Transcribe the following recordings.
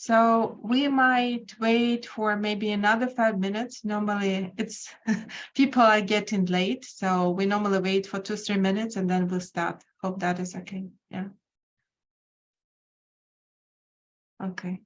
So we might wait for maybe another 5 minutes. Normally it's people are getting late. So we normally wait for 2-3 minutes and then we'll start. Hope that is okay. Yeah. Okay.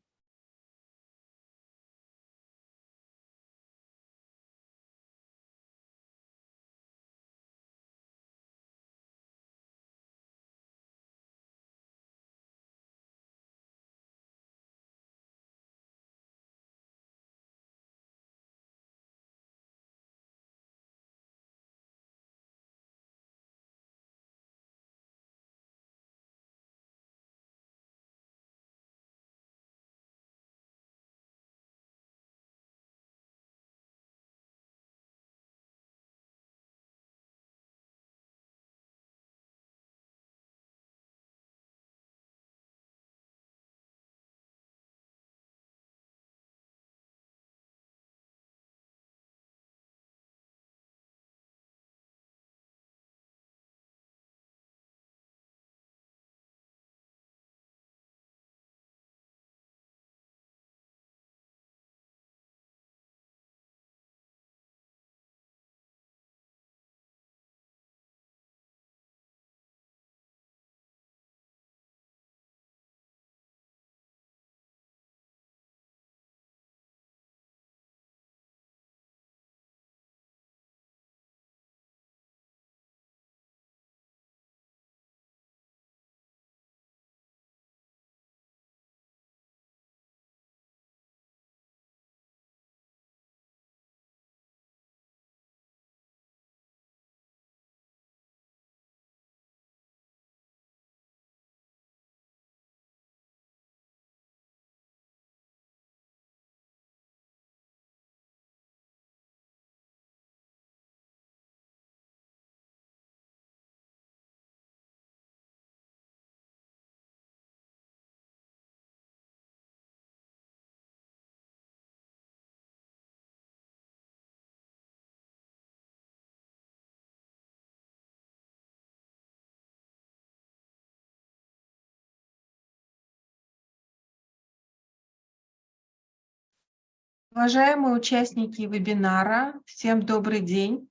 Уважаемые участники вебинара, всем добрый день.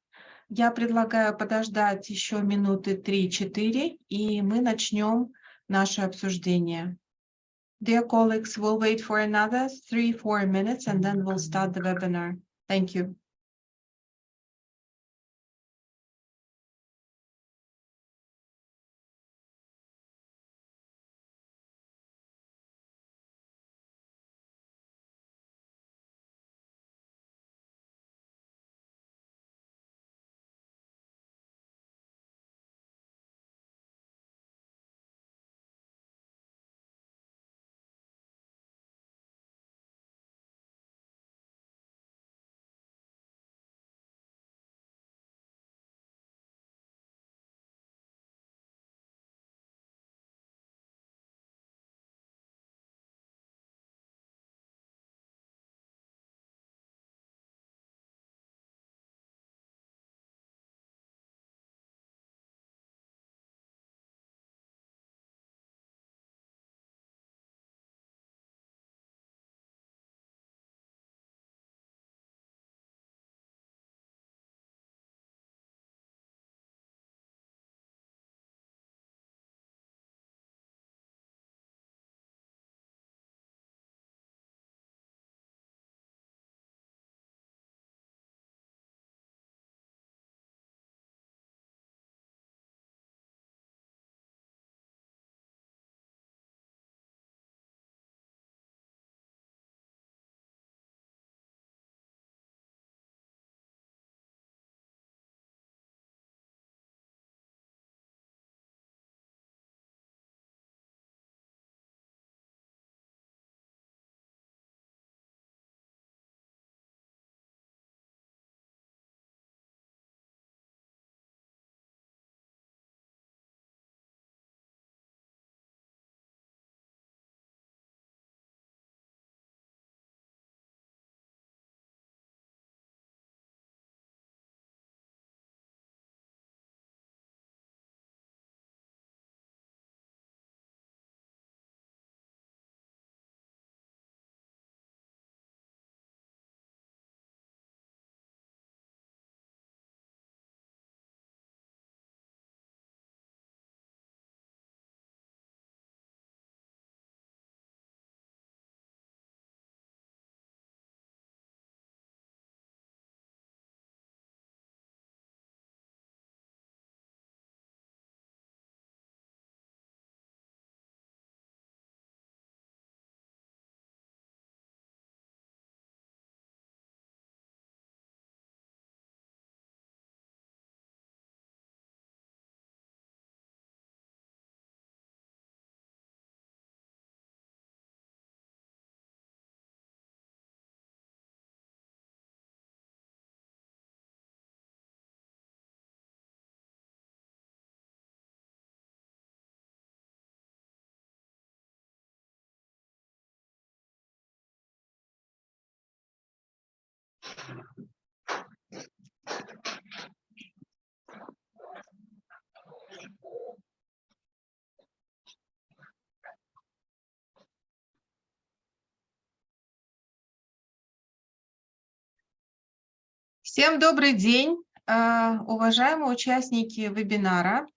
Я предлагаю подождать еще минуты 3-4, и мы начнем наше обсуждение. Dear colleagues, we'll wait for another 3-4 minutes and then we'll start the webinar. Thank you. Всем добрый день, уважаемые участники вебинара.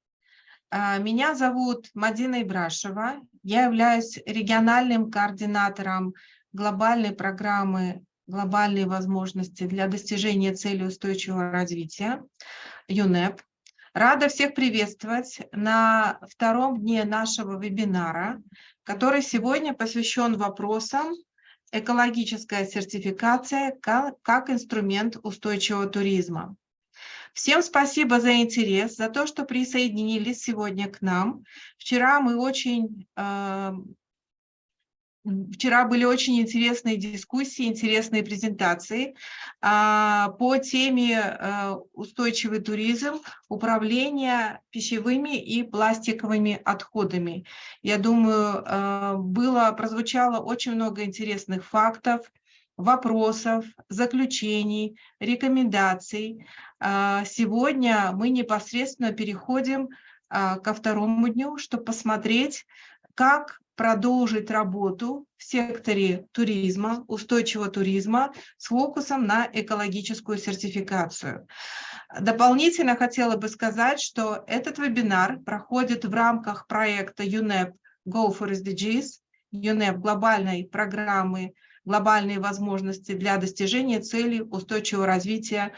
Меня зовут Madina Ibrasheva. Я являюсь региональным координатором глобальной программы «Глобальные возможности для достижения целей устойчивого развития» UNEP. Рада всех приветствовать на втором дне нашего вебинара, который сегодня посвящен вопросам экологическая сертификация как инструмент устойчивого туризма. Всем спасибо за интерес, за то, что присоединились сегодня к нам. Вчера были очень интересные дискуссии, интересные презентации по теме устойчивый туризм, управление пищевыми и пластиковыми отходами. Я думаю, прозвучало очень много интересных фактов, вопросов, заключений, рекомендаций. Сегодня мы непосредственно переходим ко второму дню, чтобы посмотреть, как продолжить работу в секторе туризма, устойчивого туризма с фокусом на экологическую сертификацию. Дополнительно хотела бы сказать, что этот вебинар проходит в рамках проекта UNEP Go for SDGs, UNEP глобальной программы «Глобальные возможности для достижения целей устойчивого развития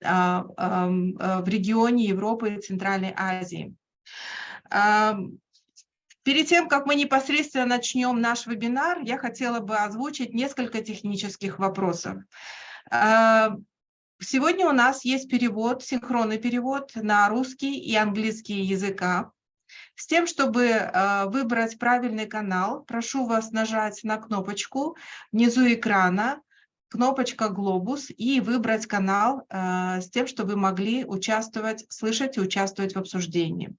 в регионе Европы и Центральной Азии». Перед тем, как мы непосредственно начнем наш вебинар, я хотела бы озвучить несколько технических вопросов. Сегодня у нас есть перевод, синхронный перевод на русский и английский языка. С тем, чтобы выбрать правильный канал, прошу вас нажать на кнопочку внизу экрана, кнопочка «Глобус», и выбрать канал с тем, чтобы вы могли слышать и участвовать в обсуждении.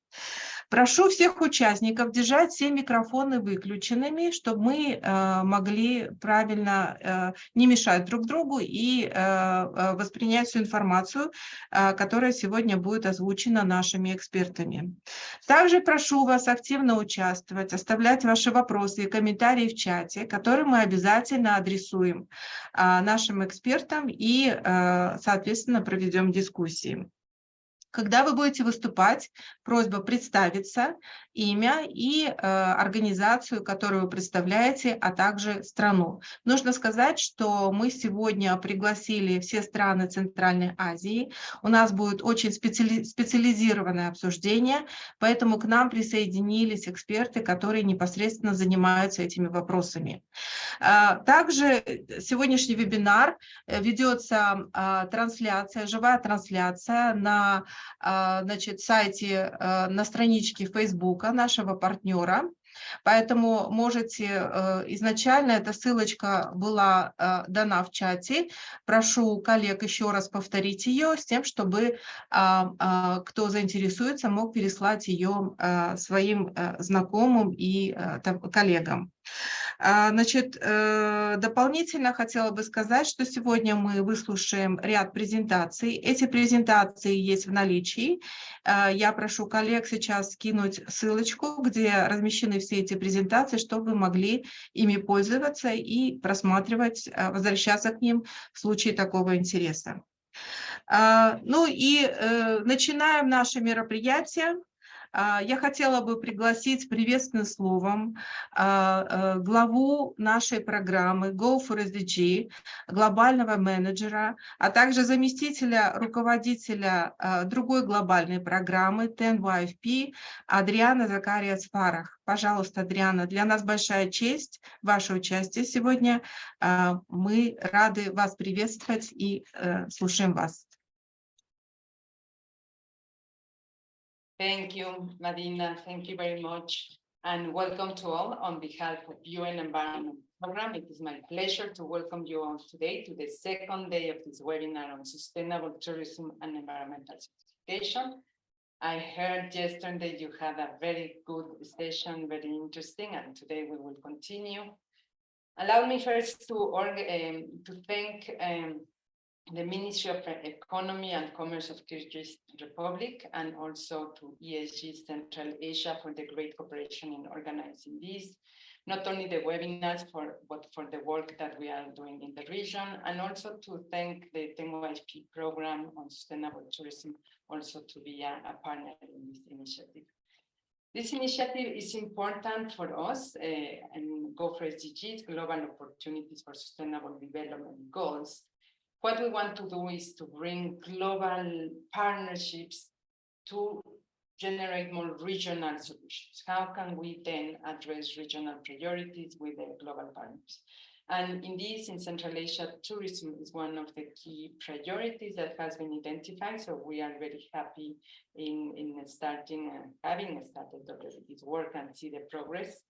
Прошу всех участников держать все микрофоны выключенными, чтобы мы могли правильно не мешать друг другу и воспринять всю информацию, которая сегодня будет озвучена нашими экспертами. Также прошу вас активно участвовать, оставлять ваши вопросы и комментарии в чате, которые мы обязательно адресуем нашим экспертам и, соответственно, проведем дискуссии. Когда вы будете выступать, просьба представиться, имя и организацию, которую вы представляете, а также страну. Нужно сказать, что мы сегодня пригласили все страны Центральной Азии. У нас будет очень специализированное обсуждение, поэтому к нам присоединились эксперты, которые непосредственно занимаются этими вопросами. Также сегодняшний вебинар ведется трансляция, живая трансляция на сайте, на страничке Фейсбука нашего партнера. Поэтому можете, изначально эта ссылочка была дана в чате. Прошу коллег еще раз повторить ее с тем, чтобы кто заинтересуется, мог переслать ее своим знакомым и коллегам. Дополнительно хотела бы сказать, что сегодня мы выслушаем ряд презентаций. Эти презентации есть в наличии. Я прошу коллег сейчас скинуть ссылочку, где размещены все эти презентации, чтобы вы могли ими пользоваться и просматривать, возвращаться к ним в случае такого интереса. Начинаем наше мероприятие. Я хотела бы пригласить приветственным словом главу нашей программы Go for SDG, глобального менеджера, а также заместителя руководителя другой глобальной программы 10YFP Adriana Zacarias Farah. Пожалуйста, Адриана, для нас большая честь ваше участие сегодня. Мы рады вас приветствовать и слушаем вас. Thank you, Madina. Thank you very much. And welcome to all on behalf of UN Environment Program. It is my pleasure to welcome you all today to the second day of this webinar on sustainable tourism and environmental certification. I heard yesterday you had a very good session, very interesting, and today we will continue. Allow me first to thank the Ministry of Economy and Commerce of Kyrgyz Republic, and also to ESG Central Asia for the great cooperation in organizing this. Not only the webinars, but for the work that we are doing in the region, and also to thank the TENYP program on sustainable tourism, also to be a partner in this initiative. This initiative is important for us and Go for SDGs, Global Opportunities for Sustainable Development Goals. What we want to do is to bring global partnerships to generate more regional solutions. How can we then address regional priorities with the global partners? And in this, in Central Asia, tourism is one of the key priorities that has been identified. So we are very happy in having started already this work and see the progress.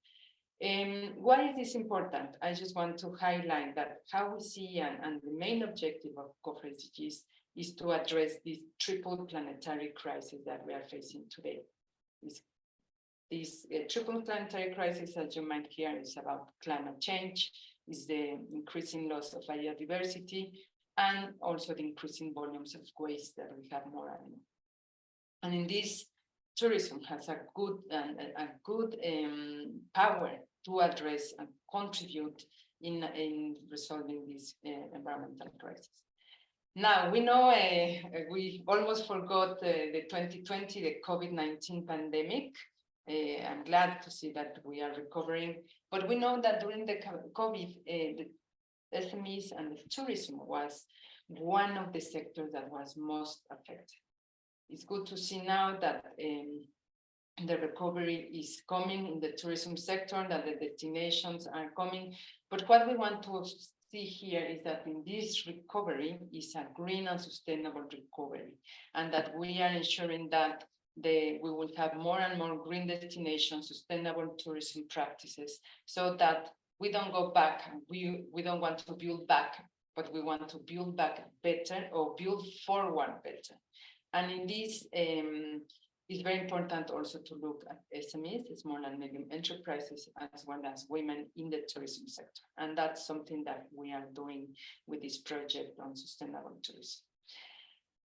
Why is this important? I just want to highlight that how we see and the main objective of GSTC is to address this triple planetary crisis that we are facing today. This triple planetary crisis, as you might hear, is about climate change, is the increasing loss of biodiversity, and also the increasing volumes of waste that we have more and more. And in this, tourism has a good power to address and contribute in resolving this environmental crisis. Now, we know we almost forgot the 2020, the COVID-19 pandemic. I'm glad to see that we are recovering, but we know that during the COVID, the SMEs and the tourism was one of the sectors that was most affected. It's good to see now that the recovery is coming in the tourism sector, that the destinations are coming. But what we want to see here is that in this recovery is a green and sustainable recovery, and that we are ensuring that we will have more and more green destinations, sustainable tourism practices, so that we don't go back. We don't want to build back, but we want to build back better or build forward better. And in this, it's very important also to look at SMEs, small and medium enterprises, as well as women in the tourism sector. And that's something that we are doing with this project on sustainable tourism.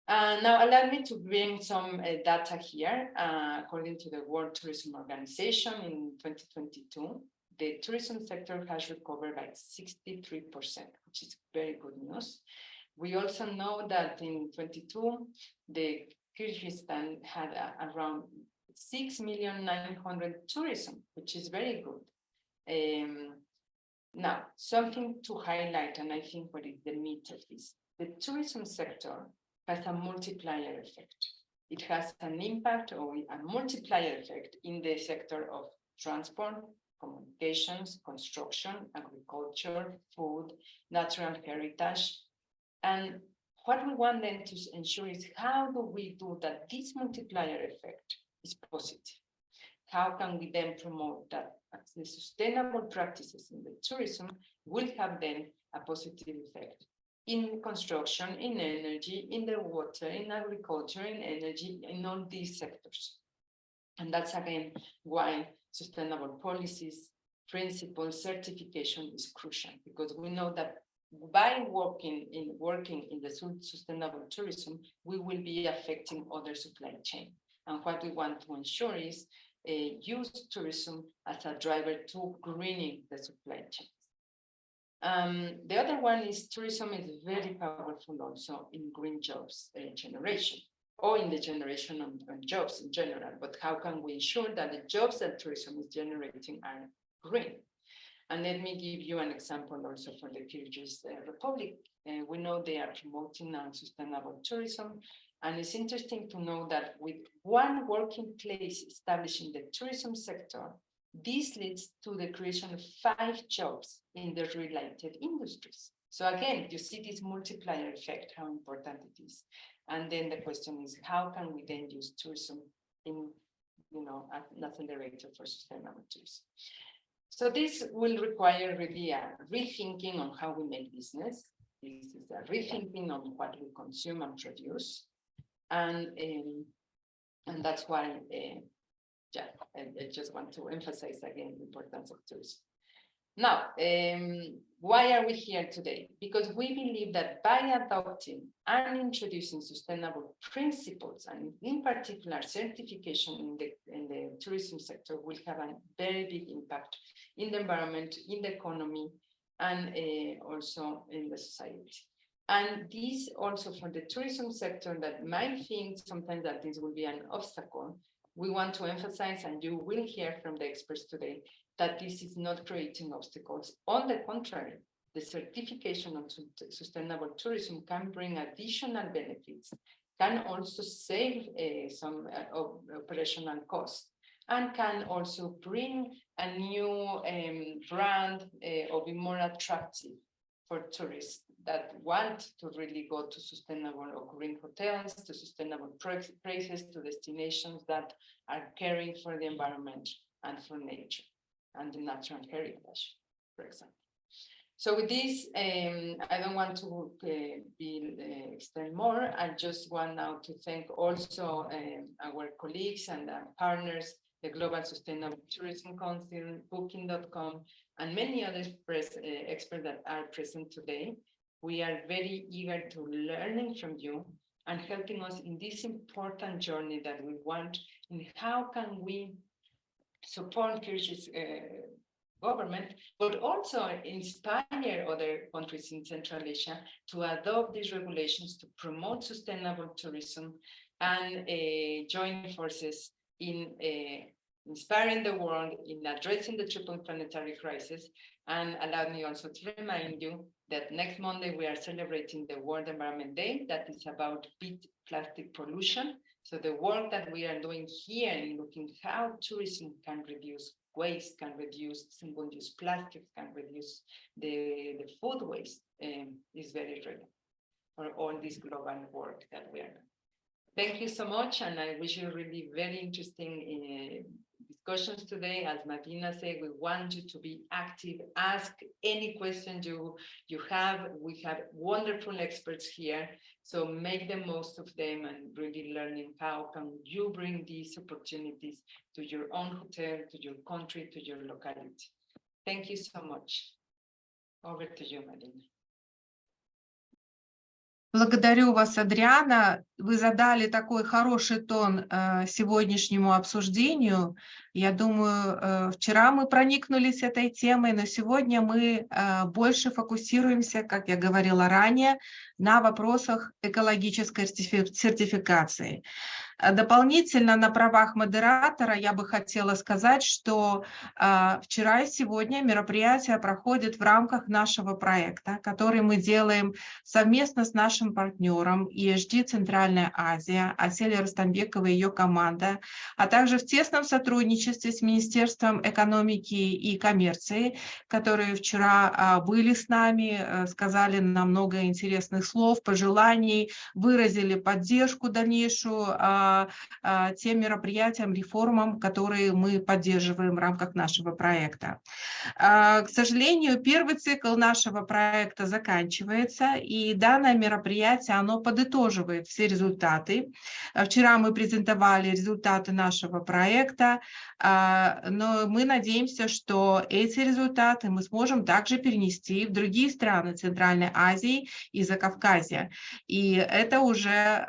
Now, allow me to bring some data here. According to the World Tourism Organization, in 2022, the tourism sector has recovered by 63%, which is very good news. We also know that in 22, the Kyrgyzstan had around 6,900,000 tourism, which is very good. Now, something to highlight, and I think what is the meat of this, the tourism sector has a multiplier effect. It has an impact or a multiplier effect in the sector of transport, communications, construction, agriculture, food, natural heritage. And what we want then to ensure is how do we do that this multiplier effect is positive? How can we then promote that the sustainable practices in the tourism will have then a positive effect in construction, in energy, in the water, in agriculture, in energy, in all these sectors. And that's again why sustainable policies, principles, certification is crucial, because we know that by working in the sustainable tourism, we will be affecting other supply chain. And what we want to ensure is use tourism as a driver to greening the supply chains. The other one is tourism is very powerful also in green jobs generation, or in the generation of jobs in general. But how can we ensure that the jobs that tourism is generating are green? And let me give you an example also for the Kyrgyz Republic. We know they are promoting sustainable tourism. And it's interesting to know that with one working place established in the tourism sector, this leads to the creation of 5 jobs in the related industries. So again, you see this multiplier effect, how important it is. And then the question is, how can we then use tourism in, as an accelerator for sustainable tourism? So this will require really a rethinking on how we make business. This is a rethinking on what we consume and produce. And that's why, I just want to emphasize again the importance of tourism. Now, Why are we here today? Because we believe that by adopting and introducing sustainable principles, and in particular certification in the tourism sector, will have a very big impact in the environment, in the economy, and also in the society. And this also for the tourism sector that might think sometimes that this will be an obstacle, we want to emphasize, and you will hear from the experts today, that this is not creating obstacles. On the contrary, the certification of sustainable tourism can bring additional benefits, can also save some operational costs, and can also bring a new brand or be more attractive for tourists that want to really go to sustainable or green hotels, to sustainable places, to destinations that are caring for the environment and for nature and the natural heritage, for example. So with this, I don't want to extend more. I just want now to thank also our colleagues and partners, the Global Sustainable Tourism Council, Booking.com, and many other experts that are present today. We are very eager to learning from you and helping us in this important journey that we want, and how can we support Kyrgyz government, but also inspire other countries in Central Asia to adopt these regulations to promote sustainable tourism and join forces in inspiring the world in addressing the triple planetary crisis. And allow me also to remind you that next Monday we are celebrating the World Environment Day, that is about plastic pollution. So the work that we are doing here in looking how tourism can reduce waste, can reduce single-use plastics, can reduce the food waste is very relevant for all this global work that we are doing. Thank you so much, and I wish you really very interesting discussions today. As Madina said, we want you to be active, ask any questions you have. We have wonderful experts here, so make the most of them and really learning how can you bring these opportunities to your own hotel, to your country, to your locality. Thank you so much. Over to you, Madina. Благодарю вас, Адриана. Вы задали такой хороший тон сегодняшнему обсуждению. Я думаю, вчера мы проникнулись этой темой, но сегодня мы больше фокусируемся, как я говорила ранее, на вопросах экологической сертификации. Дополнительно на правах модератора я бы хотела сказать, что вчера и сегодня мероприятие проходит в рамках нашего проекта, который мы делаем совместно с нашим партнером ESG Центральная Азия, Аселя Рустамбекова и ее команда, а также в тесном сотрудничестве с Министерством экономики и коммерции, которые вчера были с нами, сказали нам много интересных слов, пожеланий, выразили поддержку дальнейшую тем мероприятиям, реформам, которые мы поддерживаем в рамках нашего проекта. К сожалению, первый цикл нашего проекта заканчивается, и данное мероприятие, оно подытоживает все результаты. Вчера мы презентовали результаты нашего проекта, но мы надеемся, что эти результаты мы сможем также перенести в другие страны Центральной Азии и Закавказья. И это уже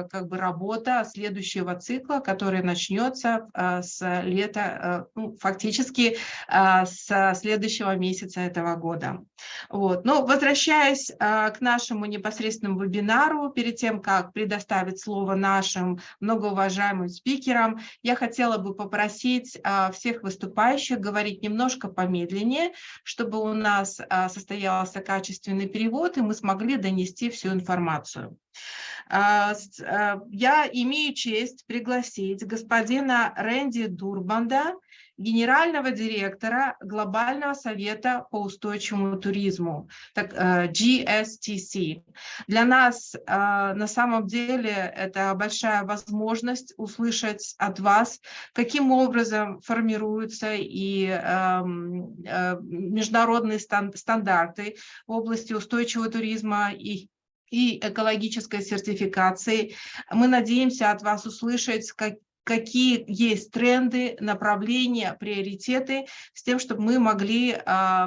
как бы работа следующего цикла, который начнется с лета, фактически с следующего месяца этого года. Вот. Но возвращаясь к нашему непосредственному вебинару, перед тем, как предоставить слово нашим многоуважаемым спикерам, я хотела бы попросить всех выступающих говорить немножко помедленнее, чтобы у нас состоялся качественный перевод, и мы смогли донести всю информацию. Я имею честь пригласить господина Рэнди Дурбанда, генерального директора Глобального совета по устойчивому туризму, GSTC. Для нас на самом деле это большая возможность услышать от вас, каким образом формируются и международные стандарты в области устойчивого туризма и экологической сертификации. Мы надеемся от вас услышать, какие есть тренды, направления, приоритеты, с тем, чтобы мы могли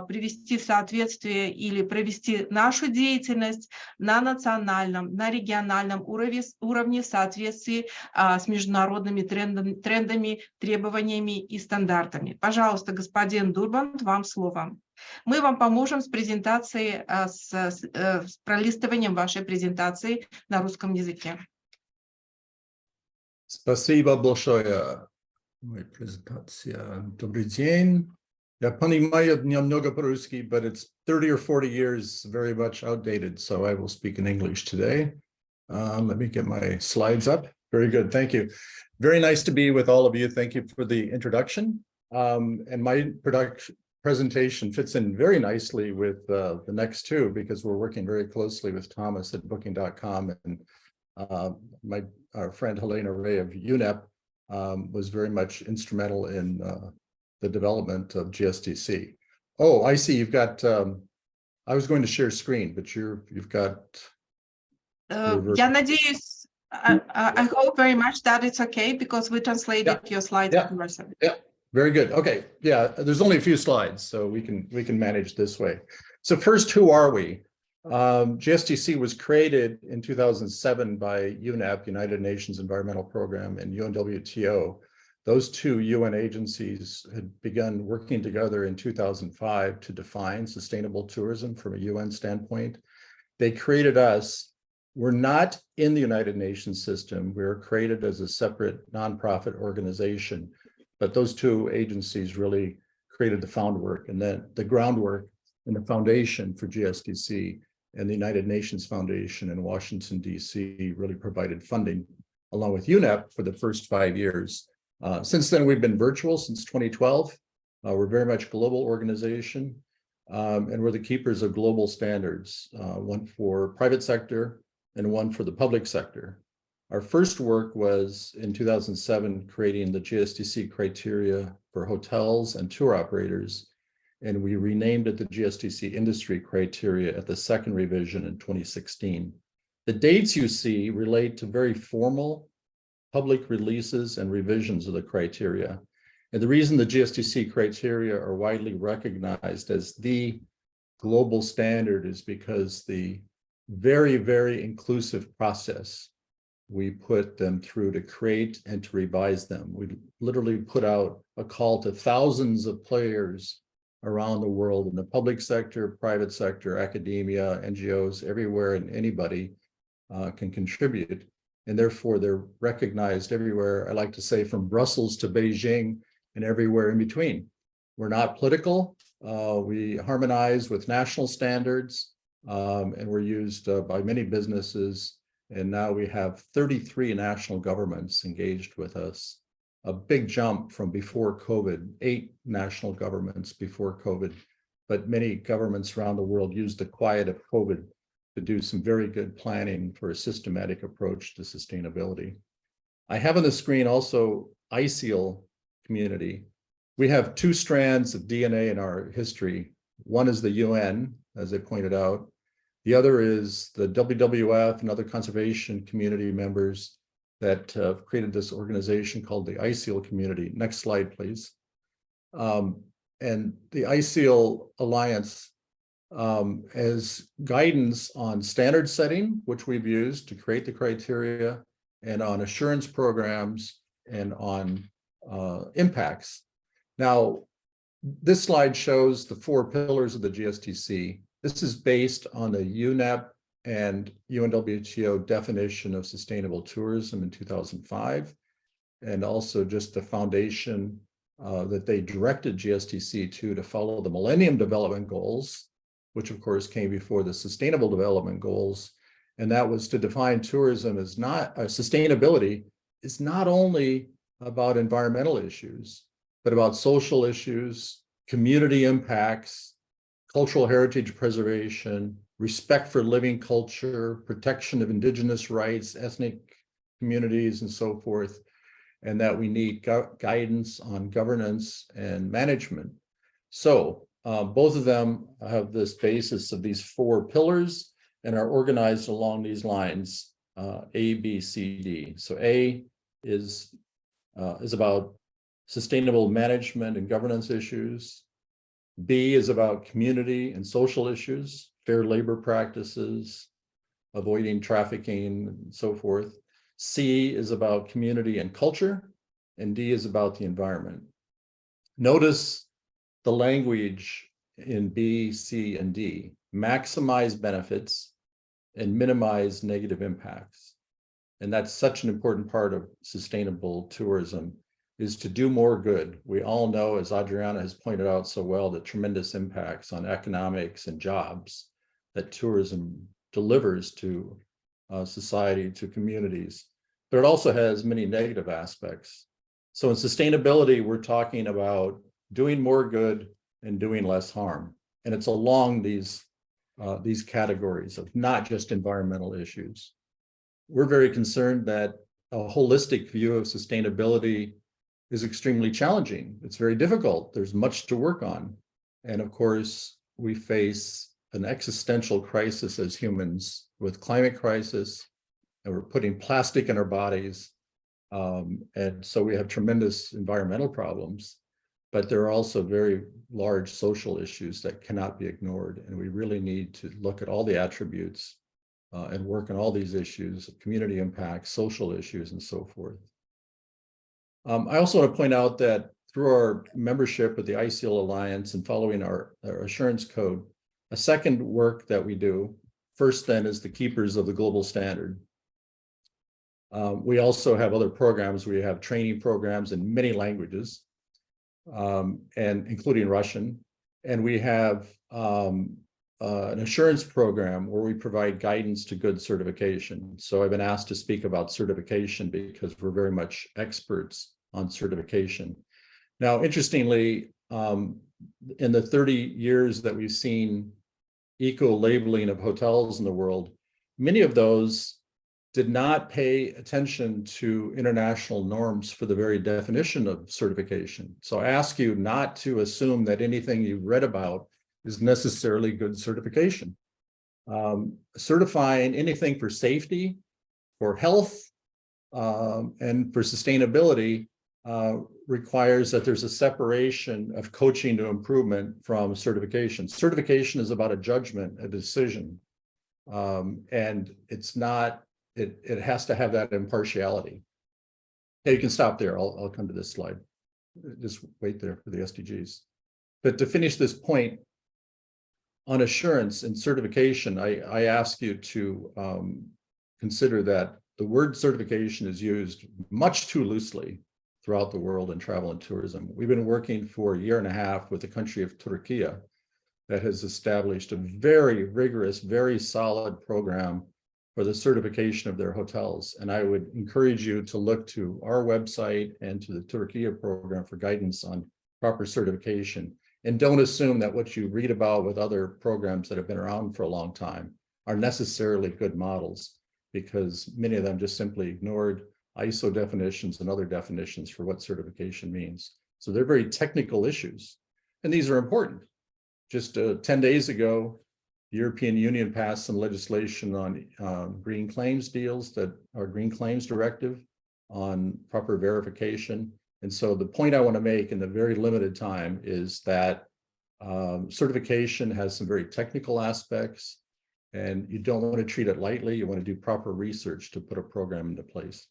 привести в соответствие или провести нашу деятельность на национальном, на региональном уровне в соответствии с международными трендами, требованиями и стандартами. Пожалуйста, господин Дурбанд, вам слово. Мы вам поможем с презентацией, с пролистыванием вашей презентации на русском языке. Спасибо большое. Моя презентация. Добрый день. Я понимаю немного по-русски, but it's 30 or 40 years very much outdated, so I will speak in English today. Let me get my slides up. Very good, thank you. Very nice to be with all of you. Thank you for the introduction. And my presentation fits in very nicely with the next two, because we're working very closely with Thomas at Booking.com, and our friend Helena Ray of UNEP was very much instrumental in the development of GSTC. Oh, I see you've got, I was going to share screen, but you've got. Я надеюсь, I hope very much that it's okay, because we translated your slides. Yeah, very good. Okay, yeah, there's only a few slides, so we can manage this way. So first, who are we? GSTC was created in 2007 by UNEP, United Nations Environmental Program, and UNWTO. Those two UN agencies had begun working together in 2005 to define sustainable tourism from a UN standpoint. They created us. We're not in the United Nations system. We were created as a separate nonprofit organization, but those two agencies really created the groundwork and then the groundwork and the foundation for GSTC. And the United Nations Foundation in Washington, D.C. really provided funding along with UNEP for the first 5 years. Since then, we've been virtual since 2012. We're very much a global organization, and we're the keepers of global standards, one for private sector and one for the public sector. Our first work was in 2007, creating the GSTC criteria for hotels and tour operators. And we renamed it the GSTC industry criteria at the second revision in 2016. The dates you see relate to very formal public releases and revisions of the criteria. And the reason the GSTC criteria are widely recognized as the global standard is because the very, very inclusive process we put them through to create and to revise them. We literally put out a call to thousands of players around the world in the public sector, private sector, academia, NGOs, everywhere, and anybody can contribute. And therefore, they're recognized everywhere. I like to say from Brussels to Beijing and everywhere in between. We're not political. We harmonize with national standards, and we're used by many businesses. And now we have 33 national governments engaged with us. A big jump from before COVID, 8 national governments before COVID, but many governments around the world used the quiet of COVID to do some very good planning for a systematic approach to sustainability. I have on the screen also ICEL community. We have 2 strands of DNA in our history. One is the UN, as I pointed out. The other is the WWF and other conservation community members that created this organization called the ICEL community. Next slide, please. And the ICEL Alliance has guidance on standard setting, which we've used to create the criteria, and on assurance programs and on impacts. Now, this slide shows the 4 pillars of the GSTC. This is based on the UNEP and UNWTO definition of sustainable tourism in 2005, and also just the foundation that they directed GSTC to follow the Millennium Development Goals, which of course came before the Sustainable Development Goals. And that was to define tourism as not, sustainability is not only about environmental issues, but about social issues, community impacts, cultural heritage preservation, respect for living culture, protection of indigenous rights, ethnic communities, and so forth, and that we need guidance on governance and management. So both of them have this basis of these 4 pillars and are organized along these lines, A, B, C, D. So A is is about sustainable management and governance issues. B is about community and social issues, fair labor practices, avoiding trafficking, and so forth. C is about community and culture, and D is about the environment. Notice the language in B, C, and D. Maximize benefits and minimize negative impacts. And that's such an important part of sustainable tourism, is to do more good. We all know, as Adriana has pointed out so well, the tremendous impacts on economics and jobs that tourism delivers to society, to communities, but it also has many negative aspects. So in sustainability, we're talking about doing more good and doing less harm. And it's along these categories of not just environmental issues. We're very concerned that a holistic view of sustainability is extremely challenging. It's very difficult. There's much to work on. And of course, we face an existential crisis as humans with climate crisis, and we're putting plastic in our bodies. And so we have tremendous environmental problems, but there are also very large social issues that cannot be ignored. And we really need to look at all the attributes and work on all these issues, community impact, social issues, and so forth. I also want to point out that through our membership with the ICL Alliance and following our assurance code, a second work that we do, first then, is the Keepers of the Global Standard. We also have other programs. We have training programs in many languages, and including Russian. And we have an assurance program where we provide guidance to good certification. So I've been asked to speak about certification because we're very much experts on certification. Now, interestingly, in the 30 years that we've seen eco-labeling of hotels in the world, many of those did not pay attention to international norms for the very definition of certification. So I ask you not to assume that anything you've read about is necessarily good certification. Certifying anything for safety, for health, and for sustainability requires that there's a separation of coaching to improvement from certification. Certification is about a judgment, a decision, and it's not, it has to have that impartiality. Yeah, you can stop there. I'll come to this slide. Just wait there for the SDGs. But to finish this point, on assurance and certification, I ask you to consider that the word certification is used much too loosely throughout the world in travel and tourism. We've been working for a year and a half with the country of Turkey that has established a very rigorous, very solid program for the certification of their hotels. And I would encourage you to look to our website and to the Turkey program for guidance on proper certification. And don't assume that what you read about with other programs that have been around for a long time are necessarily good models, because many of them just simply ignored ISO definitions and other definitions for what certification means. So they're very technical issues, and these are important. Just 10 days ago, the European Union passed some legislation on green claims deals, that our green claims directive on proper verification. And so the point I want to make in the very limited time is that certification has some very technical aspects, and you don't want to treat it lightly. You want to do proper research to put a program into place.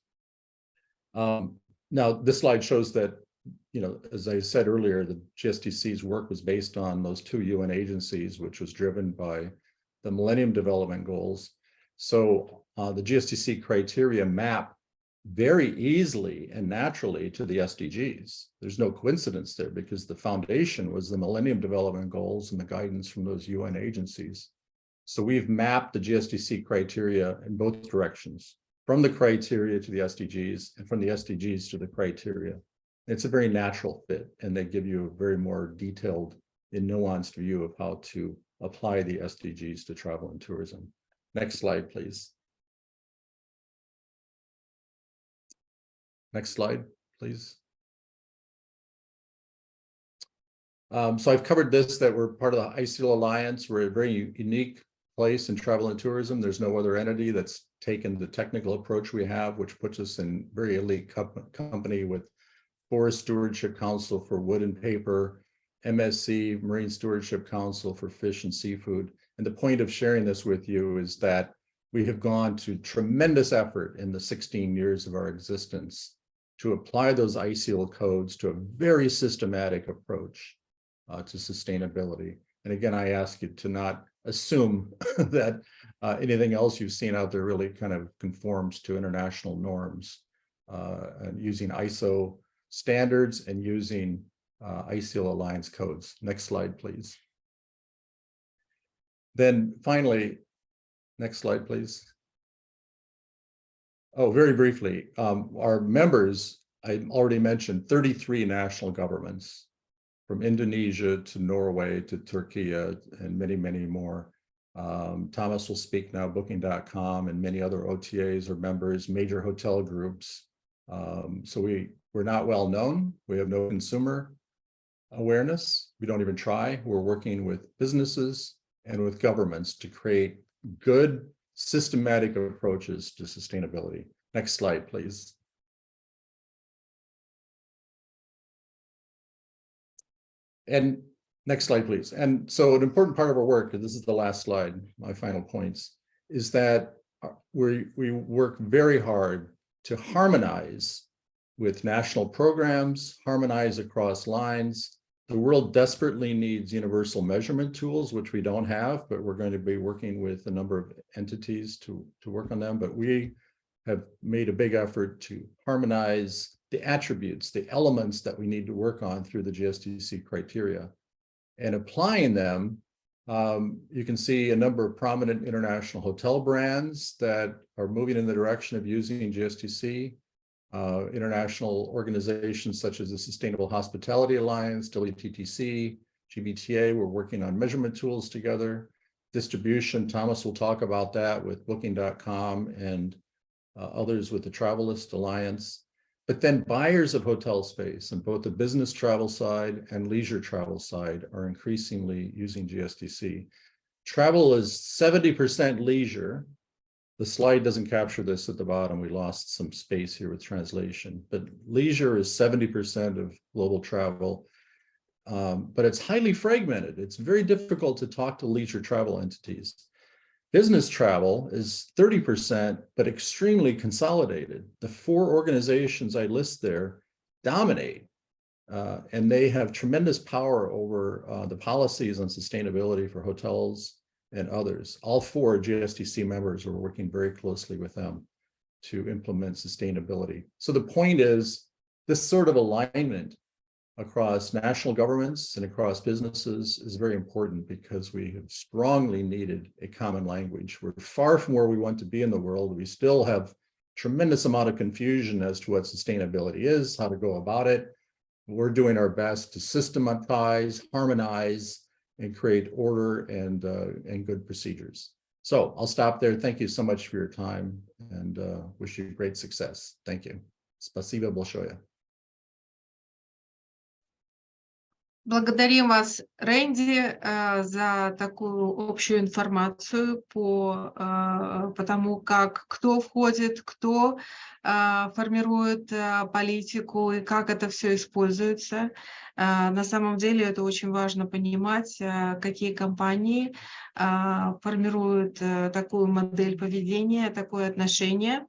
Now, this slide shows that, you know, as I said earlier, the GSTC's work was based on those 2 UN agencies, which was driven by the Millennium Development Goals. So the GSTC criteria map very easily and naturally to the SDGs. There's no coincidence there, because the foundation was the Millennium Development Goals and the guidance from those UN agencies. So we've mapped the GSTC criteria in both directions, from the criteria to the SDGs and from the SDGs to the criteria. It's a very natural fit, and they give you a very more detailed and nuanced view of how to apply the SDGs to travel and tourism. Next slide, please. Next slide, please. So I've covered this, that we're part of the ICL Alliance. We're a very unique place in travel and tourism. There's no other entity that's taken the technical approach we have, which puts us in very elite company with Forest Stewardship Council for wood and paper, MSC, Marine Stewardship Council for fish and seafood. And the point of sharing this with you is that we have gone to tremendous effort in the 16 years of our existence to apply those ICL codes to a very systematic approach to sustainability. And again, I ask you to not assume that anything else you've seen out there really kind of conforms to international norms, and using ISO standards and using ICL Alliance codes. Next slide, please. Then finally, next slide, please. Oh, very briefly, our members, I already mentioned 33 national governments, from Indonesia to Norway to Turkey and many, many more. Thomas will speak now, Booking.com and many other OTAs are members, major hotel groups. So we're not well known. We have no consumer awareness. We don't even try. We're working with businesses and with governments to create good systematic approaches to sustainability. Next slide, please. And next slide, please. And so an important part of our work, and this is the last slide, my final points, is that we work very hard to harmonize with national programs, harmonize across lines. The world desperately needs universal measurement tools, which we don't have, but we're going to be working with a number of entities to work on them. But we have made a big effort to harmonize the attributes, the elements that we need to work on through the GSTC criteria. And applying them, you can see a number of prominent international hotel brands that are moving in the direction of using GSTC. International organizations such as the Sustainable Hospitality Alliance, WTTC, GBTA, we're working on measurement tools together. Distribution, Thomas will talk about that with Booking.com and others with the Travelist Alliance. But then buyers of hotel space on both the business travel side and leisure travel side are increasingly using GSTC. Travel is 70% leisure. The slide doesn't capture this at the bottom. We lost some space here with translation, but leisure is 70% of global travel, but it's highly fragmented. It's very difficult to talk to leisure travel entities. Business travel is 30%, but extremely consolidated. The 4 organizations I list there dominate, and they have tremendous power over the policies on sustainability for hotels and others. All 4 GSTC members are working very closely with them to implement sustainability. So the point is, this sort of alignment across national governments and across businesses is very important because we have strongly needed a common language. We're far from where we want to be in the world. We still have tremendous amount of confusion as to what sustainability is, how to go about it. We're doing our best to systematize, harmonize, and create order and good procedures. So I'll stop there. Thank you so much for your time and wish you great success. Thank you. Спасибо большое. Благодарим вас, Рэнди, за такую общую информацию по тому, кто входит, кто формирует политику и как это все используется. На самом деле это очень важно понимать, какие компании формируют такую модель поведения, такое отношение.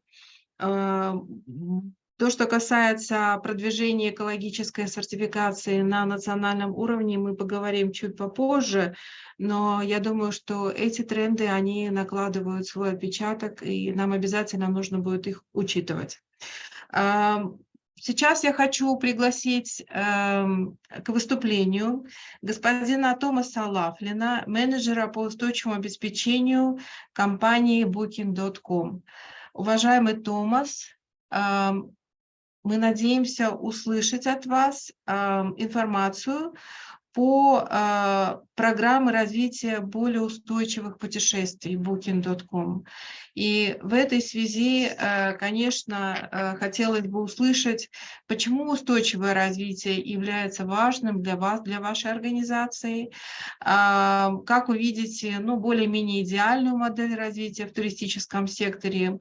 То, что касается продвижения экологической сертификации на национальном уровне, мы поговорим чуть попозже, но я думаю, что эти тренды, они накладывают свой отпечаток, и нам обязательно нужно будет их учитывать. Сейчас я хочу пригласить к выступлению господина Томаса Лаughlина, менеджера по устойчивому обеспечению компании Booking.com. Уважаемый Томас, мы надеемся услышать от вас информацию по программы развития более устойчивых путешествий Booking.com. И в этой связи, конечно, хотелось бы услышать, почему устойчивое развитие является важным для вас, для вашей организации, как вы видите, ну, более-менее идеальную модель развития в туристическом секторе,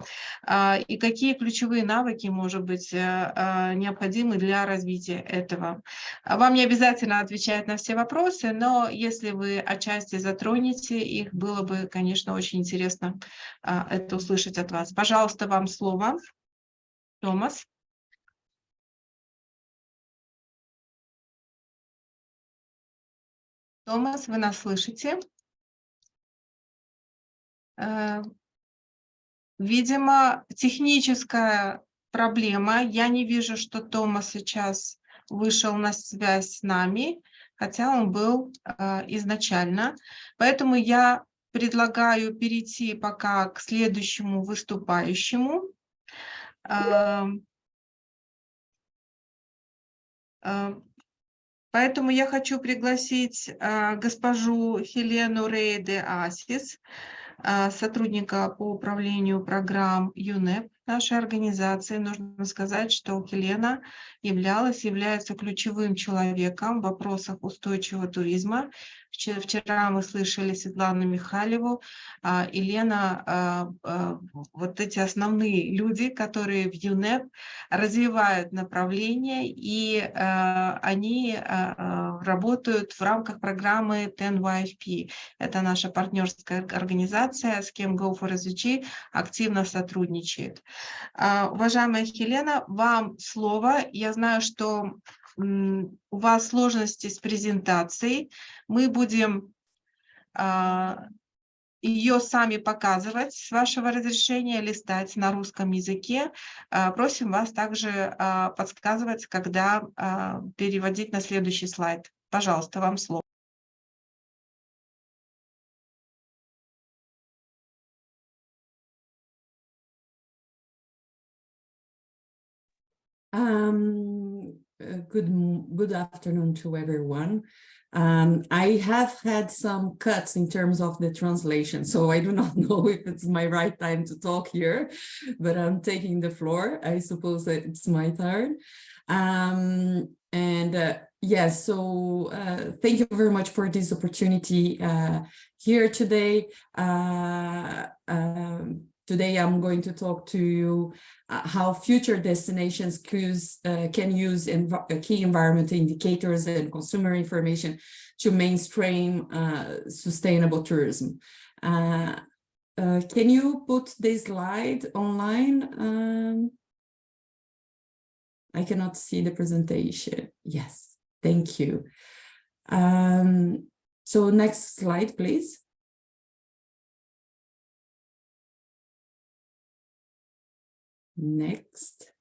и какие ключевые навыки, может быть, необходимы для развития этого. Вам не обязательно отвечать на все вопросы, но если вы отчасти затронете их, было бы, конечно, очень интересно это услышать от вас. Пожалуйста, вам слово. Томас. Томас, вы нас слышите? Видимо, техническая проблема. Я не вижу, что Томас сейчас вышел на связь с нами, хотя он был изначально. Поэтому я предлагаю перейти пока к следующему выступающему. Поэтому я хочу пригласить госпожу Хелену Рейде Асис, сотрудника по управлению программ UNEP нашей организации. Нужно сказать, что Helena является ключевым человеком в вопросах устойчивого туризма. Вчера мы слышали Светлану Михайлову, Елена, вот эти основные люди, которые в UNEP развивают направление, и они работают в рамках программы 10YFP. Это наша партнерская организация, с кем Go4SVG активно сотрудничает. Уважаемая Хелена, вам слово. Я знаю, что у вас сложности с презентацией. Мы будем ее сами показывать, с вашего разрешения листать на русском языке. Просим вас также подсказывать, когда переводить на следующий слайд. Пожалуйста, вам слово. Good afternoon to everyone. I have had some cuts in terms of the translation, so I do not know if it's my right time to talk here, but I'm taking the floor. I suppose that it's my turn. Yes, so thank you very much for this opportunity here today. Today I'm going to talk to you how future destinations can use key environmental indicators and consumer information to mainstream sustainable tourism. Can you put this slide online? I cannot see the presentation. Yes, thank you. So next slide, please. Next.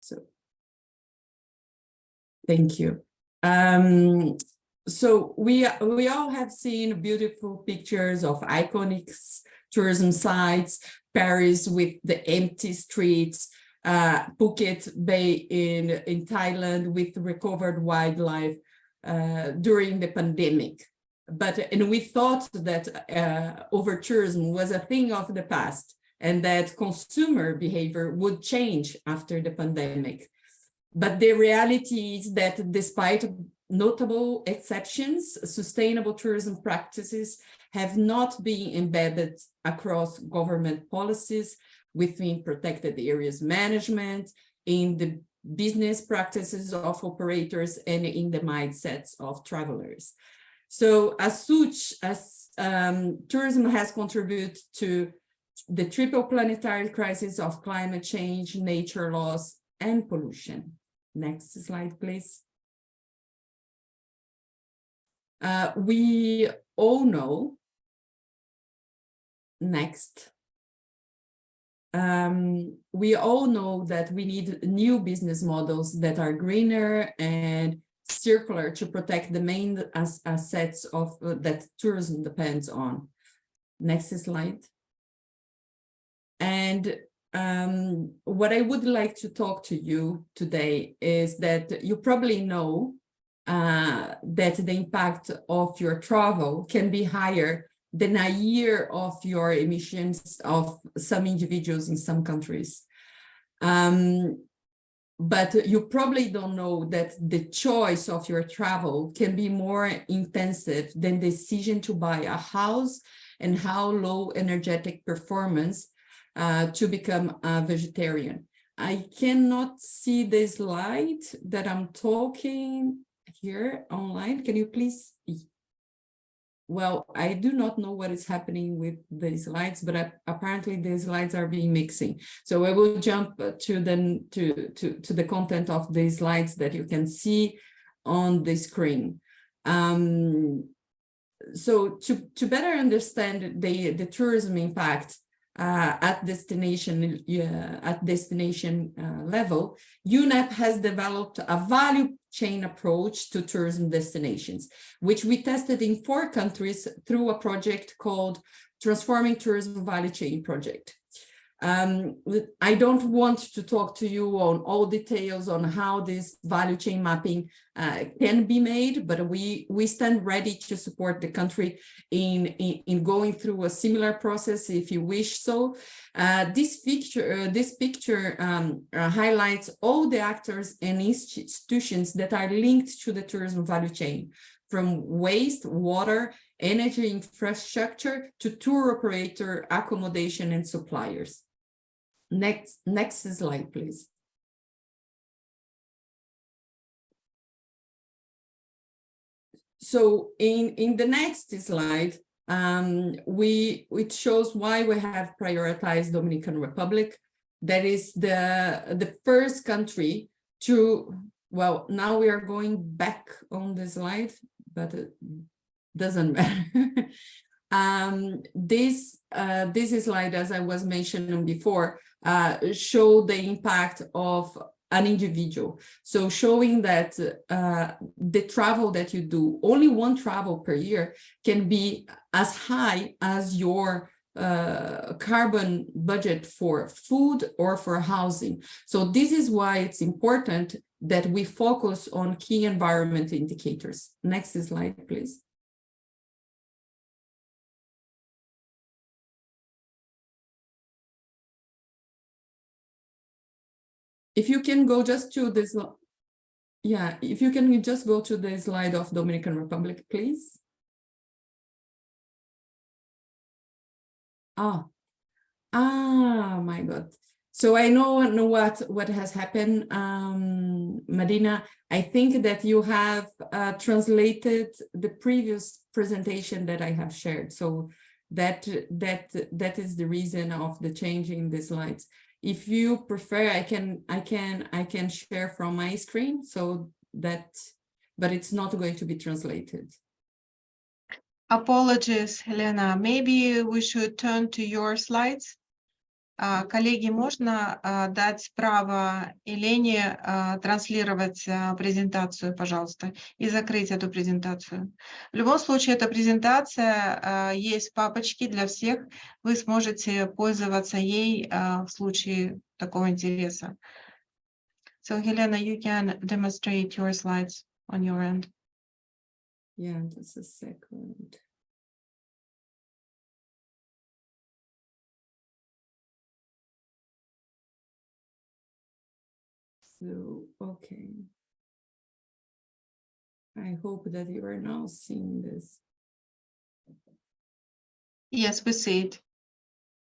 So, thank you. So we all have seen beautiful pictures of iconic tourism sites, Paris with the empty streets, Phuket Bay in Thailand with recovered wildlife during the pandemic. And we thought that over-tourism was a thing of the past, and that consumer behavior would change after the pandemic. But the reality is that despite notable exceptions, sustainable tourism practices have not been embedded across government policies, within protected areas management, in the business practices of operators, and in the mindsets of travelers. So as such, tourism has contributed to the triple planetary crisis of climate change, nature loss, and pollution. Next slide, please. We all know, next. We all know that we need new business models that are greener and circular to protect the main assets of that tourism depends on. Next slide. And what I would like to talk to you today is that you probably know that the impact of your travel can be higher than a year of your emissions of some individuals in some countries. But you probably don't know that the choice of your travel can be more intensive than the decision to buy a house and how low energetic performance to become a vegetarian. I cannot see the slide that I'm talking here online. Can you please? Well, I do not know what is happening with the slides, but apparently the slides are being mixing. So I will jump to the content of the slides that you can see on the screen. So to better understand the tourism impact at destination level, UNEP has developed a value chain approach to tourism destinations, which we tested in 4 countries through a project called Transforming Tourism Value Chain Project. I don't want to talk to you on all details on how this value chain mapping can be made, but we stand ready to support the country in going through a similar process if you wish so. This picture highlights all the actors and institutions that are linked to the tourism value chain, from waste, water, energy infrastructure to tour operator, accommodation, and suppliers. Next slide, please. So in the next slide, it shows why we have prioritized Dominican Republic. That is the first country to, well, now we are going back on the slide, but it doesn't matter. This slide, as I was mentioning before, show the impact of an individual. So showing that the travel that you do, only one travel per year, can be as high as your carbon budget for food or for housing. So this is why it's important that we focus on key environment indicators. Next slide, please. If you can go just to this, yeah, if you can just go to the slide of Dominican Republic, please. My God. So I know what has happened, Madina. I think that you have translated the previous presentation that I have shared. So that is the reason of the change in the slides. If you prefer, I can share from my screen, so that, but it's not going to be translated. Apologies, Helena. Maybe we should turn to your slides. Коллеги, можно дать право Елене транслировать презентацию, пожалуйста, и закрыть эту презентацию. В любом случае, эта презентация есть в папочке для всех. Вы сможете пользоваться ей в случае такого интереса. So, Helena, you can demonstrate your slides on your end. Yeah, just a second. So, okay. I hope that you are now seeing this. Yes, we see it.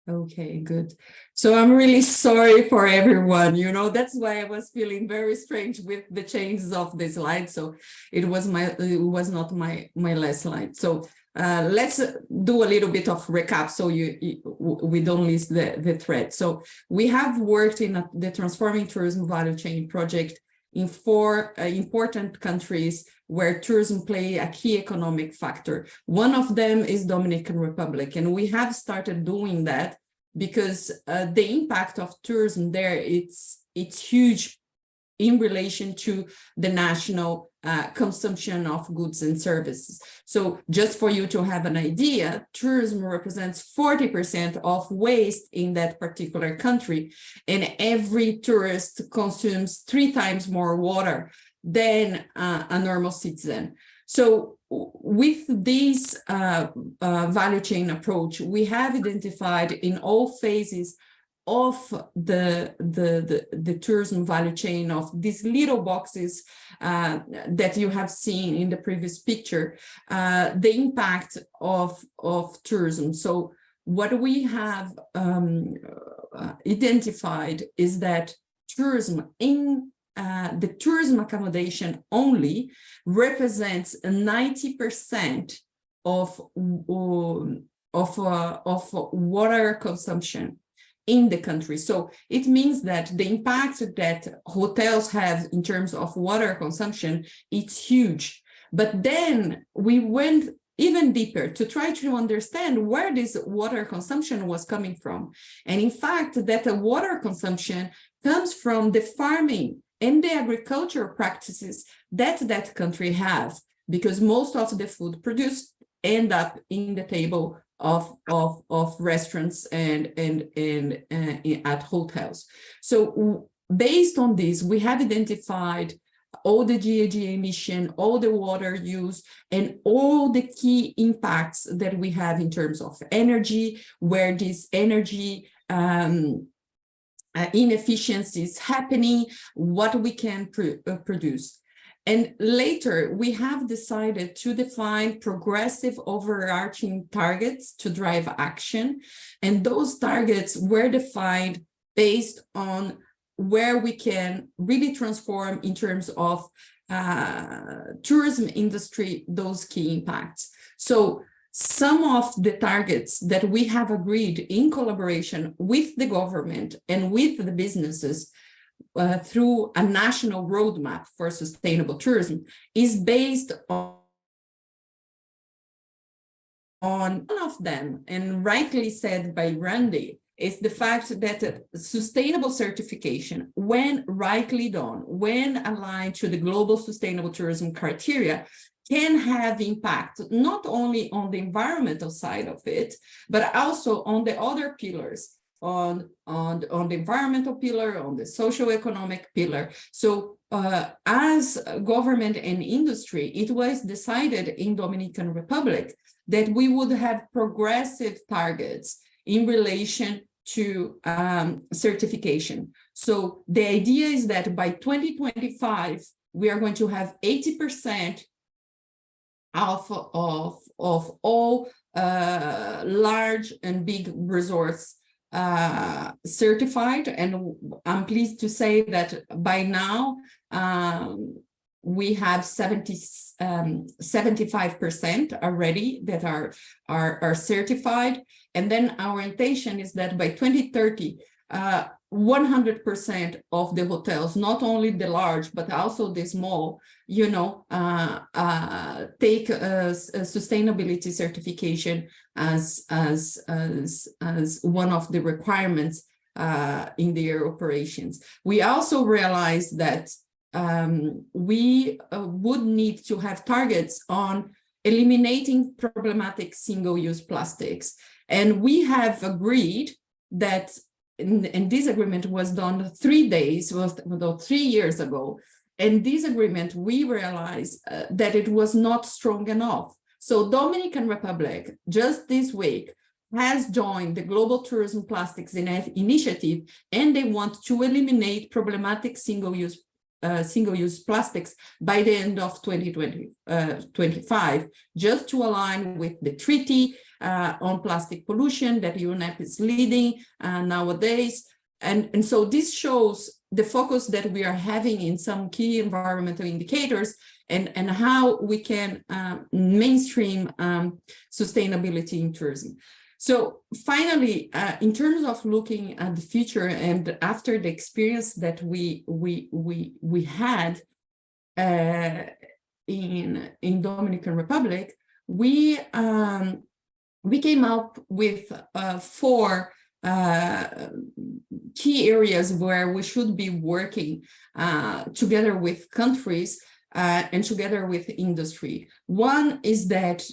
Okay, good. So I'm really sorry for everyone. You know, that's why I was feeling very strange with the changes of the slide. So it was not my last slide. So let's do a little bit of recap so we don't miss the thread. So we have worked in the Transforming Tourism Value Chain project in 4 important countries where tourism play a key economic factor. One of them is Dominican Republic, and we have started doing that because the impact of tourism there, it's huge in relation to the national consumption of goods and services. So just for you to have an idea, tourism represents 40% of waste in that particular country, and every tourist consumes 3 times more water than a normal citizen. So with this value chain approach, we have identified in all phases of the tourism value chain of these little boxes that you have seen in the previous picture, the impact of tourism. So what we have identified is that tourism in the tourism accommodation only represents 90% of water consumption in the country. So it means that the impact that hotels have in terms of water consumption, it's huge. But then we went even deeper to try to understand where this water consumption was coming from. And in fact, that the water consumption comes from the farming and the agricultural practices that that country has, because most of the food produced end up in the table of restaurants and at hotels. So based on this, we have identified all the GHG emission, all the water use, and all the key impacts that we have in terms of energy, where this energy inefficiency is happening, what we can produce. And later, we have decided to define progressive overarching targets to drive action. And those targets were defined based on where we can really transform in terms of tourism industry, those key impacts. So some of the targets that we have agreed in collaboration with the government and with the businesses through a national roadmap for sustainable tourism is based on one of them, and rightly said by Randy, is the fact that sustainable certification, when rightly done, when aligned to the global sustainable tourism criteria, can have impact not only on the environmental side of it, but also on the other pillars, on the environmental pillar, on the socio-economic pillar. So as government and industry, it was decided in Dominican Republic that we would have progressive targets in relation to certification. So the idea is that by 2025, we are going to have 80% of all large and big resorts certified. And I'm pleased to say that by now, we have 75% already that are certified. And then our intention is that by 2030, 100% of the hotels, not only the large, but also the small, take a sustainability certification as one of the requirements in their operations. We also realize that we would need to have targets on eliminating problematic single-use plastics. And we have agreed that, and this agreement was done 3 years ago. And this agreement, we realized that it was not strong enough. So Dominican Republic, just this week, has joined the Global Tourism Plastics Initiative, and they want to eliminate problematic single-use plastics by the end of 2025, just to align with the treaty on plastic pollution that UNEP is leading nowadays. And so this shows the focus that we are having in some key environmental indicators and how we can mainstream sustainability in tourism. So finally, in terms of looking at the future and after the experience that we had in Dominican Republic, we came up with 4 key areas where we should be working together with countries and together with industry. One is that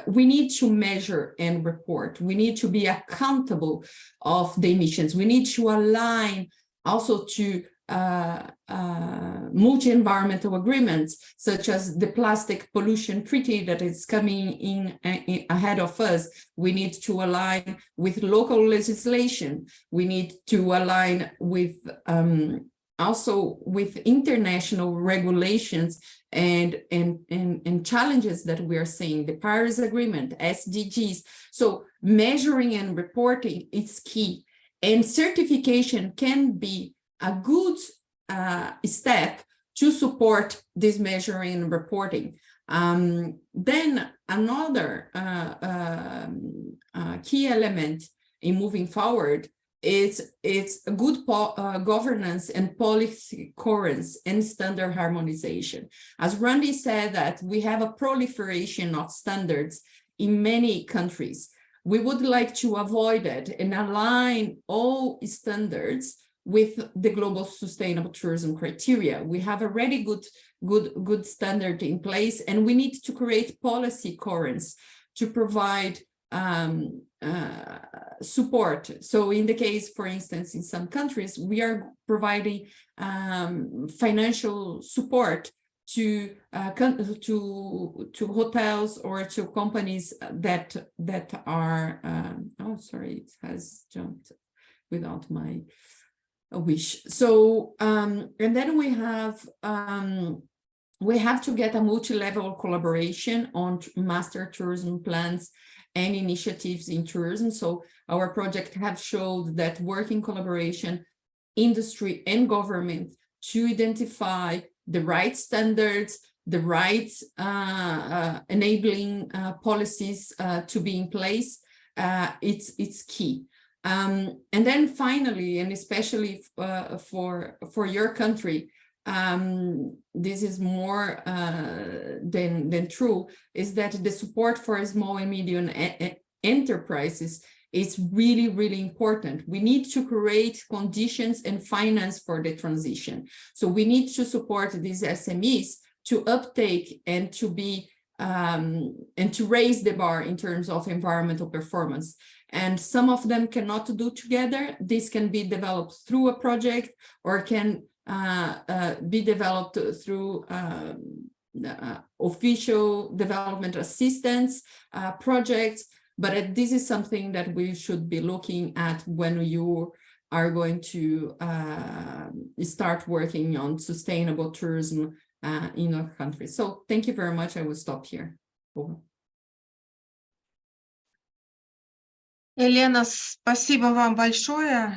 we need to measure and report. We need to be accountable of the emissions. We need to align also to multi-environmental agreements, such as the plastic pollution treaty that is coming in ahead of us. We need to align with local legislation. We need to align with also with international regulations and challenges that we are seeing, the Paris Agreement, SDGs. So measuring and reporting is key, and certification can be a good step to support this measuring and reporting. Then another key element in moving forward is a good governance and policy coherence and standard harmonization. As Randy said, that we have a proliferation of standards in many countries. We would like to avoid it and align all standards with the global sustainable tourism criteria. We have already good standard in place, and we need to create policy coherence to provide support. So in the case, for instance, in some countries, we are providing financial support to hotels or to companies that are oh, sorry, it has jumped without my wish. So and then we have to get a multi-level collaboration on master tourism plans and initiatives in tourism. So our project have showed that work in collaboration, industry and government, to identify the right standards, the right enabling policies to be in place, it's key. And then finally, and especially for your country, this is more than true, is that the support for small and medium enterprises is really, really important. We need to create conditions and finance for the transition. So we need to support these SMEs to uptake and to be and to raise the bar in terms of environmental performance. And some of them cannot do together. This can be developed through a project, or can be developed through official development assistance projects. But this is something that we should be looking at when you are going to start working on sustainable tourism in our country. So thank you very much. I will stop here. Over. Елена, спасибо вам большое.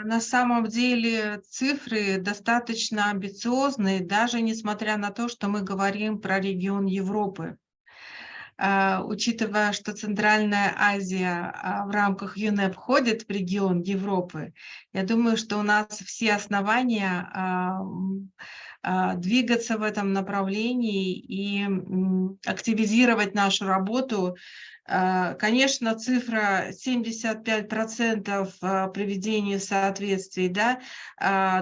На самом деле цифры достаточно амбициозные, даже несмотря на то, что мы говорим про регион Европы. Учитывая, что Центральная Азия в рамках UNEP входит в регион Европы, я думаю, что у нас все основания двигаться в этом направлении и активизировать нашу работу. Конечно, цифра 75% приведения в соответствии, да,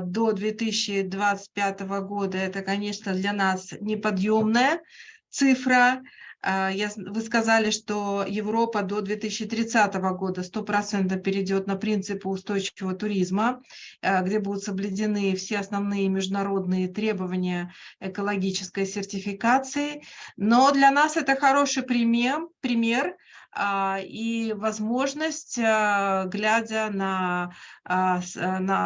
до 2025 года, это, конечно, для нас неподъемная цифра. Вы сказали, что Европа до 2030 года 100% перейдет на принципы устойчивого туризма, где будут соблюдены все основные международные требования экологической сертификации. Но для нас это хороший пример и возможность, глядя на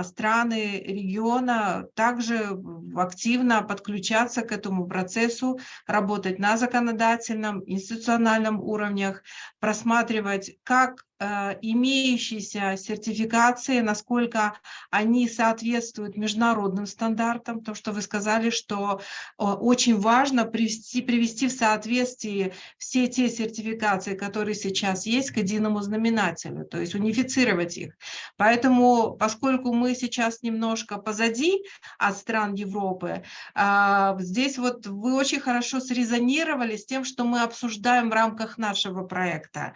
страны региона, также активно подключаться к этому процессу, работать на законодательном, институциональном уровнях, просматривать, как имеющиеся сертификации, насколько они соответствуют международным стандартам. То, что вы сказали, что очень важно привести в соответствие все те сертификации, которые сейчас есть, к единому знаменателю, то есть унифицировать их. Поэтому, поскольку мы сейчас немножко позади от стран Европы, здесь вот вы очень хорошо срезонировали с тем, что мы обсуждаем в рамках нашего проекта.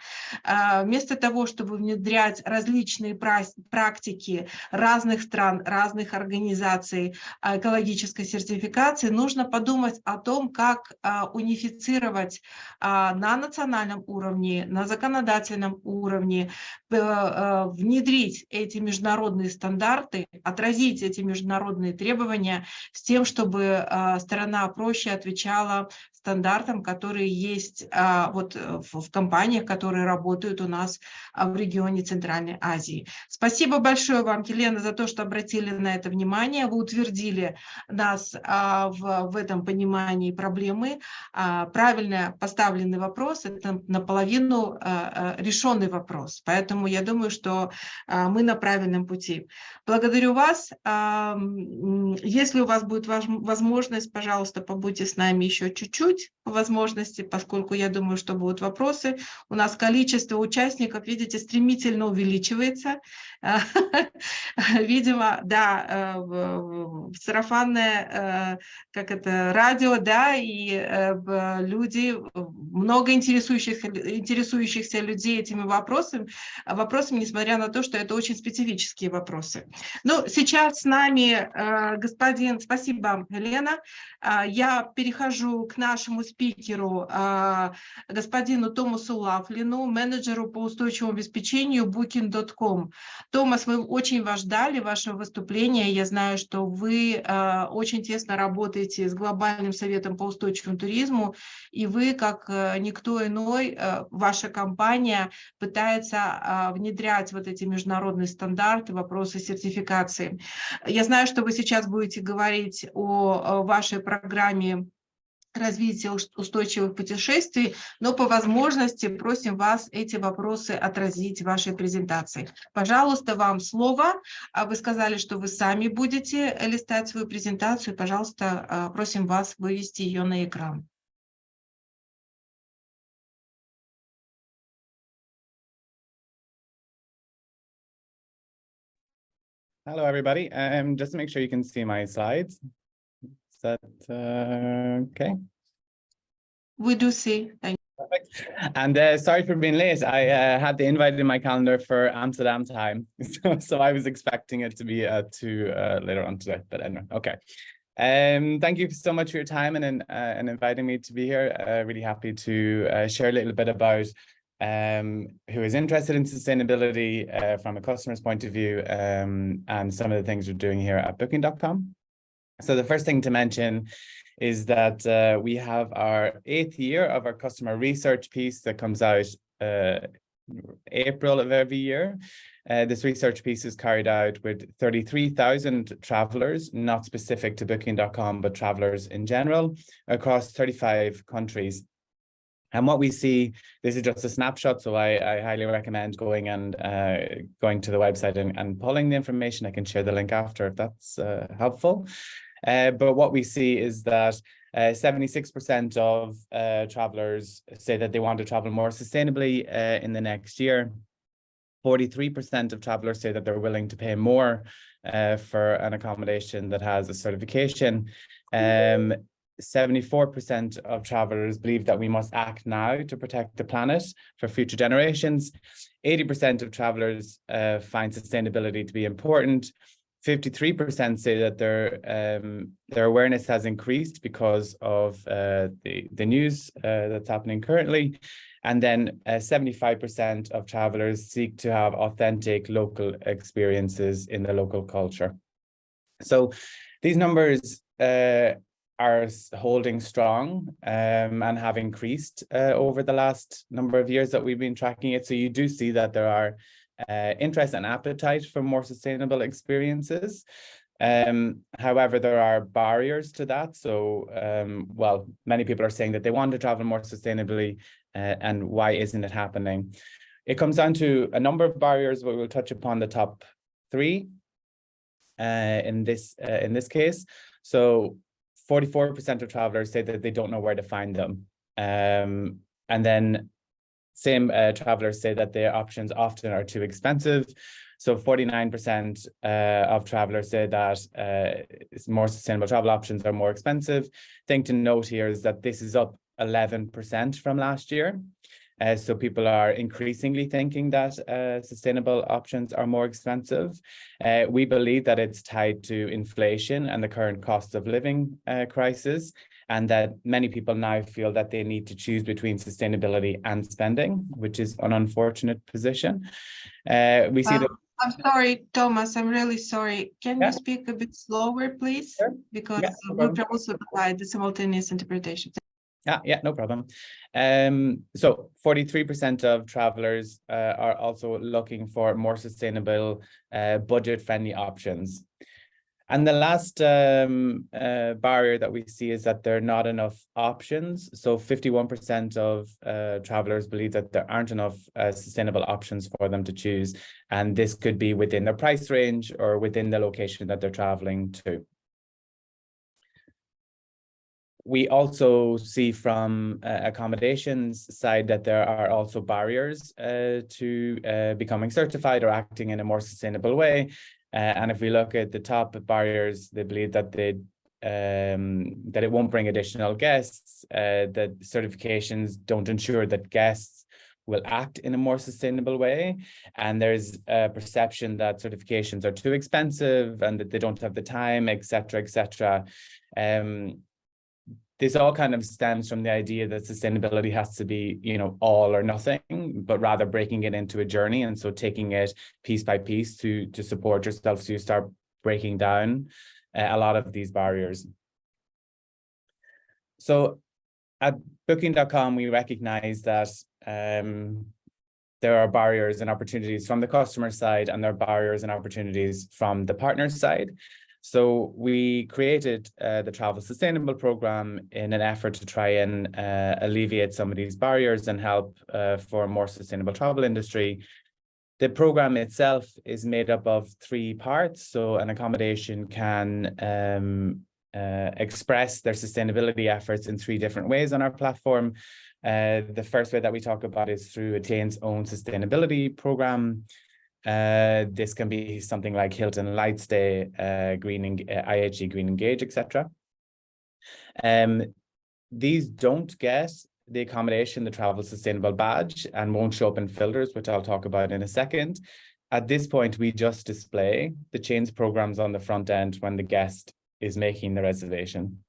Вместо того, чтобы внедрять различные практики разных стран, разных организаций экологической сертификации, нужно подумать о том, как унифицировать на национальном уровне, на законодательном уровне внедрить эти международные стандарты, отразить эти международные требования с тем, чтобы сторона проще отвечала стандартам, которые есть вот в компаниях, которые работают у нас в регионе Центральной Азии. Спасибо большое вам, Елена, за то, что обратили на это внимание. Вы утвердили нас в этом понимании проблемы. Правильно поставленный вопрос – это наполовину решенный вопрос. Поэтому я думаю, что мы на правильном пути. Благодарю вас. Если у вас будет возможность, пожалуйста, побудьте с нами еще чуть-чуть по возможности, поскольку я думаю, что будут вопросы. У нас количество участников, видите, стремительно увеличивается. Видимо, да, сарафанное, как это, радио, да, и люди, много интересующихся людей этими вопросами, несмотря на то, что это очень специфические вопросы. Ну, сейчас с нами господин, спасибо, Helena. Я перехожу к нашему спикеру, господину Томасу Loughlinu, менеджеру по устойчивому обеспечению Booking.com. Томас, мы очень вас ждали, вашего выступления. Я знаю, что вы очень тесно работаете с Глобальным советом по устойчивому туризму, и вы, как никто иной, ваша компания пытается внедрять вот эти международные стандарты, вопросы сертификации. Я знаю, что вы сейчас будете говорить о вашей программе развития устойчивых путешествий, но по возможности просим вас эти вопросы отразить в вашей презентации. Пожалуйста, вам слово. Вы сказали, что вы сами будете листать свою презентацию. Пожалуйста, просим вас вывести ее на экран. Hello, everybody. Just to make sure you can see my slides. Is that okay? We do see. Thank you. Perfect. And sorry for being late. I had the invite in my calendar for Amsterdam time, so I was expecting it to be later on today. But anyway, okay. Thank you so much for your time and inviting me to be here. Really happy to share a little bit about who is interested in sustainability from a customer's point of view, and some of the things we're doing here at Booking.com. So the first thing to mention is that we have our 8th year of our customer research piece that comes out April of every year. This research piece is carried out with 33,000 travelers, not specific to Booking.com, but travelers in general across 35 countries. And what we see, this is just a snapshot, so I highly recommend going to the website and pulling the information. I can share the link after if that's helpful. But what we see is that 76% of travelers say that they want to travel more sustainably in the next year. 43% of travelers say that they're willing to pay more for an accommodation that has a certification. 74% of travelers believe that we must act now to protect the planet for future generations. 80% of travelers find sustainability to be important. 53% say that their awareness has increased because of the news that's happening currently. And then 75% of travelers seek to have authentic local experiences in the local culture. So these numbers are holding strong and have increased over the last number of years that we've been tracking it. So you do see that there are interest and appetite for more sustainable experiences. However, there are barriers to that. So, well, many people are saying that they want to travel more sustainably, and why isn't it happening? It comes down to a number of barriers, but we'll touch upon the top 3 in this case. So 44% of travelers say that they don't know where to find them. And then same travelers say that their options often are too expensive. So 49% of travelers say that more sustainable travel options are more expensive. Thing to note here is that this is up 11% from last year. So people are increasingly thinking that sustainable options are more expensive. We believe that it's tied to inflation and the current cost of living crisis. and that many people now feel that they need to choose between sustainability and spending, which is an unfortunate position. We see that. I'm sorry, Thomas, I'm really sorry. Can Yeah. you speak a bit slower, please? Sure. Because Yeah, no we problem. also provide the simultaneous interpretation. Yeah, no problem. So 43% of travelers are also looking for more sustainable, budget-friendly options. And the last barrier that we see is that there are not enough options. So 51% of travelers believe that there aren't enough sustainable options for them to choose. And this could be within their price range or within the location that they're traveling to. We also see from accommodations side that there are also barriers to becoming certified or acting in a more sustainable way. And if we look at the top barriers, they believe that that it won't bring additional guests, that certifications don't ensure that guests will act in a more sustainable way. And there's a perception that certifications are too expensive and that they don't have the time, et cetera, et cetera. This all kind of stems from the idea that sustainability has to be, all or nothing, but rather breaking it into a journey. And so taking it piece by piece to support yourself. So you start breaking down a lot of these barriers. So at booking.com, we recognize that there are barriers and opportunities from the customer side, and there are barriers and opportunities from the partner side. So we created the Travel Sustainable program in an effort to try and alleviate some of these barriers and help for a more sustainable travel industry. The program itself is made up of 3 parts. So an accommodation can express their sustainability efforts in 3 different ways on our platform. The first way that we talk about is through Attain own sustainability program. This can be something like Hilton Lightstay, IHG Green Engage, etc. These don't get the accommodation, the Travel Sustainable badge, and won't show up in filters, which I'll talk about in a second. At this point, we just display the change programs on the front end when the guest is making the reservation.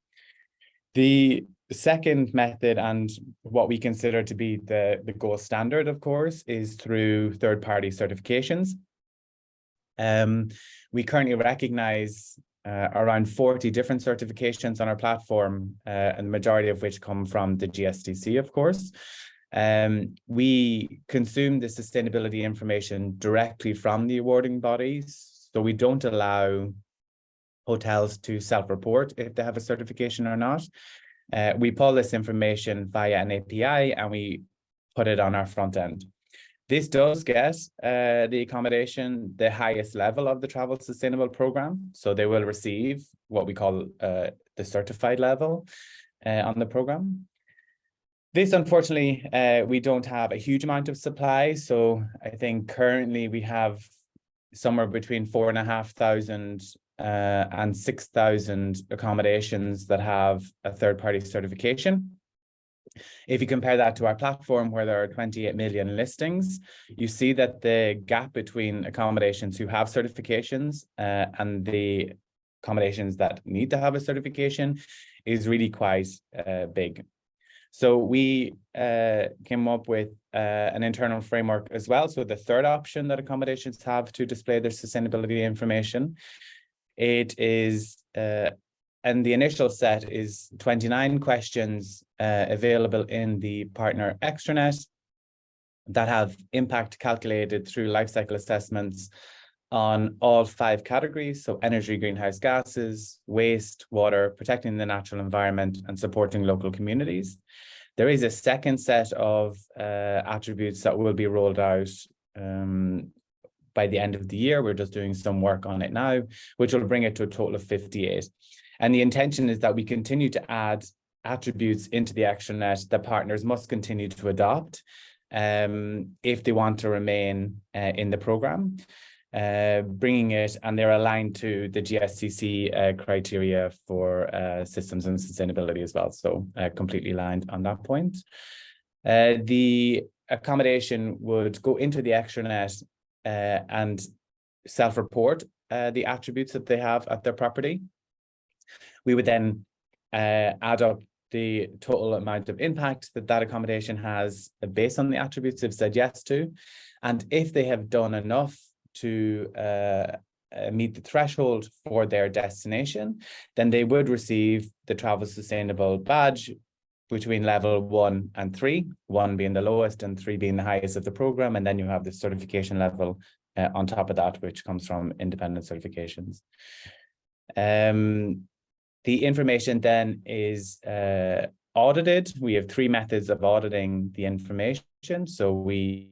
The second method, and what we consider to be the gold standard, of course, is through third-party certifications. We currently recognize around 40 different certifications on our platform, and the majority of which come from the GSTC, of course. We consume the sustainability information directly from the awarding bodies, so we don't allow hotels to self-report if they have a certification or not. We pull this information via an API and we put it on our front end. This does get the accommodation the highest level of the Travel Sustainable program. So they will receive what we call the certified level on the program. This, unfortunately, we don't have a huge amount of supply. So I think currently we have somewhere between 4,500 and 6,000 accommodations that have a third-party certification. If you compare that to our platform, where there are 28 million listings, you see that the gap between accommodations who have certifications and the accommodations that need to have a certification is really quite big. So we came up with an internal framework as well. So the third option that accommodations have to display their sustainability information, it is, and the initial set is 29 questions available in the partner extranet that have impact calculated through life cycle assessments on all 5 categories. So energy, greenhouse gases, waste, water, protecting the natural environment, and supporting local communities. There is a second set of attributes that will be rolled out by the end of the year. We're just doing some work on it now, which will bring it to a total of 58. And the intention is that we continue to add attributes into the extranet that partners must continue to adopt if they want to remain in the program, bringing it, and they're aligned to the GSTC criteria for systems and sustainability as well. So completely aligned on that point. The accommodation would go into the extranet and self-report the attributes that they have at their property. We would then add up the total amount of impact that that accommodation has based on the attributes they've said yes to. And if they have done enough to meet the threshold for their destination, then they would receive the Travel Sustainable badge between level 1 and 3, 1 being the lowest and 3 being the highest of the program. And then you have the certification level on top of that, which comes from independent certifications. The information then is audited. We have 3 methods of auditing the information. So we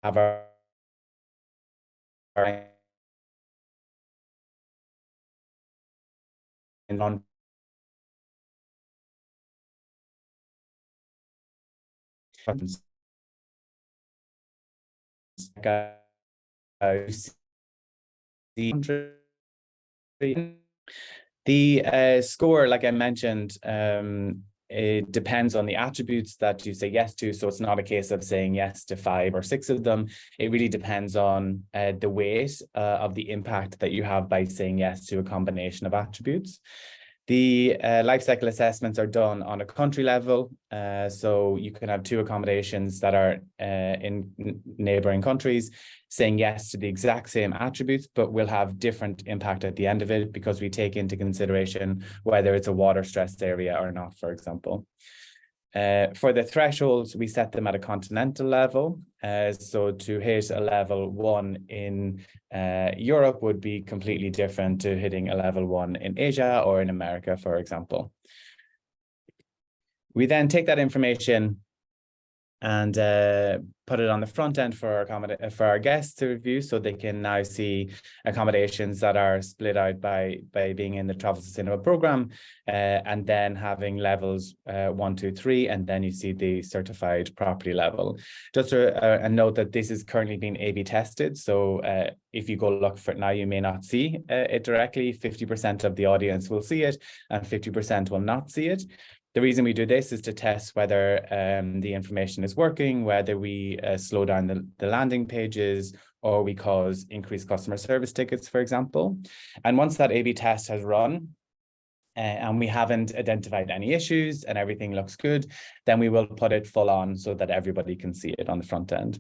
have our non the score, like I mentioned, it depends on the attributes that you say yes to. So it's not a case of saying yes to 5 or 6 of them. It really depends on the weight of the impact that you have by saying yes to a combination of attributes. The life cycle assessments are done on a country level. So you can have 2 accommodations that are in neighboring countries saying yes to the exact same attributes, but will have different impact at the end of it because we take into consideration whether it's a water stressed area or not, for example. For the thresholds, we set them at a continental level. So to hit a level 1 in Europe would be completely different to hitting a level 1 in Asia or in America, for example. We then take that information and put it on the front end for our guests to review, so they can now see accommodations that are split out by being in the Travel Sustainable program, and then having levels 1, 2, 3, and then you see the certified property level. Just a note that this is currently being A/B tested, so if you go look for it now, you may not see it directly. 50% of the audience will see it, and 50% will not see it. The reason we do this is to test whether the information is working, whether we slow down the landing pages, or we cause increased customer service tickets, for example. And once that A/B test has run, and we haven't identified any issues and everything looks good, then we will put it full on so that everybody can see it on the front end.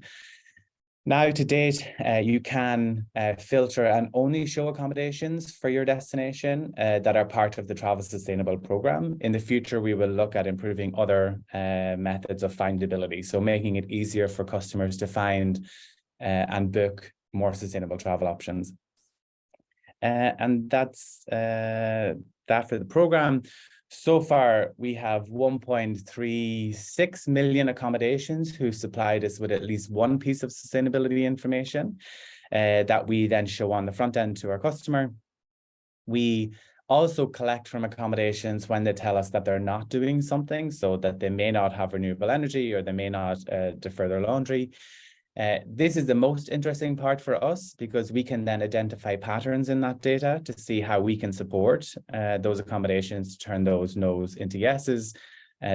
Now, to date, you can filter and only show accommodations for your destination that are part of the Travel Sustainable program. In the future, we will look at improving other methods of findability, so making it easier for customers to find and book more sustainable travel options. And that's that for the program. So far, we have 1.36 million accommodations who supplied us with at least one piece of sustainability information that we then show on the front end to our customer. We also collect from accommodations when they tell us that they're not doing something, so that they may not have renewable energy or they may not defer their laundry. This is the most interesting part for us because we can then identify patterns in that data to see how we can support those accommodations, turn those no's into yeses,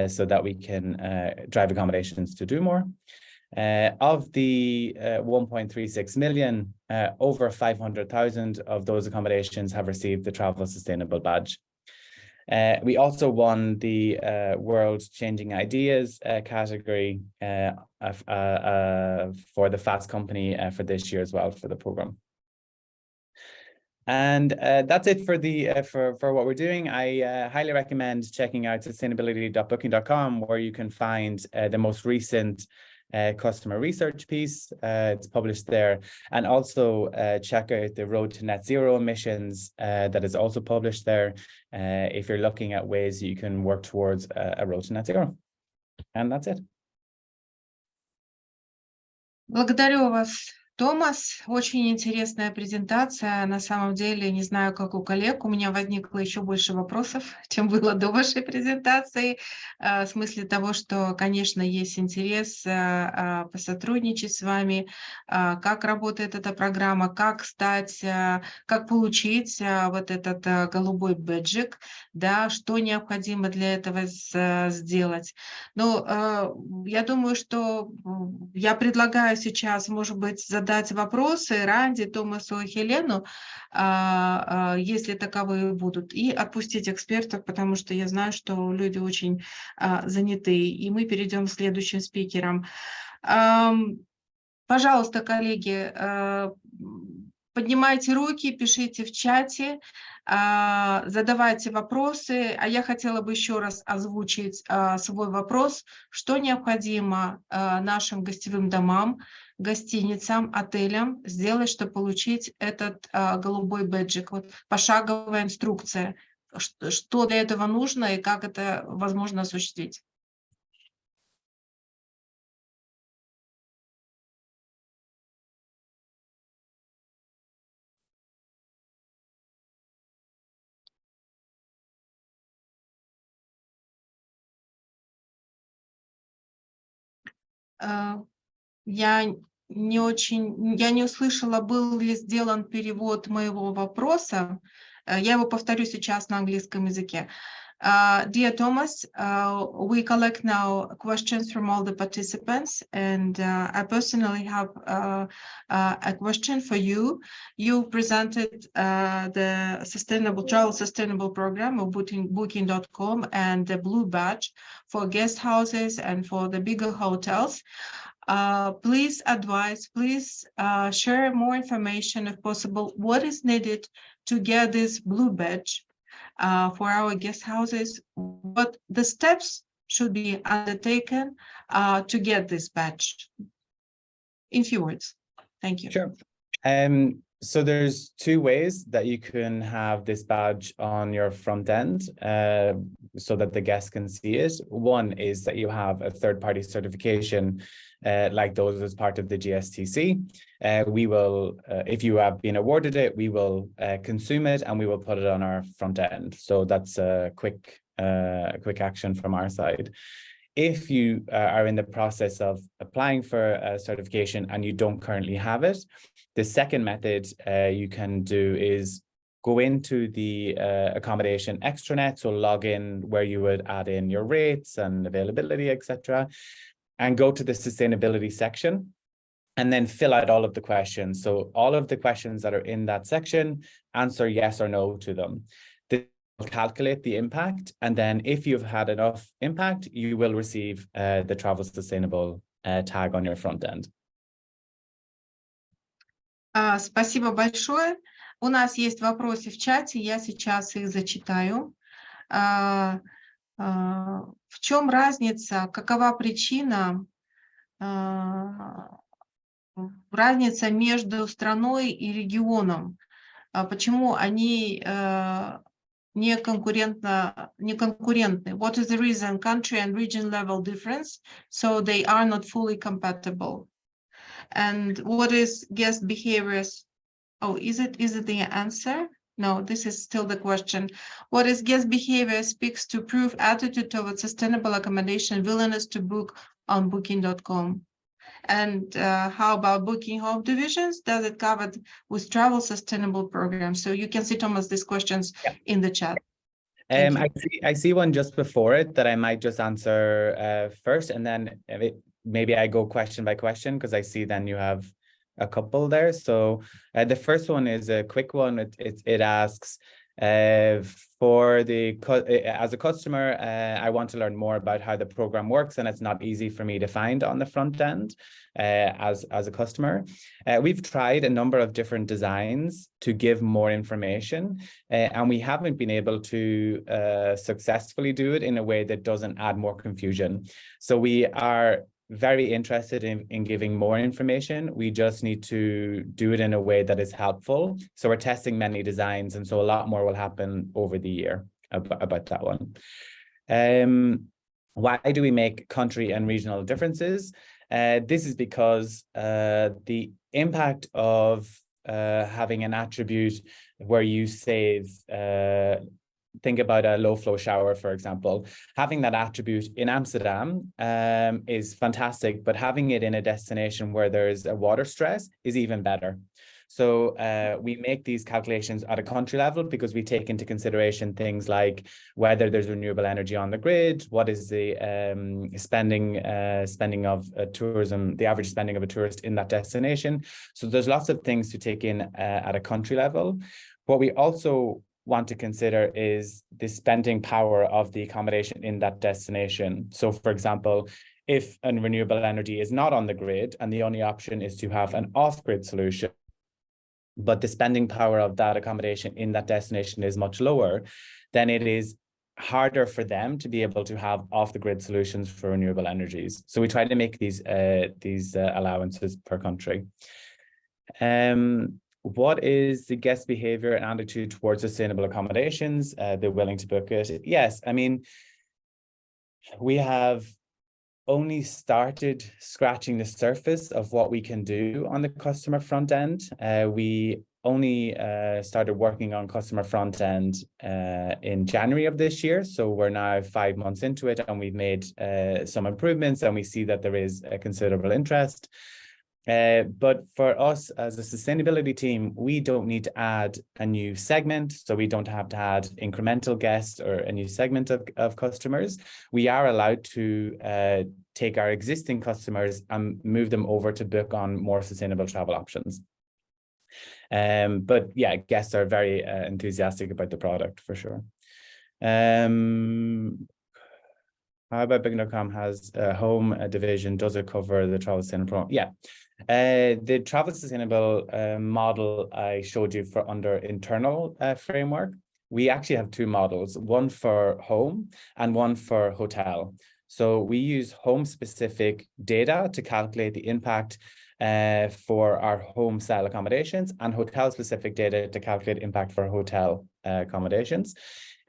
so that we can drive accommodations to do more. Of the 1.36 million, over 500,000 of those accommodations have received the Travel Sustainable badge. We also won the World Changing Ideas category for the Fast Company for this year as well for the program. And that's it for for what we're doing. I highly recommend checking out sustainability.booking.com, where you can find the most recent customer research piece. It's published there, and also check out the Road to Net Zero emissions that is also published there if you're looking at ways you can work towards a road to net zero. And that's it. Благодарю вас, Томас, очень интересная презентация. На самом деле, не знаю, как у коллег, у меня возникло еще больше вопросов, чем было до вашей презентации. В смысле того, что, конечно, есть интерес посотрудничать с вами, как работает эта программа, как стать, как получить вот этот голубой бэджик, да, что необходимо для этого сделать. Ну, я думаю, что я предлагаю сейчас, может быть, задать вопросы Ранде, Томасу и Хелену, если таковые будут, и отпустить экспертов, потому что я знаю, что люди очень заняты, и мы перейдем к следующим спикерам. Пожалуйста, коллеги, поднимайте руки, пишите в чате, задавайте вопросы. А я хотела бы еще раз озвучить свой вопрос, что необходимо нашим гостевым домам, гостиницам, отелям сделать, чтобы получить этот голубой бэджик. Вот пошаговая инструкция, что для этого нужно и как это возможно осуществить. Я не услышала, был ли сделан перевод моего вопроса. Я его повторю сейчас на английском языке. Dear Thomas, we collect now questions from all the participants, and I personally have a question for you. You presented the travel sustainable program of booking.com and the blue badge for guest houses and for the bigger hotels. Please advise, please share more information if possible. What is needed to get this blue badge for our guest houses? What the steps should be undertaken to get this badge? In few words, thank you. Sure. So there's two ways that you can have this badge on your front end so that the guests can see it. One is that you have a third-party certification like those as part of the GSTC. We will, if you have been awarded it, we will consume it and we will put it on our front end. So that's a quick action from our side. If you are in the process of applying for a certification and you don't currently have it, the second method you can do is go into the accommodation extranet, so log in where you would add in your rates and availability, etc., and go to the sustainability section and then fill out all of the questions. So all of the questions that are in that section, answer yes or no to them. Calculate the impact, and then if you've had enough impact, you will receive the travel sustainable tag on your front end. Спасибо большое. У нас есть вопросы в чате, я сейчас их зачитаю. В чем разница, какова причина, разница между страной и регионом? Почему они не конкурентны? What is the reason, country and region level difference, so they are not fully compatible? And what is guest behaviors? Oh, is it the answer? No, this is still the question. What is guest behavior speaks to prove attitude towards sustainable accommodation, willingness to book on booking.com? And how about booking home divisions? Does it cover with travel sustainable programs? So you can see, Thomas, these questions in the chat. I see one just before it that I might just answer first, and then maybe I go question by question because I see then you have a couple there. So the first one is a quick one. It asks, as a customer, I want to learn more about how the program works, and it's not easy for me to find on the front end as a customer. We've tried a number of different designs to give more information, and we haven't been able to successfully do it in a way that doesn't add more confusion. So we are very interested in giving more information. We just need to do it in a way that is helpful. So we're testing many designs, and so a lot more will happen over the year about that one. Why do we make country and regional differences? This is because the impact of having an attribute where you save, think about a low flow shower, for example. Having that attribute in Amsterdam is fantastic, but having it in a destination where there's a water stress is even better. So we make these calculations at a country level because we take into consideration things like whether there's renewable energy on the grid, what is the spending of tourism, the average spending of a tourist in that destination. So there's lots of things to take in at a country level. What we also want to consider is the spending power of the accommodation in that destination. So for example, if a renewable energy is not on the grid and the only option is to have an off-grid solution, but the spending power of that accommodation in that destination is much lower, then it is harder for them to be able to have off-the-grid solutions for renewable energies. So we try to make these allowances per country. What is the guest behavior and attitude towards sustainable accommodations? They're willing to book it. Yes, I mean, we have only started scratching the surface of what we can do on the customer front end. We only started working on customer front end in January of this year. So we're now 5 months into it and we've made some improvements and we see that there is a considerable interest. But for us as a sustainability team, we don't need to add a new segment. So we don't have to add incremental guests or a new segment of customers. We are allowed to take our existing customers and move them over to book on more sustainable travel options. But yeah, guests are very enthusiastic about the product for sure. How about Booking.com has a home division? Does it cover the travel sustainable program? Yeah. The travel sustainable model I showed you for under internal framework, we actually have two models, one for home and one for hotel. So we use home specific data to calculate the impact for our home style accommodations and hotel specific data to calculate impact for hotel accommodations.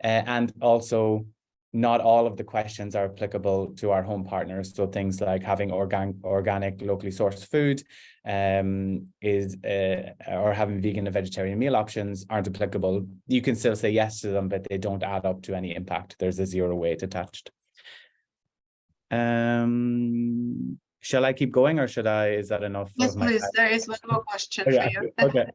And also not all of the questions are applicable to our home partners. So things like having organic, locally sourced food or having vegan and vegetarian meal options aren't applicable. You can still say yes to them, but they don't add up to any impact. There's a zero weight attached. Shall I keep going or should I? Is that enough? Yes, please. There is one more question for you. Okay.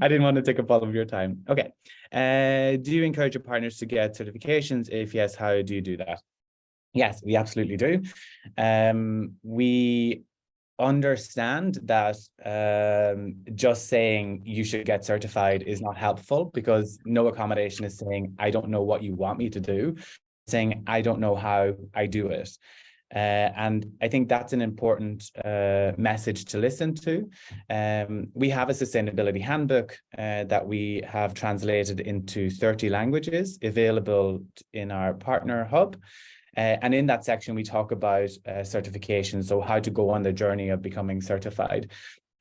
I didn't want to take up all of your time. Okay. Do you encourage your partners to get certifications? If yes, how do you do that? Yes, we absolutely do. We understand that just saying you should get certified is not helpful because no accommodation is saying, I don't know what you want me to do, saying, I don't know how I do it. And I think that's an important message to listen to. We have a sustainability handbook that we have translated into 30 languages available in our partner hub. And in that section, we talk about certification, so how to go on the journey of becoming certified.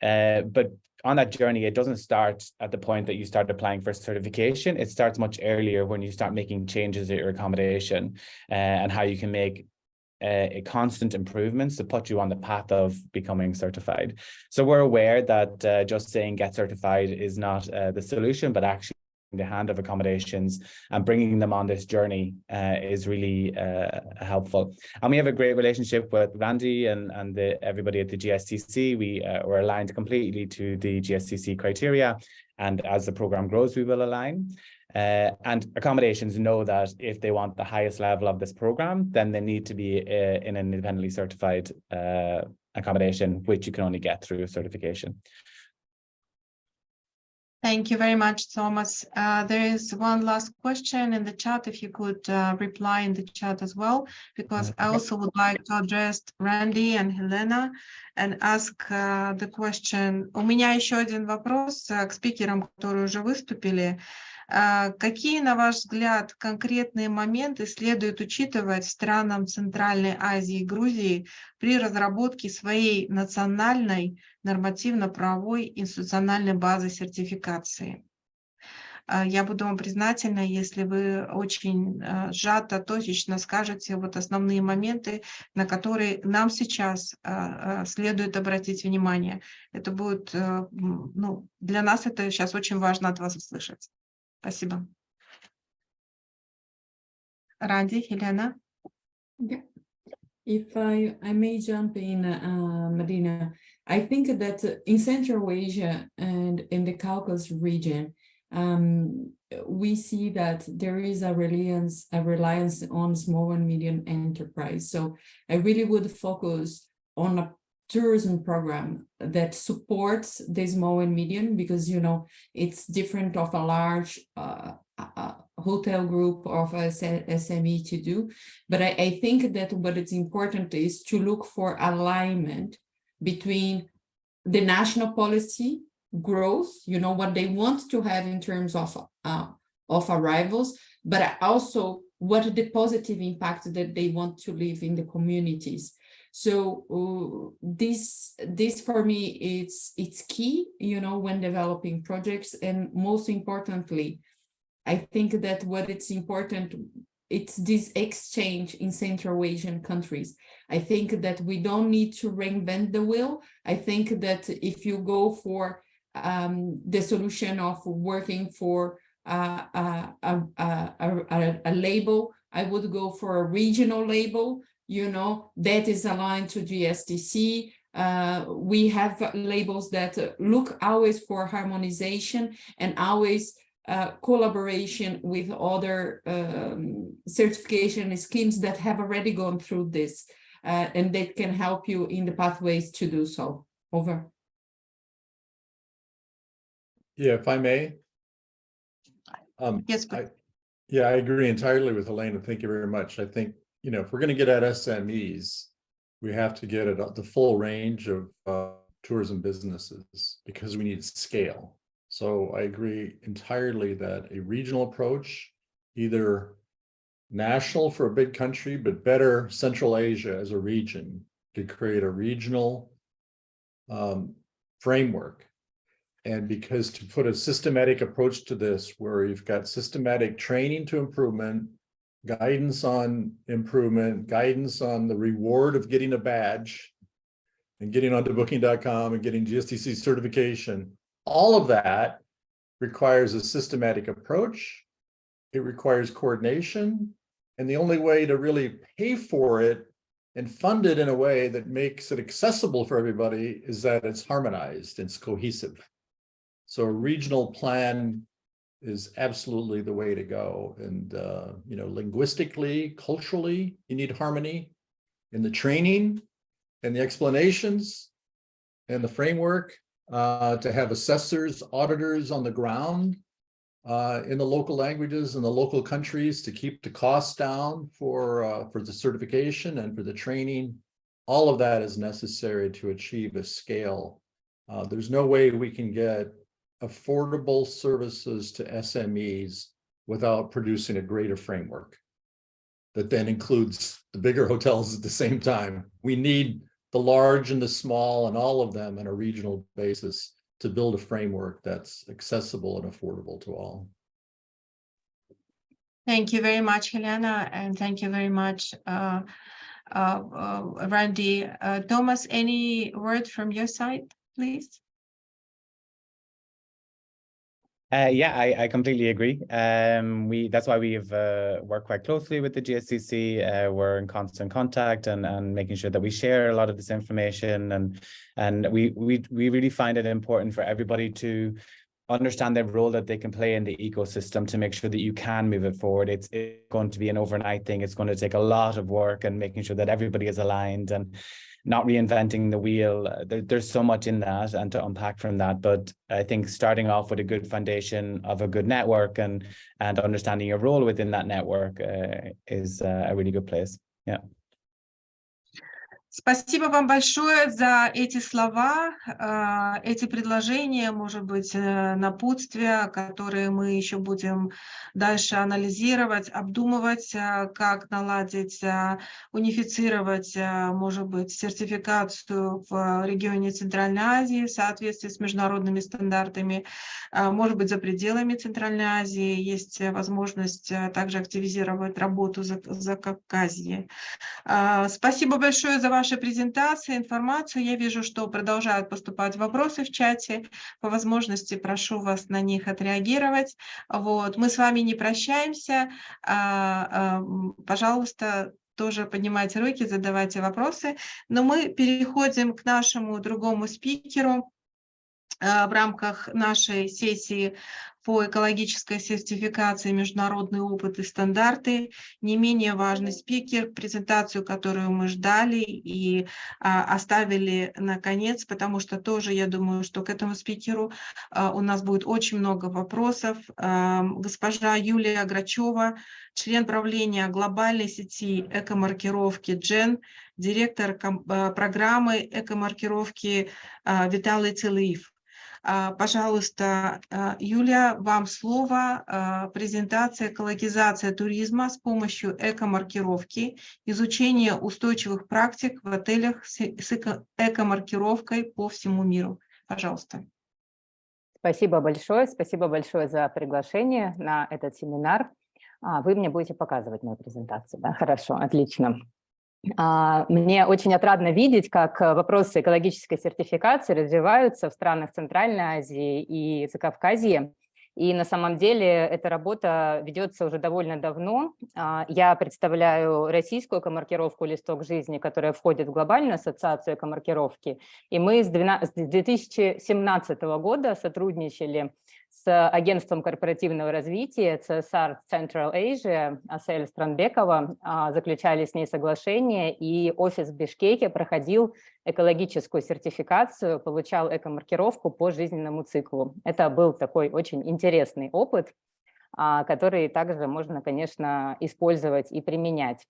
But on that journey, it doesn't start at the point that you start applying for certification. It starts much earlier when you start making changes at your accommodation and how you can make constant improvements to put you on the path of becoming certified. So we're aware that just saying get certified is not the solution, but actually the hand of accommodations and bringing them on this journey is really helpful. And we have a great relationship with Randy and everybody at the GSTC. We're aligned completely to the GSTC criteria. And as the program grows, we will align. And accommodations know that if they want the highest level of this program, then they need to be in an independently certified accommodation, which you can only get through a certification. Thank you very much, Thomas. There is one last question in the chat, if you could reply in the chat as well, because I also would like to address Randy and Helena and ask the question. У меня еще один вопрос к спикерам, которые уже выступили. Какие, на ваш взгляд, конкретные моменты следует учитывать странам Центральной Азии и Грузии при разработке своей национальной нормативно-правовой институциональной базы сертификации? Я буду вам признательна, если вы очень сжато, точечно скажете вот основные моменты, на которые нам сейчас следует обратить внимание. Это будет, ну, для нас это сейчас очень важно от вас услышать. Спасибо. Ради, Helena. Yeah. If I may jump in, Madina, I think that in Central Asia and in the Caucasus region, we see that there is a reliance on small and medium enterprise. So I really would focus on a tourism program that supports the small and medium, because, you know, it's different of a large hotel group of SME to do. But I think that what is important is to look for alignment between the national policy growth, you know, what they want to have in terms of arrivals, but also what the positive impact that they want to leave in the communities. So this for me, it's key, you know, when developing projects. And most importantly, I think that what it's important, it's this exchange in Central Asian countries. I think that we don't need to reinvent the wheel. I think that if you go for the solution of working for a label, I would go for a regional label, you know, that is aligned to GSTC. We have labels that look always for harmonization and always collaboration with other certification schemes that have already gone through this, and that can help you in the pathways to do so. Over. Yeah, if I may. Yes, please. I agree entirely with Helena. Thank you very much. I think, you know, if we're going to get at SMEs, we have to get at the full range of tourism businesses, because we need scale. So I agree entirely that a regional approach, either national for a big country, but better Central Asia as a region, to create a regional framework. And because to put a systematic approach to this, where you've got systematic training to improvement, guidance on improvement, guidance on the reward of getting a badge and getting onto booking.com and getting GSTC certification, all of that requires a systematic approach. It requires coordination. And the only way to really pay for it and fund it in a way that makes it accessible for everybody is that it's harmonized, it's cohesive. So a regional plan is absolutely the way to go. And, you know, linguistically, culturally, you need harmony in the training and the explanations and the framework, to have assessors, auditors on the ground in the local languages and the local countries to keep the costs down for the certification and for the training. All of that is necessary to achieve a scale. There's no way we can get affordable services to SMEs without producing a greater framework that then includes the bigger hotels at the same time. We need the large and the small and all of them on a regional basis to build a framework that's accessible and affordable to all. Thank you very much, Helena, and thank you very much, Randy. Thomas, any word from your side, please? Yeah, I completely agree. That's why we've worked quite closely with the GSTC. We're in constant contact and making sure that we share a lot of this information, and we really find it important for everybody to understand their role that they can play in the ecosystem to make sure that you can move it forward. It's going to be an overnight thing. It's going to take a lot of work, and making sure that everybody is aligned and not reinventing the wheel. There's so much in that and to unpack from that. But I think starting off with a good foundation of a good network and understanding your role within that network is a really good place. Yeah. Спасибо вам большое за эти слова, эти предложения, может быть, напутствия, которые мы еще будем дальше анализировать, обдумывать, как наладить, унифицировать, может быть, сертификацию в регионе Центральной Азии в соответствии с международными стандартами, может быть, за пределами Центральной Азии есть возможность также активизировать работу в Закавказье. Спасибо большое за ваши презентации, информацию. Я вижу, что продолжают поступать вопросы в чате. По возможности прошу вас на них отреагировать. Вот. Мы с вами не прощаемся. Пожалуйста, тоже поднимайте руки, задавайте вопросы. Но мы переходим к нашему другому спикеру в рамках нашей сессии по экологической сертификации, международный опыт и стандарты. Не менее важный спикер, презентацию, которую мы ждали и оставили наконец, потому что тоже, я думаю, что к этому спикеру у нас будет очень много вопросов. Госпожа Юлия Грачева, член правления глобальной сети экомаркировки GEN, директор программы экомаркировки Vitality Leaf. Пожалуйста, Юлия, вам слово. Презентация «Экологизация туризма с помощью экомаркировки. Изучение устойчивых практик в отелях с экомаркировкой по всему миру». Пожалуйста. Спасибо большое за приглашение на этот семинар. Вы мне будете показывать мою презентацию, да? Хорошо, отлично. Мне очень отрадно видеть, как вопросы экологической сертификации развиваются в странах Центральной Азии и Закавказья. И на самом деле эта работа ведется уже довольно давно. Я представляю российскую экомаркировку «Листок жизни», которая входит в глобальную ассоциацию экомаркировки. И мы с 2017 года сотрудничали с агентством корпоративного развития CSR Central Asia, Асель Странбекова, заключали с ней соглашение, и офис в Бишкеке проходил экологическую сертификацию, получал экомаркировку по жизненному циклу. Это был такой очень интересный опыт, который также можно, конечно, использовать и применять.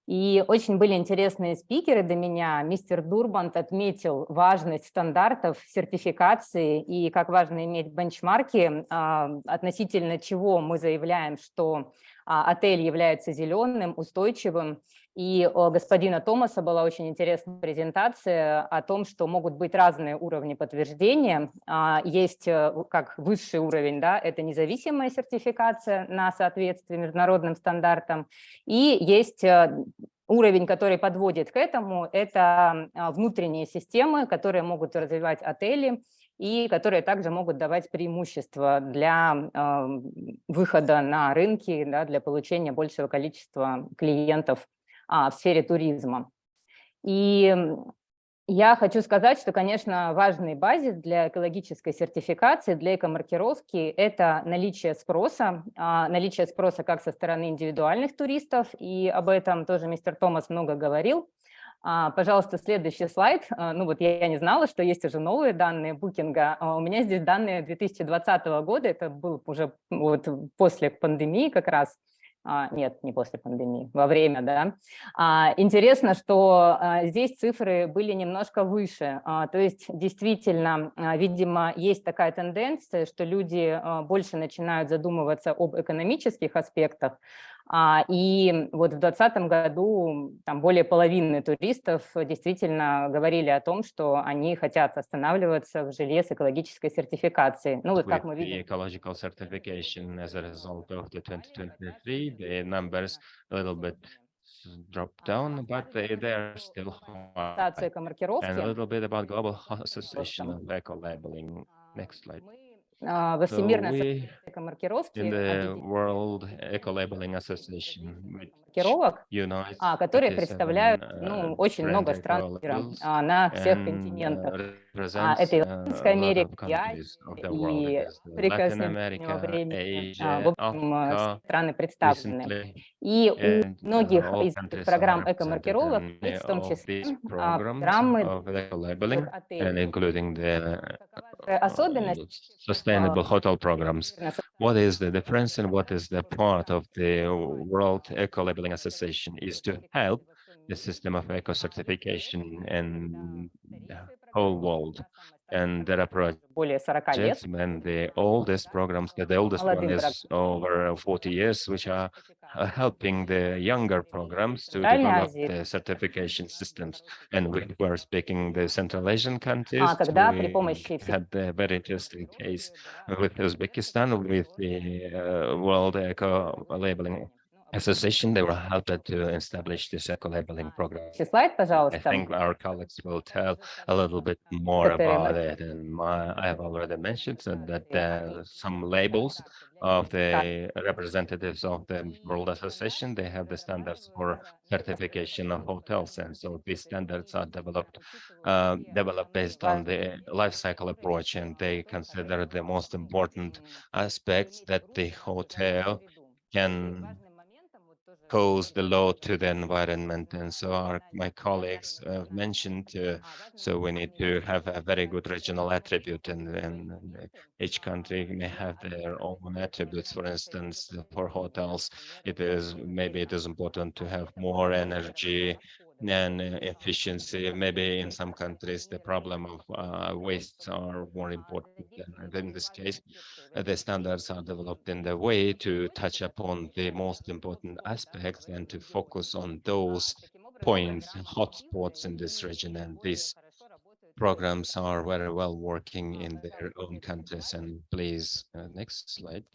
И очень были интересные спикеры до меня. Мистер Дурбанд отметил важность стандартов сертификации и как важно иметь бенчмарки, относительно чего мы заявляем, что отель является зеленым, устойчивым. И у господина Томаса была очень интересная презентация о том, что могут быть разные уровни подтверждения. Есть как высший уровень, да, это независимая сертификация на соответствие международным стандартам. И есть уровень, который подводит к этому, это внутренние системы, которые могут развивать отели и которые также могут давать преимущества для выхода на рынки, да, для получения большего количества клиентов в сфере туризма. И я хочу сказать, что, конечно, важный базис для экологической сертификации, для экомаркировки – это наличие спроса как со стороны индивидуальных туристов, и об этом тоже мистер Томас много говорил. Пожалуйста, следующий слайд. Ну вот я не знала, что есть уже новые данные букинга. У меня здесь данные 2020 года, это был уже вот после пандемии как раз. Нет, не после пандемии, во время, да. Интересно, что здесь цифры были немножко выше. То есть действительно, видимо, есть такая тенденция, что люди больше начинают задумываться об экономических аспектах. И вот в 2020 году там более половины туристов действительно говорили о том, что они хотят останавливаться в жилье с экологической сертификацией. Ну вот как мы видим. Ecological certification as a result of the 2023, the numbers a little bit dropped down, but they are still high. And a little bit about Global Association of Eco-Labeling. Next slide. Во Всемирной экомаркировке in the World Eco-Labeling Association, которые представляют очень много стран мира на всех континентах. Это и Латинская Америка, и Азия, и Африка с недавнего времени. В общем, страны представлены. И у многих из программ экомаркировок есть в том числе программы особенности. Sustainable hotel programs. What is the difference and what is the part of the World Eco-Labeling Association is to help the system of eco certification in the whole world. And there are более 40 лет. projects, and the oldest programs, the oldest one Молодым is over 40 years, which are helping the younger programs to Центральной develop Азии. the certification systems. And we were speaking the Central Asian countries. Когда при We помощи had a very interesting case with Uzbekistan, with the World Eco Labeling Association. They were helped to establish this eco-labeling program. слайд, I пожалуйста. think our colleagues will tell a little bit more Некоторые about it. And I have already mentioned that some labels of the representatives of the World Association, they have the standards for certification of hotels. And so these standards are developed based on the life cycle approach, and they consider the most important aspects that the hotel can cause the load to the environment. And so my colleagues mentioned, so we need to have a very good regional attribute, and each country may have their own attributes. For instance, for hotels, it is important to have more energy and efficiency. Maybe in some countries, the problem of wastes are more important. And in this case, the standards are developed in the way to touch upon the most important aspects and to focus on those points, hotspots in this region. And these programs are very well working in their own countries. And please, next slide.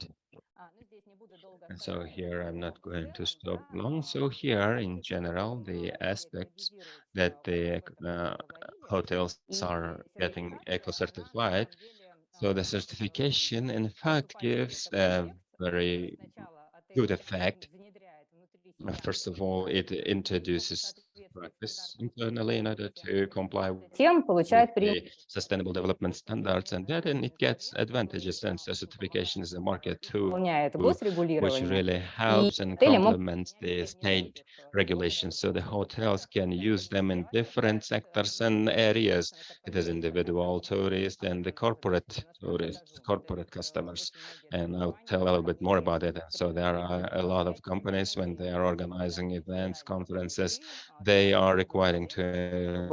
And so here I'm not going to stop long. So here in general, the aspects that the hotels are getting eco-certified. So the certification, in fact, gives a very good effect. First of all, it introduces practice internally in order to comply with the sustainable development standards, and then it gets advantages, and the certification is a market tool which really helps and complements the state regulations. So the hotels can use them in different sectors and areas. It is individual tourists and the corporate tourists, corporate customers. And I'll tell a little bit more about it. So there are a lot of companies, when they are organizing events, conferences, they are requiring to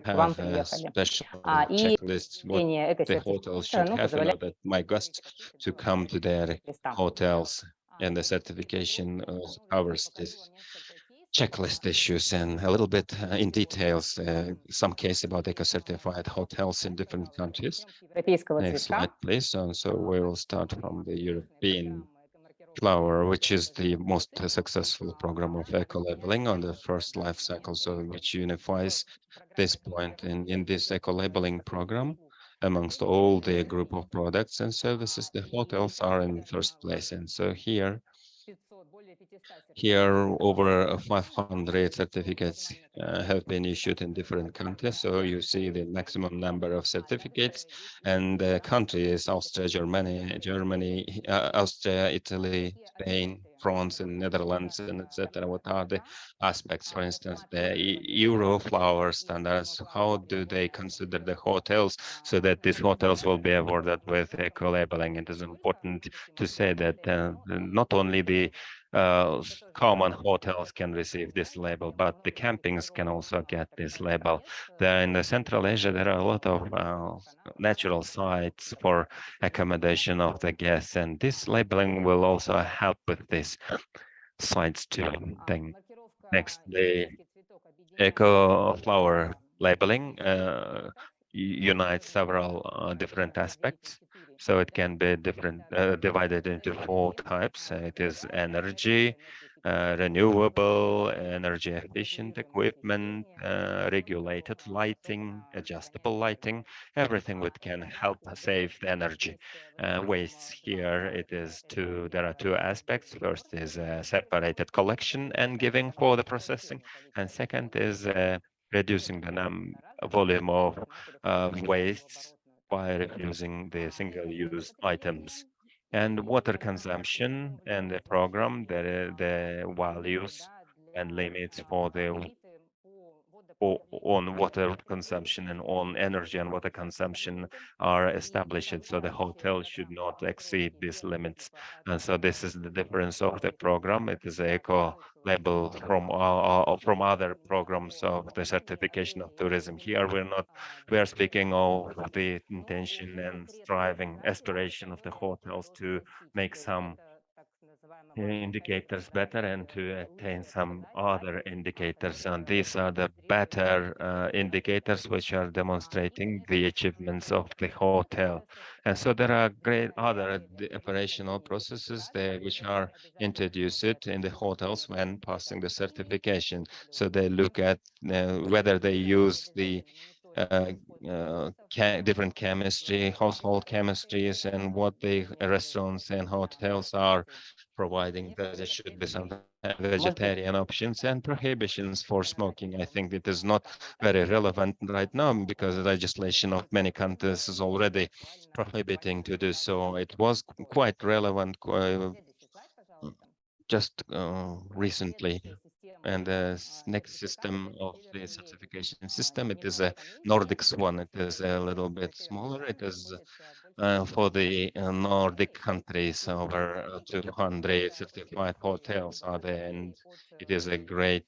have a special checklist what the hotels should have in order my guests to come to their hotels. And the certification covers this checklist issues and a little bit in details, some case about eco-certified hotels in different countries. Next slide, please. So we will start from the European flower, which is the most successful program of eco-labeling on the first life cycle, so which unifies this point in this eco-labeling program amongst all the group of products and services. The hotels are in first place, and so here over 500 certificates have been issued in different countries. So you see the maximum number of certificates, and the country is Austria, Germany, Austria, Italy, Spain, France, and Netherlands, and etc. What are the aspects? For instance, the Euroflower standards. How do they consider the hotels so that these hotels will be awarded with eco-labeling? It is important to say that not only the common hotels can receive this label, but the campings can also get this label. There in the Central Asia, there are a lot of natural sites for accommodation of the guests, and this labeling will also help with this sites too. Next, the eco flower labeling unites several different aspects. So it can be divided into 4 types. It is energy, renewable, energy efficient equipment, regulated lighting, adjustable lighting, everything that can help save energy. Wastes here, there are 2 aspects. First is separated collection and giving for the processing, and second is reducing the volume of wastes by refusing the single-use items. And water consumption and the program, the values and limits for the on water consumption and on energy and water consumption are established. So the hotel should not exceed these limits. And so this is the difference of the program. It is eco label from other programs of the certification of tourism. Here we are speaking of the intention and striving aspiration of the hotels to make some indicators better and to attain some other indicators. And these are the better indicators which are demonstrating the achievements of the hotel. And so there are great other operational processes there which are introduced in the hotels when passing the certification. So they look at whether they use the different chemistry, household chemistries, and what the restaurants and hotels are providing. That there should be some vegetarian options and prohibitions for smoking. I think it is not very relevant right now because the legislation of many countries is already prohibiting to do so. It was quite relevant just recently. And the next system of the certification system, it is a Nordics one. It is a little bit smaller. It is for the Nordic countries. Over 200 certified hotels are there, and it is a great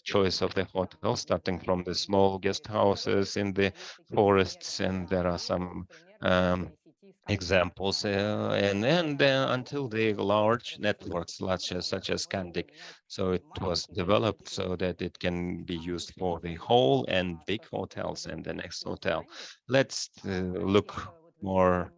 choice of the hotel, starting from the small guest houses in the forests, and there are some examples, and until the large networks such as Scandic. So it was developed so that it can be used for the whole and big hotels and the next hotel. Let's look more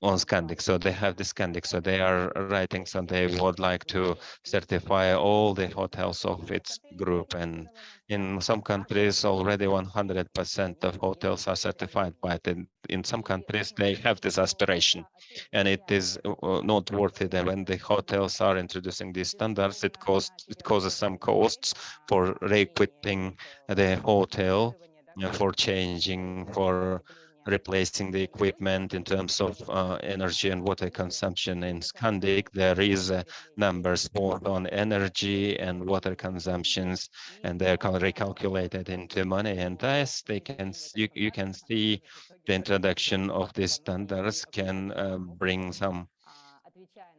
on Scandic. So they have the Scandic. So they are writing, so they would like to certify all the hotels of its group. And in some countries, already 100% of hotels are certified, but in some countries, they have this aspiration. And it is noteworthy that when the hotels are introducing these standards, it causes some costs for re-equipping the hotel, for changing, for replacing the equipment in terms of energy and water consumption. In Scandic, there is numbers both on energy and water consumptions, and they're recalculated into money. And thus, you can see the introduction of these standards can bring some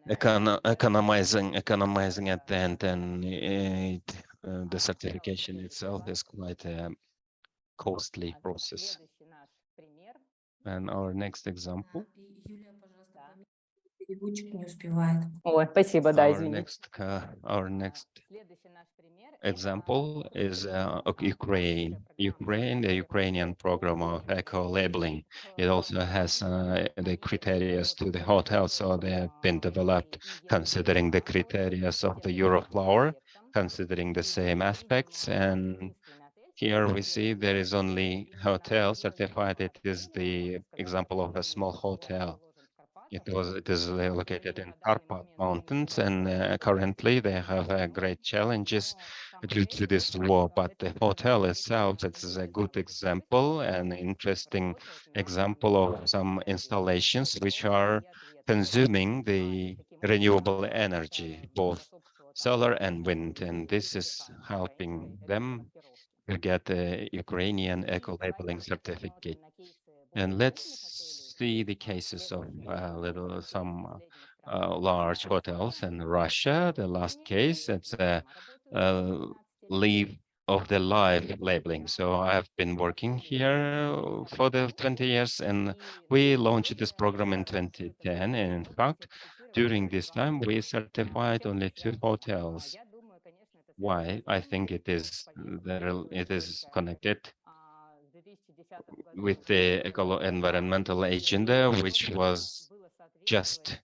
economizing at the end, and the certification itself is quite a costly process. And our next example. Ой, спасибо, да, извини. Our next example is Ukraine. The Ukrainian program of eco-labeling. It also has the criteria to the hotel, so they have been developed considering the criteria of the Euroflower, considering the same aspects. And here we see there is only hotel certified. It is the example of a small hotel. It is located in Karpat Mountains, and currently they have great challenges due to this war. But the hotel itself, it is a good example, an interesting example of some installations which are consuming the renewable energy, both solar and wind, and this is helping them to get a Ukrainian eco-labeling certificate. And let's see the cases of some large hotels in Russia. The last case, it's a leave of the live labeling. So I've been working here for the 20 years, and we launched this program in 2010. And in fact, during this time, we certified only 2 hotels. Why? I think it is connected with the environmental agenda, which was just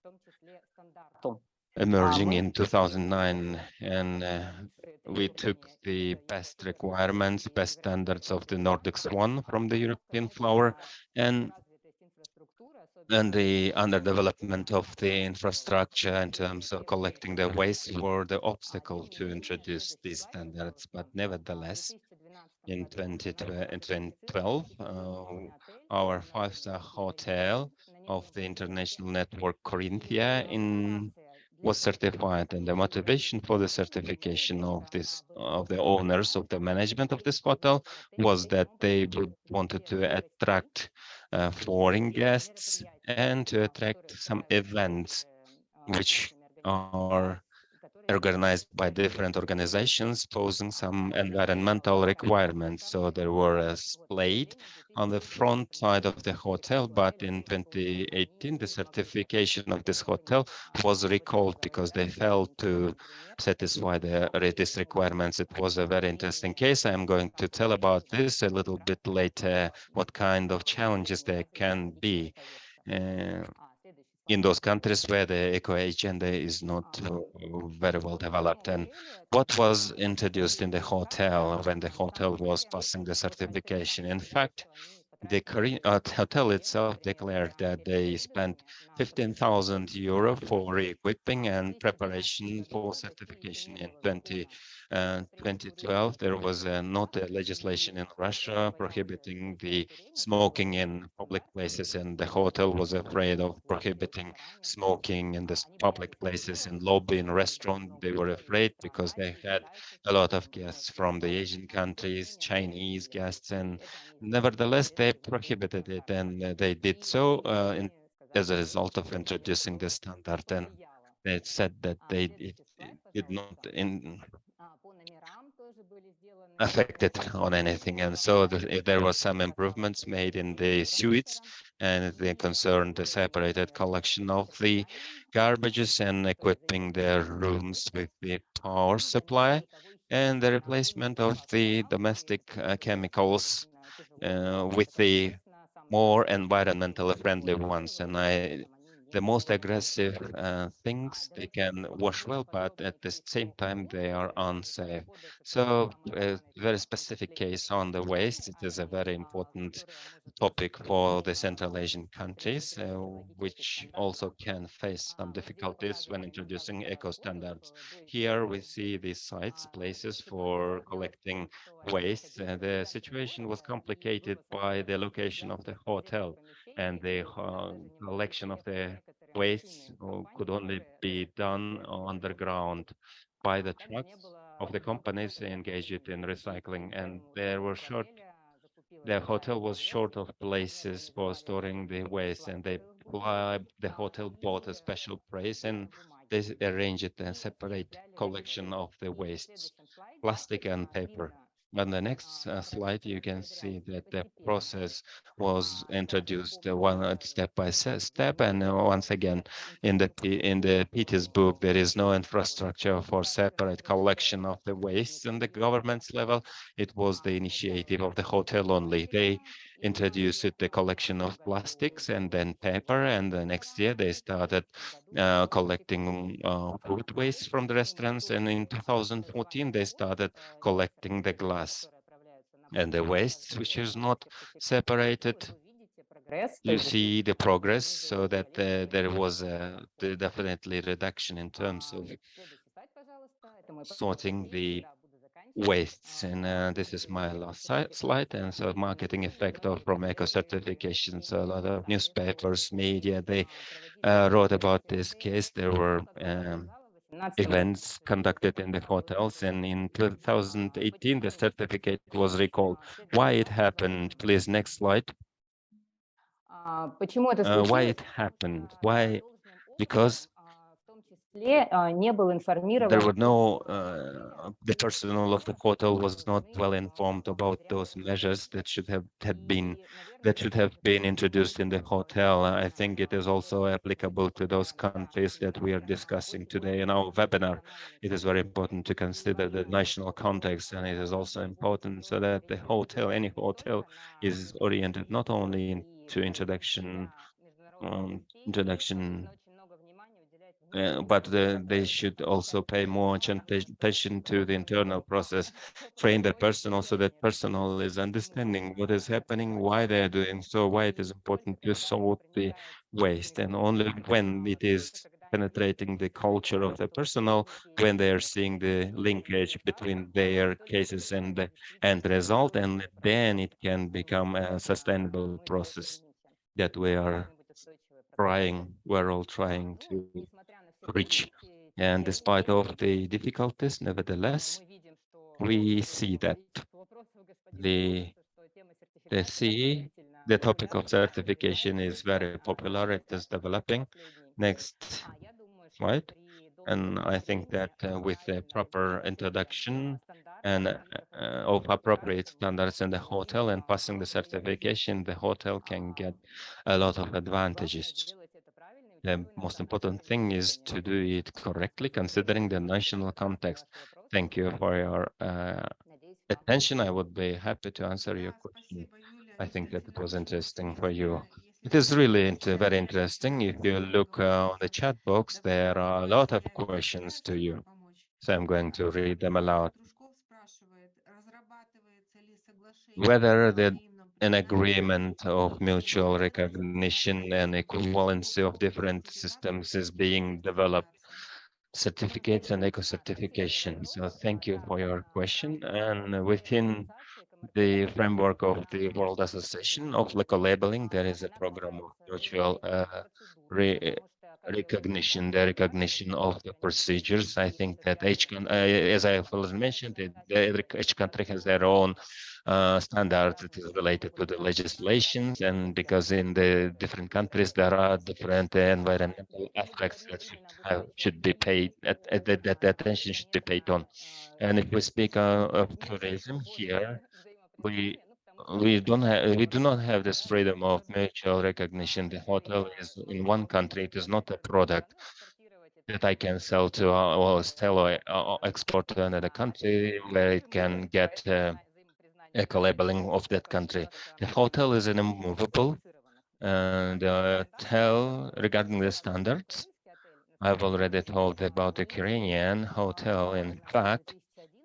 emerging in 2009, and we took the best requirements, best standards of the Nordics one from the European flower, and the underdevelopment of the infrastructure in terms of collecting the waste were the obstacle to introduce these standards. But nevertheless, in 2012, our 5-star hotel of the international network Corinthia in was certified, and the motivation for the certification of the owners of the management of this hotel was that they wanted to attract foreign guests and to attract some events which are organized by different organizations posing some environmental requirements. So there were a slate on the front side of the hotel, but in 2018, the certification of this hotel was recalled because they failed to satisfy these requirements. It was a very interesting case. I'm going to tell about this a little bit later, what kind of challenges there can be. In those countries where the eco agenda is not very well developed. And what was introduced in the hotel when the hotel was passing the certification? In fact, the Korean hotel itself declared that they spent 15,000 euro for re-equipping and preparation for certification in 2012. There was not a legislation in Russia prohibiting the smoking in public places, and the hotel was afraid of prohibiting smoking in the public places, in lobby, in restaurant. They were afraid because they had a lot of guests from the Asian countries, Chinese guests, and nevertheless, they prohibited it, and they did so as a result of introducing the standard. And they said that it did not affect it on anything. And so there were some improvements made in the suites, and they concerned the separated collection of the garbages and equipping their rooms with the power supply and the replacement of the domestic chemicals with the more environmentally friendly ones. And the most aggressive things they can wash well, but at the same time they are unsafe. So a very specific case on the waste. It is a very important topic for the Central Asian countries, which also can face some difficulties when introducing eco standards. Here we see these sites, places for collecting waste. The situation was complicated by the location of the hotel, and the collection of the waste could only be done underground by the trucks of the companies engaged in recycling, and the hotel was short of places for storing the waste, and the hotel bought a special place, and they arranged a separate collection of the wastes, plastic and paper. On the next slide, you can see that the process was introduced one step by step. And once again, in the Peter's book, there is no infrastructure for separate collection of the waste on the government's level. It was the initiative of the hotel only. They introduced the collection of plastics and then paper, and the next year they started collecting food waste from the restaurants, and in 2014 they started collecting the glass and the waste, which is not separated. You see the progress, so that there was definitely reduction in terms of sorting the wastes. And this is my last slide. And so marketing effect from eco certifications. A lot of newspapers, media, they wrote about this case. There were events conducted in the hotels, and in 2018 the certificate was recalled. Why it happened? Please, next slide. Why it happened? Why? Because there were no, the personnel of the hotel was not well informed about those measures that should have been introduced in the hotel. I think it is also applicable to those countries that we are discussing today in our webinar. It is very important to consider the national context, and it is also important so that the hotel, any hotel, is oriented not only into introduction, but they should also pay more attention to the internal process, train the personnel so that personnel is understanding what is happening, why they're doing so, why it is important to sort the waste. And only when it is penetrating the culture of the personnel, when they are seeing the linkage between their cases and the end result, and then it can become a sustainable process that we're all trying to reach. And despite of the difficulties, nevertheless, we see that the the topic of certification is very popular. It is developing. Next slide. And I think that with the proper introduction and of appropriate standards in the hotel and passing the certification, the hotel can get a lot of advantages. The most important thing is to do it correctly, considering the national context. Thank you for your attention. I would be happy to answer your question. I think that it was interesting for you. It is really very interesting. If you look on the chat box, there are a lot of questions to you. So I'm going to read them aloud. Whether an agreement of mutual recognition and equivalency of different systems is being developed, certificates and eco-certification. So thank you for your question. And within the framework of the World Association of Eco-labeling, there is a program of mutual recognition, the recognition of the procedures. I think that as I already mentioned, each country has their own standards that is related to the legislations, and because in the different countries there are different environmental aspects that should be paid, that attention should be paid on. And if we speak of tourism here, we do not have this freedom of mutual recognition. The hotel is in one country. It is not a product that I can sell to or sell or export to another country where it can get eco-labeling of that country. The hotel is an immovable, and tell regarding the standards, I've already told about the Ukrainian hotel. In fact,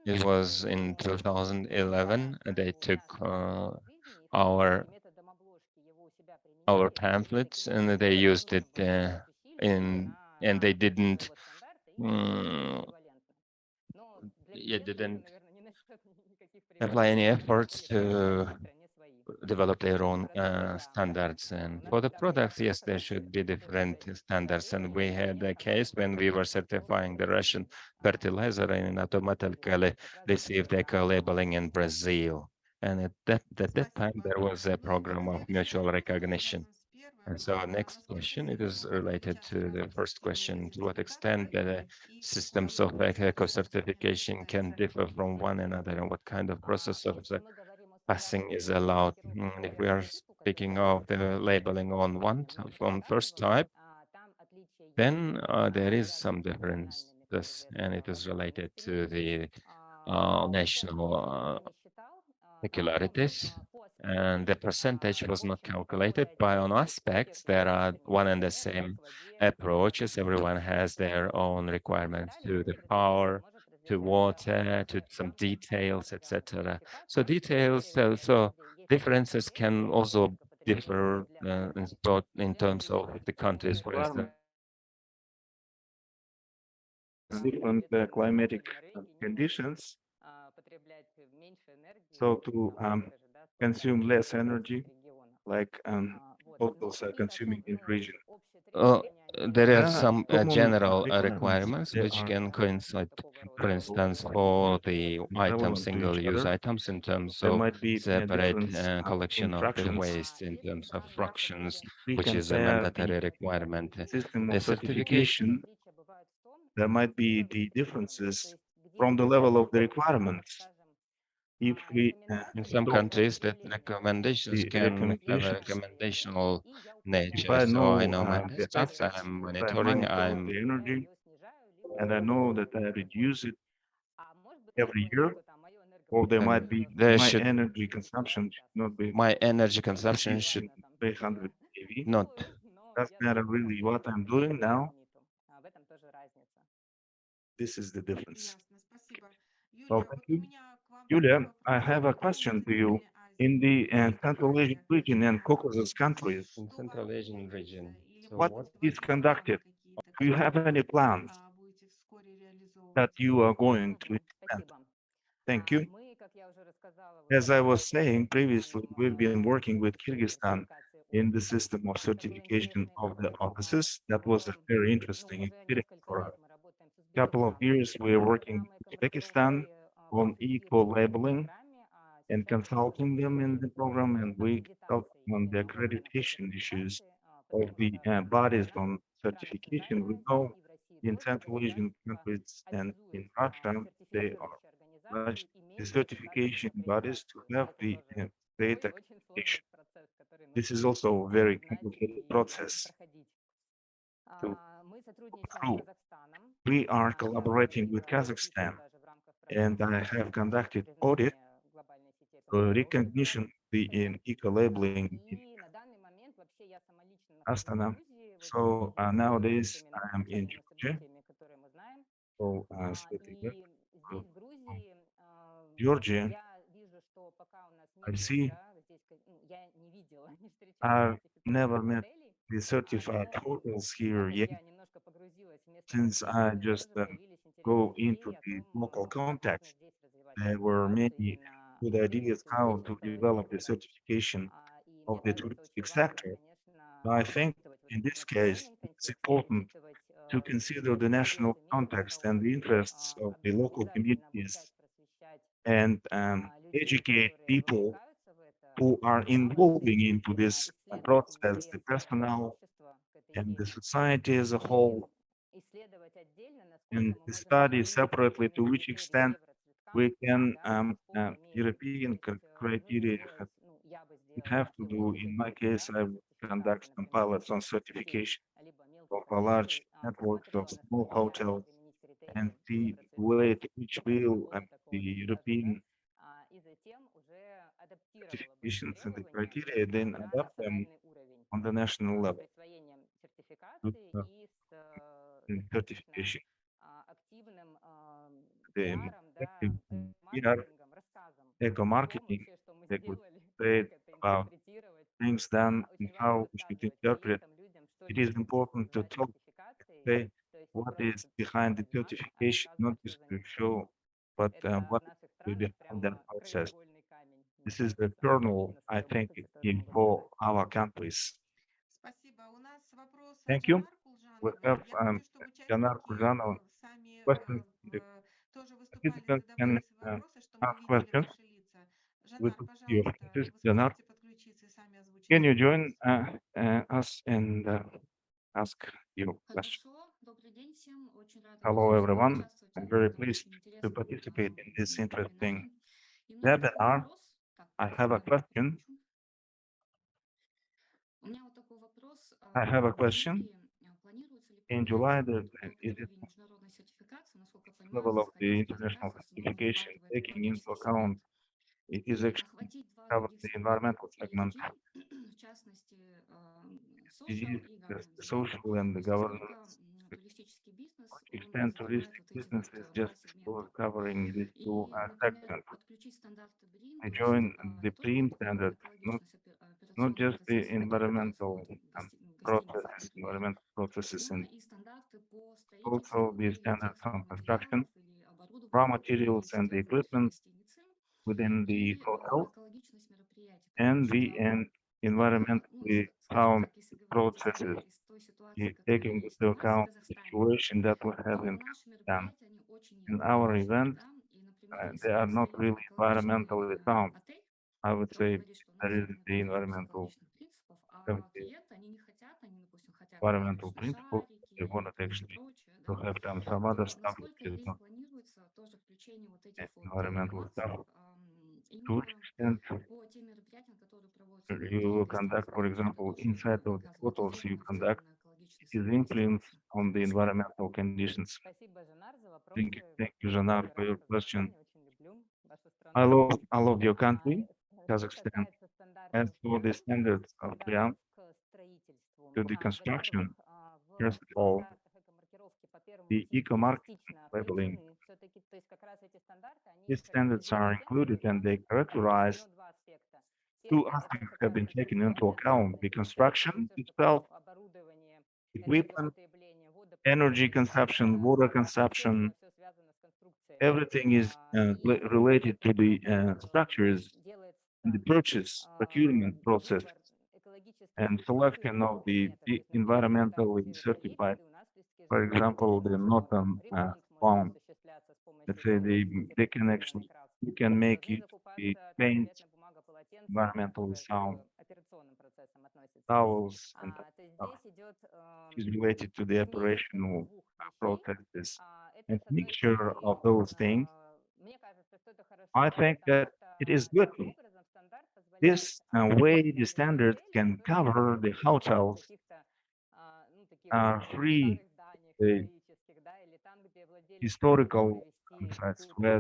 it was in 2011, they took our pamphlets and they used it and they didn't apply any efforts to develop their own standards. And for the products, yes, there should be different standards. And we had a case when we were certifying the Russian fertilizer and automatically received eco-labeling in Brazil. And at that time, there was a program of mutual recognition. And so next question, it is related to the first question. To what extent the systems of eco-certification can differ from one another, and what kind of process of the passing is allowed? If we are speaking of the labeling on first type, then there is some difference, and it is related to the national peculiarities, and the percentage was not calculated. But on aspects, there are one and the same approaches. Everyone has their own requirements to the power, to water, to some details, etc. So details, so differences can also differ in terms of the countries, for instance. Different climatic conditions, so to consume less energy, like locals are consuming in the region. There are some general requirements which can coincide, for instance, for the items, single-use items, in terms There of might be separate difference collection in of the fractions. waste, in terms of fractions, We which is a compare mandatory the requirement. system The of certification, certification. There might be the differences from the level of the requirements. If we in some talk countries, that recommendations the can have a recommendations, recommendational if nature. I So I know know my the aspects, effects I'm that I monitoring, monitor of the energy, and I know that I reduce it every year, or there might be there my should energy consumption should not be my energy consumption should 300 kV. not. Doesn't matter really what I'm doing now. This is the difference. Well, thank you. Yulia, I have a question to you. In the Central Asian region and Caucasus countries, In Central Asian region. So what is conducted? Do you have any plans that you are going to implement? Thank you. As I was saying previously, we've been working with Kyrgyzstan in the system of certification of the offices. That was a very interesting experience for us. Couple of years, we are working in Uzbekistan on eco-labeling and consulting them in the program, and we consult on the accreditation issues of the bodies on certification. We know in Central Asian countries and in Russia, they are large the certification bodies to have the state accreditation. This is also a very complicated process to go through. We are collaborating with Kazakhstan, and I have conducted audit recognition the in eco-labeling in Astana. So nowadays I am in Georgia. So sitting here. So, Georgia, I see I've never met the certified hotels here yet, since I just go into the local context. There were many good ideas how to develop the certification of the touristic sector. I think in this case, it's important to consider the national context and the interests of the local communities and educate people who are involving into this process, the personnel and the society as a whole, and to study separately to which extent we can European criteria have to do. In my case, I will conduct some pilots on certification of a large network of small hotels and see the way to which will the European certifications and the criteria then adapt them on the national level to certification. The PR, eco marketing, they could say about things done and how we should interpret. It is important to talk, say what is behind the certification, not just to show, but what is behind that process. This is the kernel, I think, for our countries. Thank you. We have Janar Kuzanov. Questions. The participants can ask questions. We could see your faces. Janar, can you join us and ask your question? Hello, everyone. I'm very pleased to participate in this interesting webinar. I have a question. I have a question. In July, is it level of the international certification taking into account it is actually covers the environmental segment, the social and the governance extent touristic businesses just for covering these two sections. I join the PREEM standard, not just the environmental processes, and also the standards on construction, raw materials and the equipment within the hotel, and the environmentally sound processes, taking into account the situation that we have in Pakistan. In our events, they are not really environmentally sound. I would say there is the environmental principles. They want to actually to have done some other stuff which is not environmental stuff. To which extent you will conduct, for example, inside of the hotels you conduct, it is influence on the environmental conditions. Thank you, Janar, for your question. I love your country, Kazakhstan. As for the standards of PRIAM to the construction, first of all, the eco-marketing labeling, these standards are included and they characterize two aspects have been taken into account: the construction itself, equipment, energy consumption, water consumption. Everything is related to the structures in the purchase procurement process. and selection of the environmentally certified, for example, the northern farm. Let's say they can actually, you can make use of the paint, environmentally sound towels, and stuff is related to the operational processes and mixture of those things. I think that it is good. This way the standard can cover the hotels free the historical sites where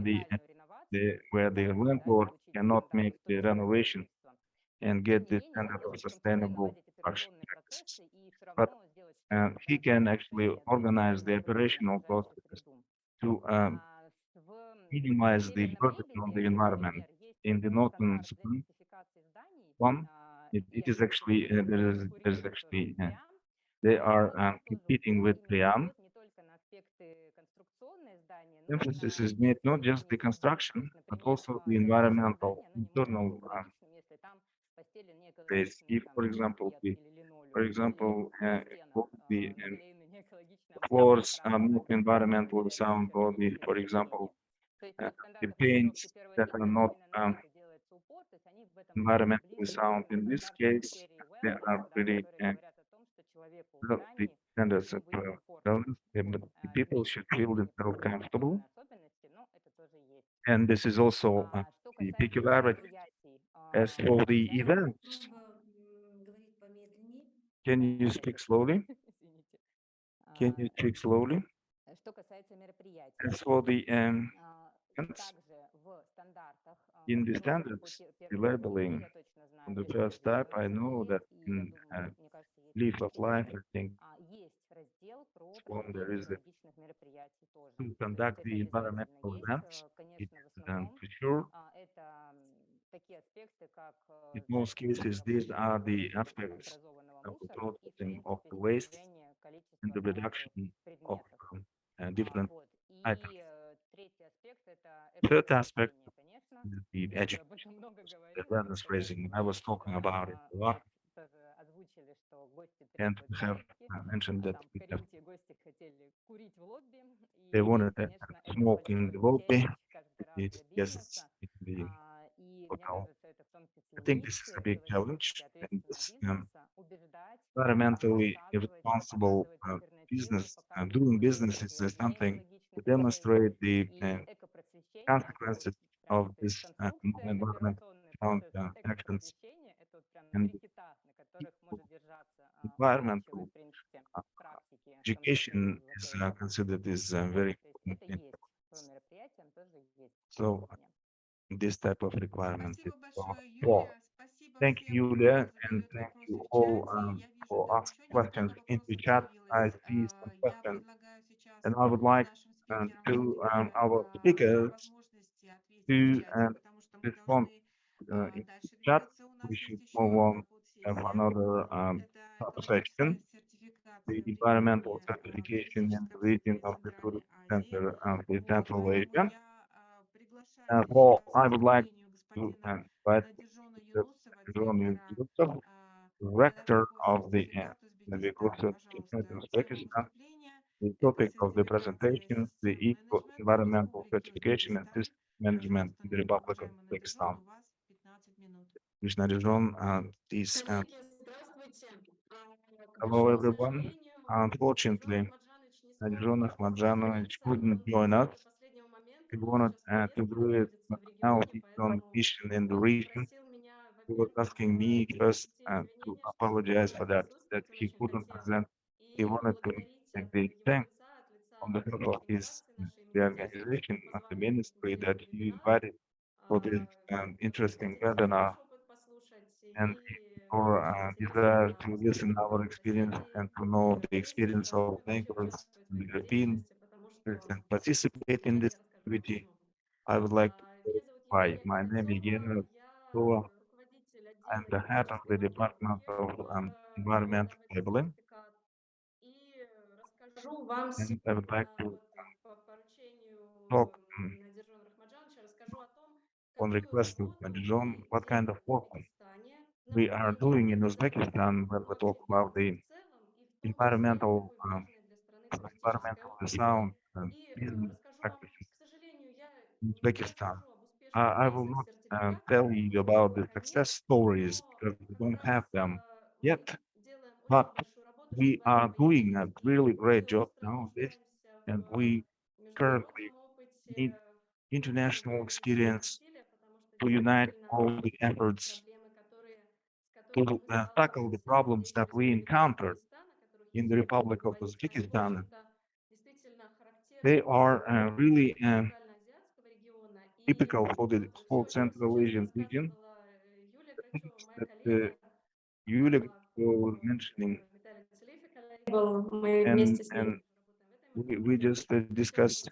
the landlord cannot make the renovation and get the standard of sustainable construction practices. But he can actually organize the operational processes to minimize the burden on the environment. In the northern one, it is actually there's actually they are competing with Priam. Emphasis is made not just the construction, but also the environmental internal space. If, for example, the floors are not environmentally sound, or for example, the paints that are not environmentally sound. In this case, they are pretty the standards of wellness, but the people should feel themselves comfortable. And this is also the peculiarity. As for the events, can you speak slowly? Can you speak slowly? As for the events, in the standards, the labeling on the first type, I know that in Leaf of Life, I think there is a to conduct the environmental events. It is for sure. In most cases, these are the aspects of the processing of the waste and the reduction of different items. Third aspect is the education, the awareness raising. I was talking about it a lot, and we have mentioned that they wanted to smoke in the lobby. Yes, in the hotel. I think this is a big challenge, and this environmentally responsible business, doing business is something to demonstrate the consequences of this environmental actions and environmental education is considered as very important. So this type of requirement is for. Thank you, Yulia, and thank you all for asking questions in the chat. I see some questions, and I would like to our speakers to respond in the chat. We should move on to another section, the environmental certification in the region of the Tourism Center of the Central Asia. Well, I would like to invite the rector of the Agricultural Center of Uzbekistan. The topic of the presentation, the environmental certification and system management in the Republic of Uzbekistan. Hello, everyone. Unfortunately, Narizhon Ahmadjanovich couldn't join us. He wanted to do it, but now he's on mission in the region. He was asking me first to apologize for that he couldn't present. He wanted to make the thanks on behalf of the organization and the ministry that he invited for this interesting webinar and for desire to listen our experience and to know the experience of neighbors in the European and participate in this activity. I would like to clarify my name again. So I'm the head of the Department of Environmental Labeling. And I would like to talk on request of John what kind of work we are doing in Uzbekistan when we talk about the environmental environmentally sound business practices in Uzbekistan. I will not tell you about the success stories because we don't have them yet, but we are doing a really great job nowadays, and we currently need international experience to unite all the efforts to tackle the problems that we encountered in the Republic of Uzbekistan. They are really typical for the whole Central Asian region. The things that Yulia was mentioning, and we just discussed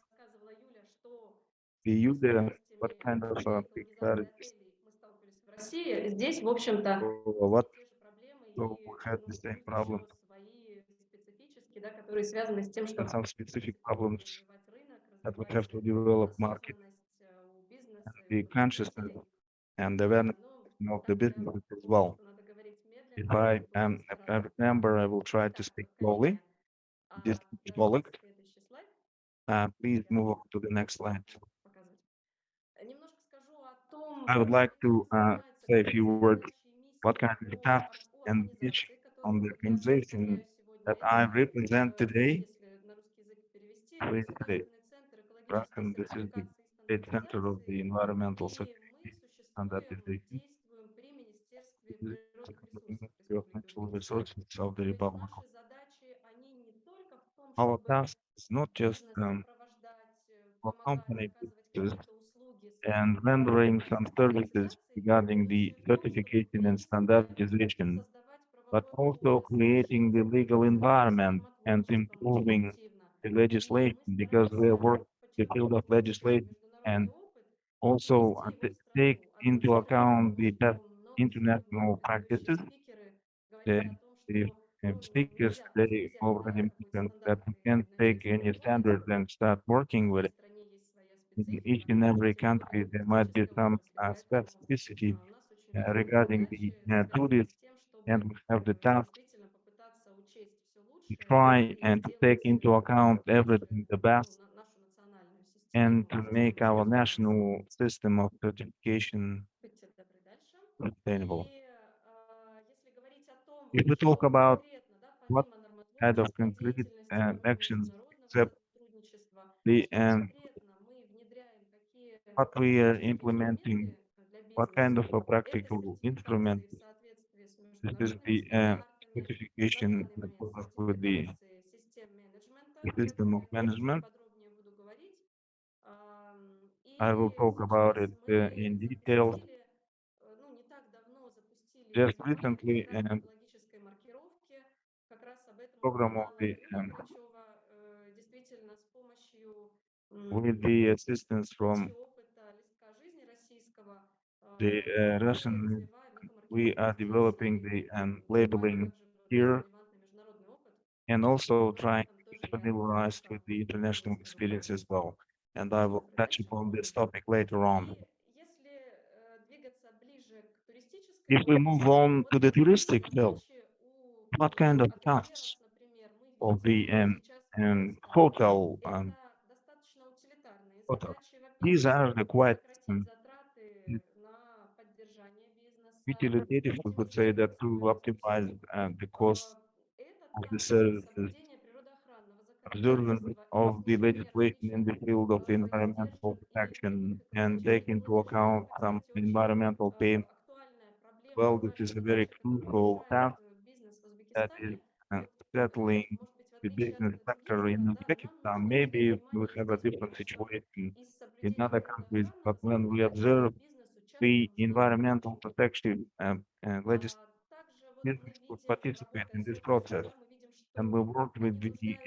the Yulia, what kind of big strategies Здесь, в общем-то, or what, те же so we had the same problem свои специфические, да, которые связаны с тем, что and some specific problems развивать рынок, that we развивать have to develop market у бизнеса, and the consciousness and awareness of the business as well. надо говорить медленно, If I remember, I will try to speak slowly. This is Poland. Следующий слайд Please move on to the next slide. показывать. Немножко скажу о том, I would like to занимается say a few words what kind миссии of tasks and mission on the organization that I represent today. если на русский язык перевести, With the центр Russian, this is the State Center of the Environmental Certification Standardization. действуем при Министерстве This is природных the ресурсов Ministry of Республики Natural Узбекистан. Resources of the То есть Republic of. наши задачи, они не только в том, Our чтобы task is not just бизнес сопровождать, for помогать, company оказывать businesses какие-то услуги and rendering some services regarding the certification and standardization, создавать but правовое also creating the legal environment and improving the legislation, because we work the field of legislation and also take into account the best international practices. The, the speakers today already mentioned that we can take any standards and start working with it. In each and every country, there might be some specificity regarding the duties, and we have the task to try and to take into account everything the best and to make our national system of certification sustainable. If we talk about what kind of concrete actions, except the what we are implementing, what kind of a practical instrument, this is the certification that goes with the system of management. I will talk about it in detail. Just recently, program of the with the assistance from the Russian, we are developing the labeling here and also trying to get familiarized with the international experience as well. And I will touch upon this topic later on. If we move on to the touristic field, what kind of tasks of the hotel hotels? These are the quite utilitative, we could say, that to optimize the cost of the services, observance of the legislation in the field of environmental protection, and take into account some environmental pain. Well, this is a very crucial task that is settling the business sector in Uzbekistan. Maybe we have a different situation in other countries, but when we observe the environmental protection legislation, business would participate in this process, and we work with the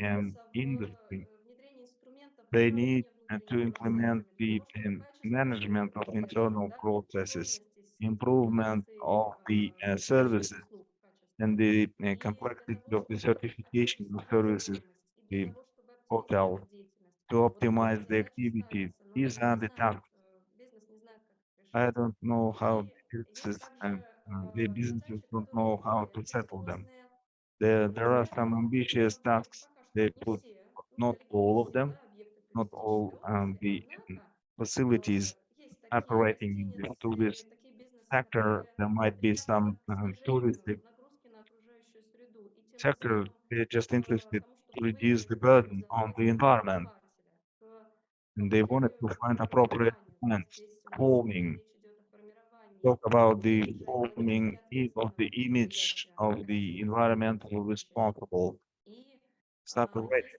industry. They need to implement the management of internal processes, improvement of the services, and the complexity of the certification of services, the hotel, to optimize the activity. These are the tasks. I don't know how this is the businesses don't know how to settle them. There are some ambitious tasks they put, not all of them, not all the facilities operating in the tourist sector. There might be some touristic sector. They're just interested to reduce the burden on the environment, and they wanted to find appropriate plants, forming, talk about the forming of the image of the environmental responsible separation.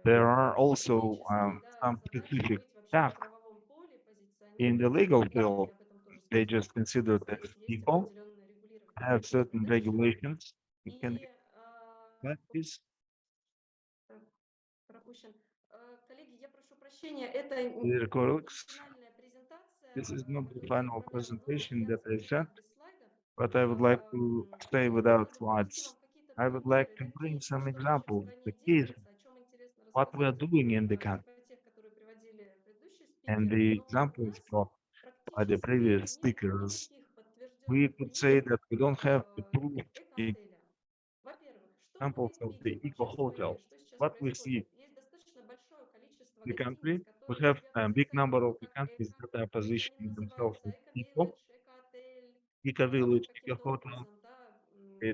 There are also some specific tasks in the legal field. They just consider that people have certain regulations. You can this. Коллеги, я прошу прощения, это Dear colleagues, финальная презентация. this is not the Коллеги, final поэтому вы presentation that I останьтесь sent, без слайдов. but I would like to stay without Поэтому привести slides. вам какие-то I would примеры, like to bring какие, some что в нашей examples, the стране case, делается, о чем интересно what we are рассказать, doing in the country, типа тех, которые приводили предыдущие and спикеры. the Но у examples нас brought by the практически previous нет speakers. никаких We подтвержденных could say примеров that we don't have the proof эко-отеля. Во-первых, что examples мы of the видим eco вообще в стране, hotel. что сейчас What we see происходит? Есть достаточно большое количество in the гостиниц, country, we которые have себя a big number of позиционируют the как countries эко, that are то есть они positioning themselves называются as eco. эко-виллидж, эко-отель, Eco-village, каким-то eco-hotel, образом, да,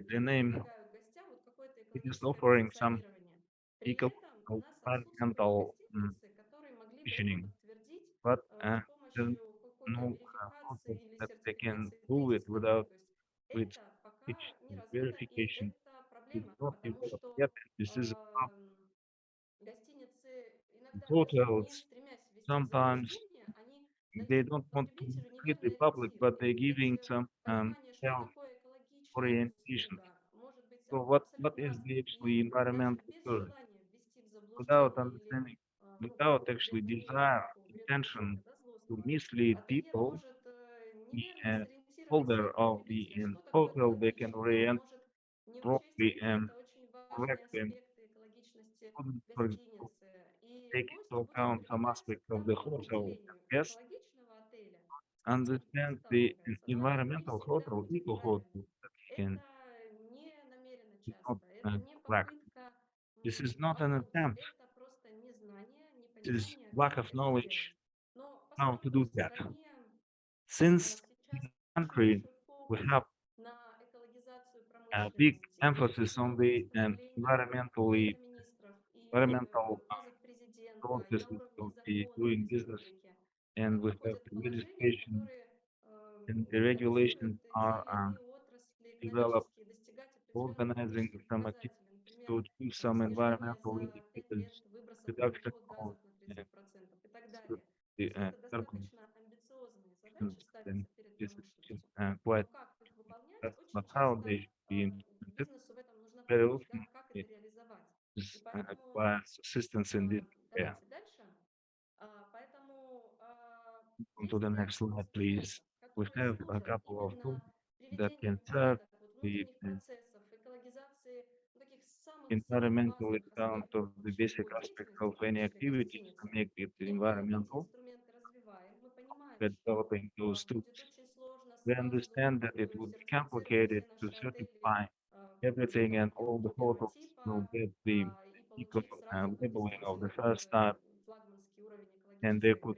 the name, предлагают гостям вот какое-то it is экологическое offering some позиционирование. При этом у ecological нас отсутствуют environmental гостиницы, которые могли бы это positioning, подтвердить but с there's помощью какой-то no верификации concept или that they can сертификации do третьей it стороны. without То есть with это пока не certification, развито, и verification. это It's проблема, not потому developed что yet. This is a problem. гостиницы иногда даже не Hotels стремясь ввести в sometimes заблуждение, они they дают don't want to потребителю mislead the неверные public, but ориентиры. they're Ведь giving some понимание, что health такое экологичная orientation. услуга, может быть So what абсолютно is разным. the actually И даже environmental без good желания ввести в without заблуждение или understanding, ну, without actually вредную desire, метафорику, вредного intention шутка, да, to злостного, mislead ательер people, может the неверно сориентировать holder своих of the потребителей, что такое hotel, they can экологично, да, он orient может не учесть properly and какие-то очень важные correctly. аспекты экологичности For example, гостиницы. И take гость into будет account some привлекаться aspects к of the тому hotel. определению Yes, экологичного отеля, с которым он understand the сталкивается, да, и не environmental всегда hotel, будет eco правильным. hotel that can Это не намеренно is not часто, это не correct. попытка This is not an обмануть, attempt. это просто незнание, It is непонимание, lack как of это сделать. knowledge Но how to поскольку do в that. стране Since in сейчас the очень country большой we фокус have на экологизацию a big промышленности, emphasis on много the постановлений environmentally Совета министров и environmental указов президента, и на processes уровне of the законов doing business, республики and we have выходят the положения, legislation которые and the regulations обязуют are те или иные отрасли developed, экономические достигать определенных organizing экологических some показателей. activities Например, to do some снижение environmental за 5 лет indicators, выбросов reduction парниковых of газов на uh, 30% и так далее. То the есть это carbon достаточно амбициозные задачи emissions, and ставятся перед this is промышленностью. quite Но как их выполнять, that's очень not how часто they should be implemented. бизнесу в этом нужна Very помощь, да, often как это it реализовать. И is поэтому requires assistance in this area. давайте дальше. Поэтому On to есть the next ряд slide, please. инструментов, We которые have a служат couple of tools именно that приведению can в serve порядок вот, the внутренних процессов, экологизации таких самых environmental базовых account аспектов of the вообще basic любой aspects деятельности, of в том any числе activities to гостиницы. make it И мы эти environmental. инструменты развиваем. Мы понимаем, By что developing those tools, будет очень сложно we сразу understand that it would be сертифицировать complicated все to наши отели certify everything and all the первого hotels will типа get the и eco получить сразу labeling of the какой-то first type, флагманский уровень and they экологической could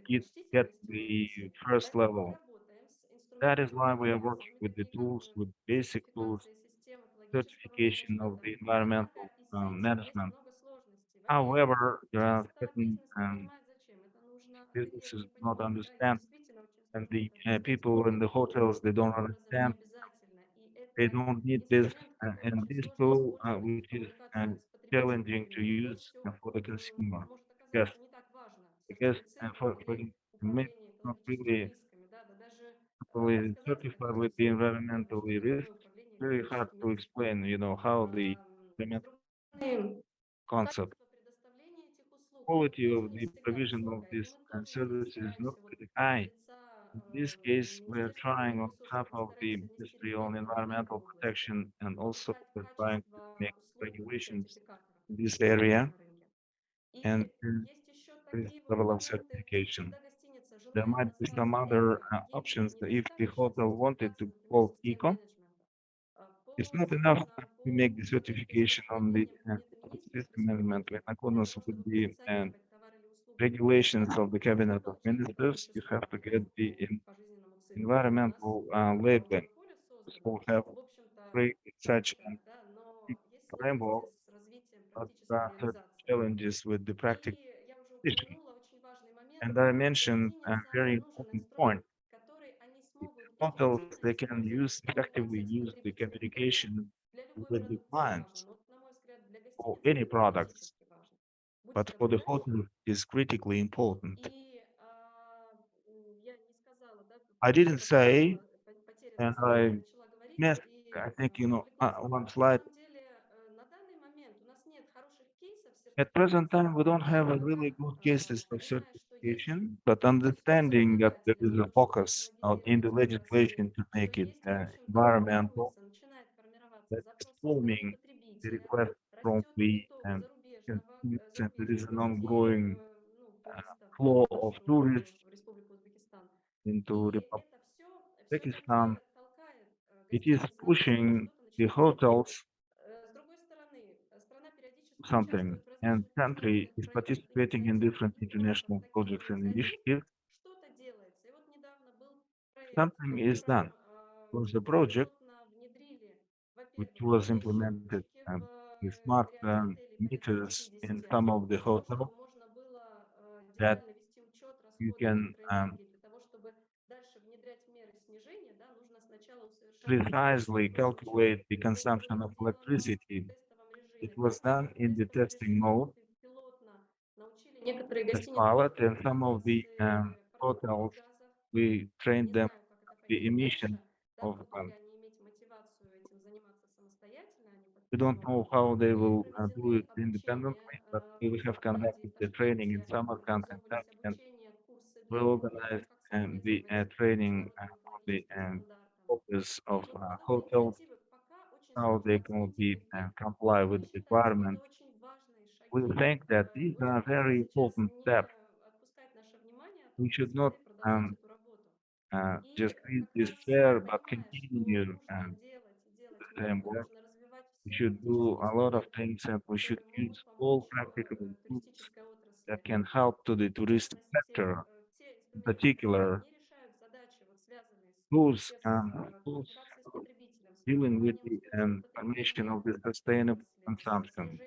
get предпочтительности в the отрасли. first Поэтому мы level. работаем с That is инструментами why we are working базовыми, with the такие как tools, with basic tools, сертификация систем экологического certification of менеджмента. the environmental Однако и с этим есть management. много сложностей. Во-первых, However, there are часто certain бизнес не понимает, зачем это нужно, ательеры businesses не not понимают, да, и understand, действительно очень and сложно the это объяснить. people in the hotels, they don't Никаким образом не understand. обязательно. И They это don't need this, инструмент, который and очень this сложно tool, использовать в which is коммуникации с challenging потребителями. to И use гостю for the consumer. может Yes, оказаться не так важно, because сертифицировано ли maybe управление not экологическими really рисками, да, да даже properly рассказать, как certified это with the все эффективно, что environmentally risk. такое управление Very hard экологическими to рисками. explain, how the С environmental другой стороны, concept. качество предоставления этих услуг, оно Quality тоже of не the всегда provision of высокое. И this мы тоже service is not стараемся вот very от high. лица In this case, we are Министерства trying экологии и on behalf ресурсов, мы of the стараемся внести Ministry on реформы и в этой Environmental области, Protection, and also повышать we're trying to make качество услуг regulations сертификаторов in this area на рынке. and И есть еще this такие вот level of моменты, certification. когда гостиница There might be some other options if the hotel wanted to call eco. It's not enough to make the certification on the system management in accordance with the regulations of the Cabinet of Ministers. You have to get the environmental labeling. So have created such a framework, but there are certain challenges with the practical application. And I mentioned a very important point. Hotels, they can effectively use the communication with the clients for any products, but for the hotel is critically important. I didn't say, and I missed, I think, one slide. At present time, we don't have a really good cases of certification, but understanding that there is a focus in the legislation to make it environmental, that's forming the request from the consumers, and there is an ongoing flow of tourists into Republic of Uzbekistan. It is pushing the hotels something, and country is participating in different international projects and initiatives. Something is done. Was the project which was implemented with smart meters in some of the hotels that you can precisely calculate the consumption of electricity. It was done in the testing mode, as pilot, and some of the hotels, we trained them the emission of we don't know how they will do it independently, but we have conducted the training in Samarkand and we organized the training of the office of hotels, how they can be comply with requirements. We think that these are very important steps. We should not just leave this there, but continue the same work. We should do a lot of things, and we should use all practical tools that can help to the touristic sector, in particular, tools dealing with the information of the sustainable consumption,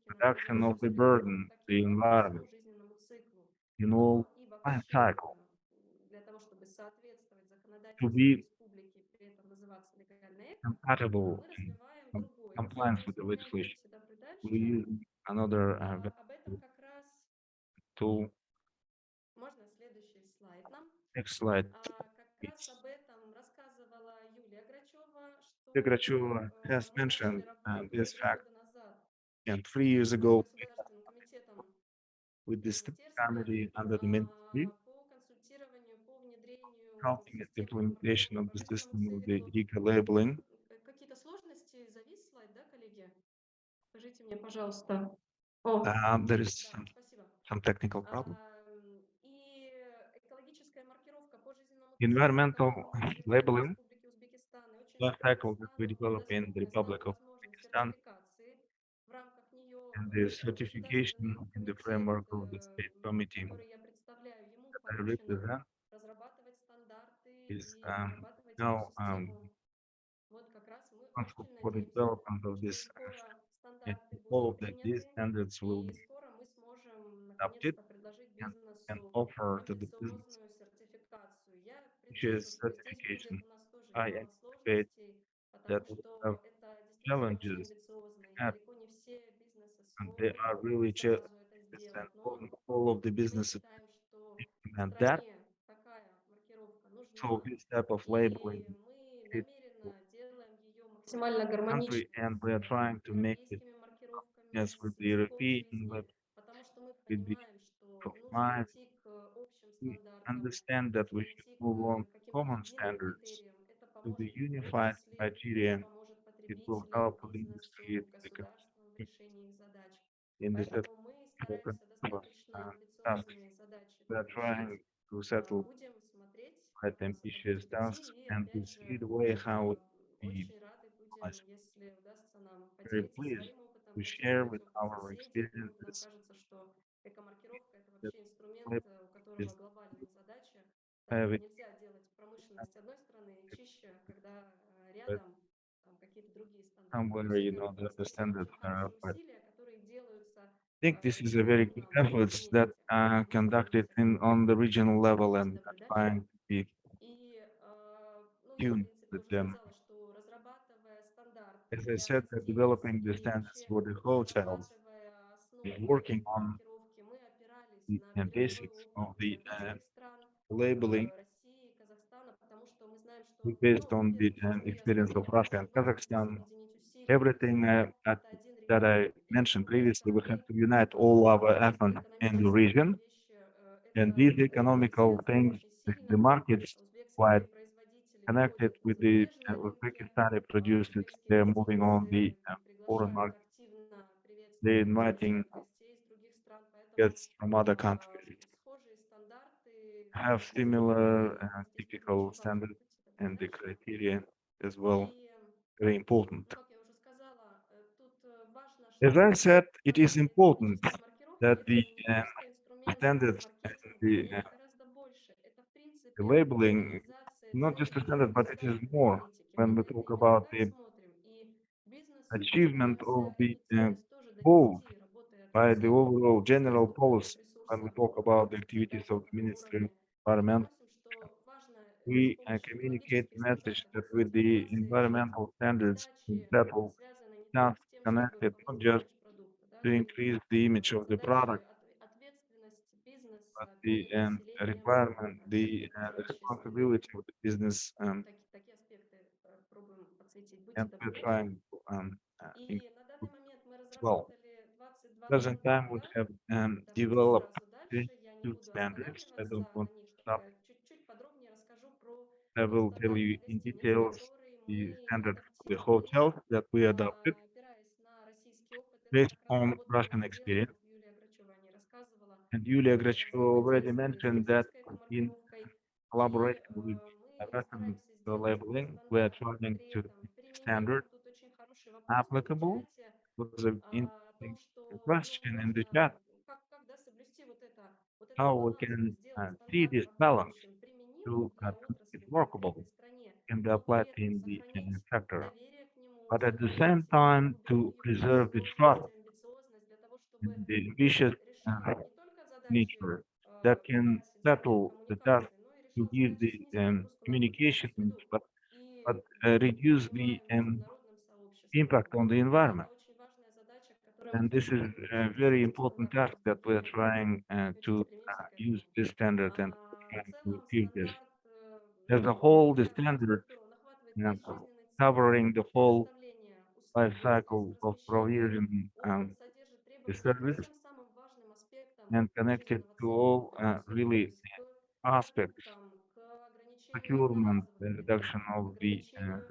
reduction of the burden, the environment, in all life cycle, to be compatible in compliance with the legislation. We use another tool. Next slide, please. Ibrasheva has mentioned this fact, and 3 years ago, with this committee under the ministry, helping the implementation of the system of the eco-labeling. Какие-то сложности завис слайд, да, коллеги? Скажите мне, пожалуйста. There is some technical problem. И экологическая маркировка по жизненному Environmental циклу labeling, Республики Узбекистан и очень life cycle that we develop in the доступная Republic стала of возможность Uzbekistan, сертификации. В рамках нее and the certification in the framework of the state committee который я представляю, ему that I поручено represent разрабатывать стандарты is и разрабатывать now систему. Вот как раз мы responsible очень for the надеемся, development of что this. скоро And стандарты all будут that these приняты, standards will и be скоро мы сможем adopted наконец-то предложить and бизнесу offer to the business, амбициозную сертификацию. Я which предвижу, is что здесь будет certification. у нас тоже I немало anticipate сложностей, that потому we что have это действительно очень challenges, амбициозно, и and далеко не все бизнесы they смогут are really сразу это and сделать. Но all of the мы businesses считаем, что and that. стране такая маркировка So нужна, this type of и labeling мы is намеренно делаем ее максимально country, гармоничной and we are trying с to make it европейскими маркировками, as с with the языком European, жизни, but потому что мы with the понимаем, что нужно compliance. идти к общим We стандартам, understand that we нужно should идти move on к каким-то common единым standards критериям. Это to the поможет в том unified числе, criteria. это поможет It will потребителям, help the industry бизнесу, the государствам в решении их задач. in the Поэтому мы стараемся uh, достаточно task. амбициозные задачи We are trying to settle будем смотреть, quite ambitious tasks, вести, и and to опять see же, the way how we очень рады are будем, если удастся нам very поделиться pleased своим опытом, to share with поделить опыт our соседей. Ну, нам experiences кажется, что экомаркировка — это that вообще инструмент, life у is которого глобальные задачи. Да, having нельзя делать промышленность одной страны чище, когда but рядом там какие-то другие стандарты. То somewhere, есть это the действительно standards очень are, хорошие but усилия, которые делаются I think this is a very good ежегодно в efforts that комитете. are Мы conducted стараемся in on the regional level and Добрый, да? trying to be И, ну, я, в tuned принципе, with уже them. сказала, что разрабатывая стандарты As I для said, that developing the standards гостей-встречи, for the hotels, разрабатывая is основы working on маркировки, мы опирались the на передовой basics of опыт the близких стран, labeling России, Казахстана, потому что мы знаем, что, based ну, on the во-первых, то, что я experience of сказала, Russia and очень важно здесь Kazakhstan. объединить усилия, Everything потому что это один that регион, I это mentioned много previously, we have стран, to unite all our effort in the экономические region, вещи, and это these economical связано things, очень the сильно. markets quite Узбекские производители connected уходят на with the зарубежные рынки, Uzbekistani producers. узбекские They're moving on гостиницы the foreign приглашают market. активно, They're приветствуют inviting гостей из других стран, поэтому guests from other countries. схожие стандарты, Have схожие similar правила здесь тоже typical очень важно standards быть, это and the передача. criteria as well, И, very important. ну, как я уже сказала, тут важно, As I что said, it is стандарты important экологической маркировки — that это не просто the инструмент standards and маркетинга, это гораздо больше. Это, в the принципе, labeling, реализация not just a целей standard, but it is государственной more. политики. When Мы we на это talk именно about так the смотрим. И бизнесу achievement постарался of the эту ценность тоже goal донести, работая by с the overall general Министерством policy, when we ресурсов talk about the activities of the федеральном Ministry of уровне. Мы Environment, доносим, что важно с we помощью communicate экологических the message стандартов that и with the сертификации environmental standards, задачи that will связаны не not только с тем, чтобы connected not повысить just имидж продукта, да, to но и increase the image of the задачи product, ответственность but бизнеса the перед населением, requirement, the окружающей средой. responsibility of the business, Такие аспекты пробуем подсветить. Будьте and we're добры. trying to И на данный include момент мы as well. разработали 22 Present time, we стандарта. have Давайте developed сразу дальше. Я не 22 буду standards. I don't останавливаться want на них. to stop. Чуть-чуть подробнее расскажу про I will tell стандарт для you in гостиниц, details который the мы standard for the адаптировали, hotel that we adopted опираясь на российский опыт. Это based как раз on работа была Russian сделана, experience. вот Юлия Грачева о ней рассказывала, And Yulia Gracheva already взаимодействуя с mentioned that российской in экомаркировкой. И collaboration with мы Russian стараемся сделать эти labeling, we are стандарты trying при to этом make standard применимы. Тут очень хороший вопрос был в applicable. чате Was an о том, interesting что, ну, question in the важно, chat как да, соблюсти вот этот how we баланс, то can есть сделать see стандарт this по balance будущим применимым to для make it отрасли в workable конкретной стране, can be но при applied этом in the сохранить sector, доверие к нему, but at the сохранить same time to его preserve the trust сложность, амбициозность для того, and чтобы the ambitious решить не только задачи nature that can дать инструмент settle the task коммуникации, но и to решал give задачи the снизить нагрузку на communication, окружающую среду. but И reduce the признаваем международным сообществом. impact on the Это environment. очень важная задача, которую мы And this is хотим a решить very этими important task стандартами. that we're И trying очень to стремимся к use этому. this standard and В trying to целом achieve this. стандарт, As a ну, whole, the говоря про standard структуру, он охватывает весь жизненный цикл covering the whole предоставления life услуги. Здесь cycle of размещение, provision он содержит the требования ко service всем самым важным аспектам and connected жизненного to цикла. all Да? Все, то really есть к aspects, покупкам, к ограничению procurement, одноразовых the требований, reduction к of the ограничению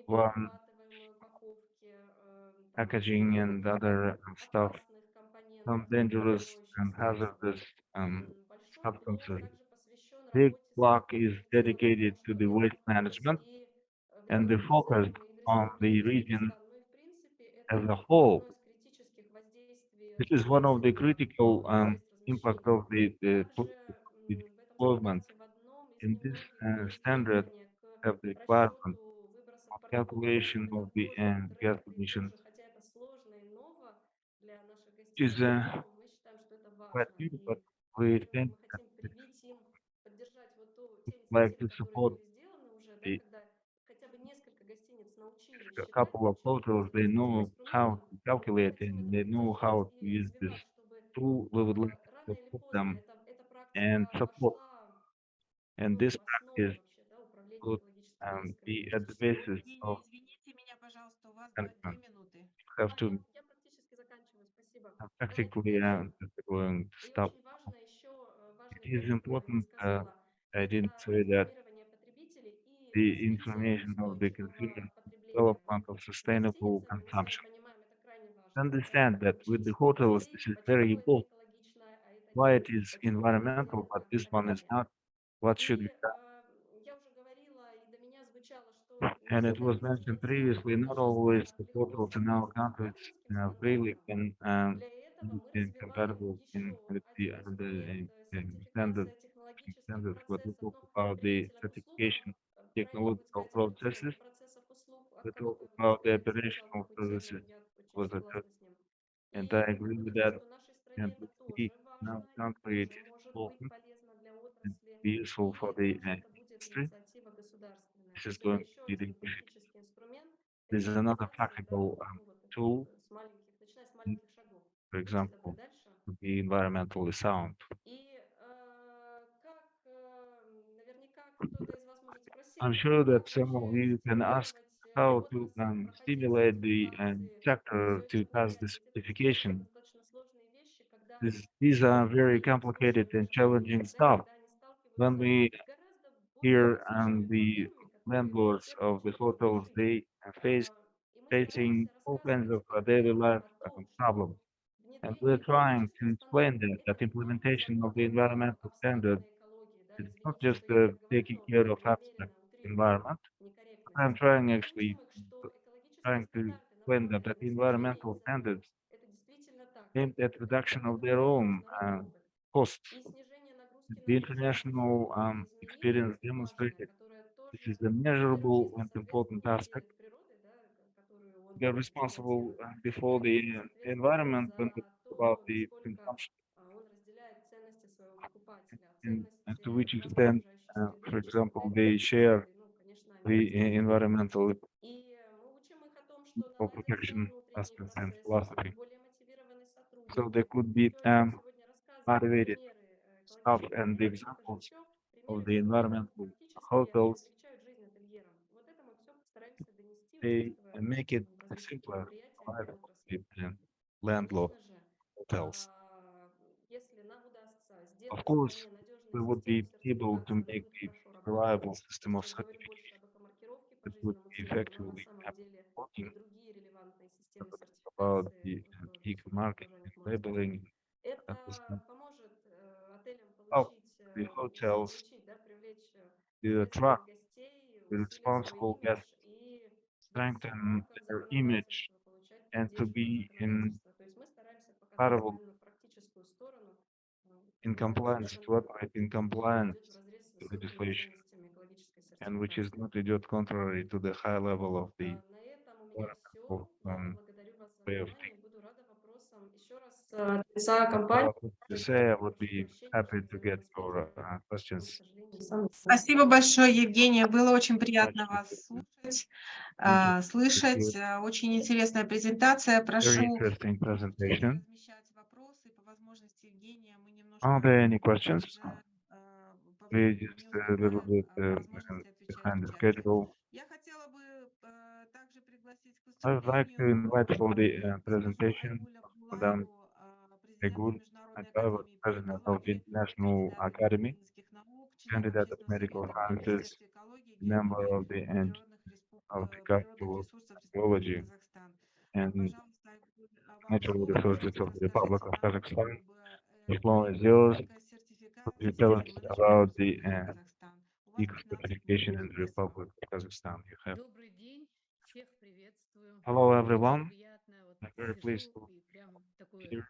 one неперерабатываемой упаковки, там, packaging and other stuff, опасных some компонентов dangerous and имущества. hazardous Большой блок substances. также посвящен Big работе с block is сертифицированными dedicated to the waste менеджментом отходов management и and the focus верифицированными и on the верифицированными из других region стран. Ну и в принципе as это a whole. одно из критических воздействий This is one of the разработки critical мест impact размещения. of the Также в этом deployment. стандарте в одном из In this немногих есть standard, требования к have the requirement расчету выбросов of парниковых calculation газов и of the gas трекинг emissions, тоже, хотя это сложно и ново для наших which is гостиниц, но мы считаем, что это quite важно. new, but И we think мы that хотим привить им, поддержать вот те it's like инициативы, to которые support были сделаны уже, да, the когда хотя бы несколько гостиниц научились a считать, couple of научились hotels, they пользоваться этим know how инструментом. to Мы calculate хотим and это they know поддержать how to и use this развивать, чтобы tool. We would like рано to или support поздно them эта and практика support. вошла And this в основу practice вообще, да, управления would экологическими рисками в be at the туристической basis отрасли. of Извините меня, пожалуйста, у вас две management. минуты. Have to Я практически заканчиваю, спасибо. Давайте practically дальше. going to И stop. очень важно еще, It важный is блок, который я не important. сказала, I didn't это say that информирование потребителей и the развитие information of the consumer устойчивого потребления. development of С sustainable гостиницами мы с вами consumption. понимаем, это крайне важно. Это Understand that with the экологический hotels, критерий. this is very Почему это important. экологично, а это Why нет? it is Почему это environmental, but непонятно? this one is Понимание. not what should be done. Я уже говорила, и до меня звучало, что не And it всегда was mentioned previously, not always the portals in our countries really can Для этого мы be развиваем compatible еще with the один other инструмент standards. сертификация технологических Standards, what we процессов talk about the потребителям услуг. certification Правильно будет technological сказать, processes, процессов услуг. we А talk круто about the Zacarias сказал operational такой термин, processes. я очень Was a third, согласна с ним. and И I agree мы with видим, that. что нашей And стране we это see тоже now важно и country it тоже is может быть important полезно для and отрасли. be useful for И the тоже это будет industry. инициатива государственная. This То is есть это going to еще be the один практический инструмент This is another эксплуатации, да, practical ну вот это вот tool, с маленьких, начиная с маленьких шагов. for Будьте добры, example, дальше. to be environmentally sound. И как наверняка кто-то из вас может спросить, I'm да, sure как that some вообще of you can ask стимулировать how to отрасль проходить stimulate the сертификации. sector Все это to pass внедрять. the Ведь это действительно certification. достаточно сложные вещи, когда These are very многие complicated and обслуживающие challenging организации, stuff. да, они When сталкиваются we с гораздо более hear насущными the проблемами, которые в landlords первую of the очередь надо hotels, решить. they are И мы facing стараемся all kinds of рассказывать daily экологам life о том, что problems. And we're внедрение trying to экологических explain стандартов– that это не только implementation of the забота о environmental standard, абстрактной экологии, да, it's not извините, just что я так говорю, taking но care of abstract намеренно утрирую environment. I'm некорректность. trying Мы actually учим их, что экологические trying to стандарты, explain that направленные на снижение environmental инициатив, standards это действительно так. aimed at reduction of Это their уже own международный опыт. costs. И снижение нагрузки на The бюджет, international это изменение experience очень важное, demonstrated которое this тоже, is a ну, во-первых, measurable если and important соответствует aspect. идеалам природы, да, которую он They're responsible эксплуатирует, before во-вторых, the соответствует environment when we за talk about то, the насколько consumption он разделяет ценности своего покупателя, and to ценности which охраны extent, окружающей среды, for чистой example, воды, they share ну, конечно, они the хотят. environmental И мы учим их о том, что or наладятся protection внутренние aspects and процессы, philosophy. станут более мотивированы So they сотрудники. could be Все, о чем сегодня рассказывали, motivated примеры staff экологических and the ательеров, это же examples все of примеры, the которые environmental практически hotels, облегчают жизнь ательерам. Вот это мы все постараемся донести, they участвуя make it в развитии simpler предприятий for этой отрасли. the И, landlord конечно же, hotels. если нам удастся Of сделать в course, стране надежные we would системы be able to сертификации, они make будут the хорошо работать. reliable system of Сейчас говорю больше certification об экомаркировке that would пожизненному be сроку, но на effectively самом деле working и другие релевантные системы about сертификации the тоже eco-marketing о and них можно сказать. labeling. That was Это поможет отелям how получить, the не hotels получить, да, привлечь to ответственных attract гостей, the усилить свой responsible имидж guests, и двигаться в strengthen рамках their image, законодательства, получать and to поддержку от be законодательства. То есть мы стараемся показать compatible именно практическую сторону, in которая, compliance, to естественно, operate in идет compliance вразрез с to высокими legislation, ценностями экологической and which is сертификации. not идет contrary to the high level of the На этом у меня все. environmental Я благодарю вас за way of внимание. thinking. Буду рада вопросам еще раз от лица That's all компании. I wanted to say. I would Прошу be прощения, happy что to делала get вас your долго. К questions. сожалению, сам Спасибо большое, Евгения. Было очень приятно Much. вас слушать. Interesting. Слышать. Очень интересная презентация. Very Прошу interesting presentation. размещать вопросы. По возможности, Евгения, мы немножко Are there any questions? We не just a little успеваем bit по возможности отвечать behind в the чате. schedule. Я хотела бы также пригласить к I would like to выступлению invite for the госпожу presentation Айгуль Madam Абдулаеву, президента Egul, Международной академии President of the биоэкологии, International кандидата Academy, медицинских наук, член candidate of Общественного medical совета по sciences, Министерству экологии, member геологии of the и end of the природных Council of ресурсов Республики Geology Казахстан. and Пожалуйста, Айгуль, вам Natural слово. Resources Пожалуйста, of the Republic расскажите of нам Kazakhstan. об The floor is yours. Could you эко-сертификации, tell us системе-менеджмента about в the Республике Казахстан? У вас eco 15 certification минут. in the Republic of Kazakhstan? You have. Добрый день, всех приветствую. Hello, Очень everyone. приятно, вот I'm very pleased сижу to и прям такое, be here.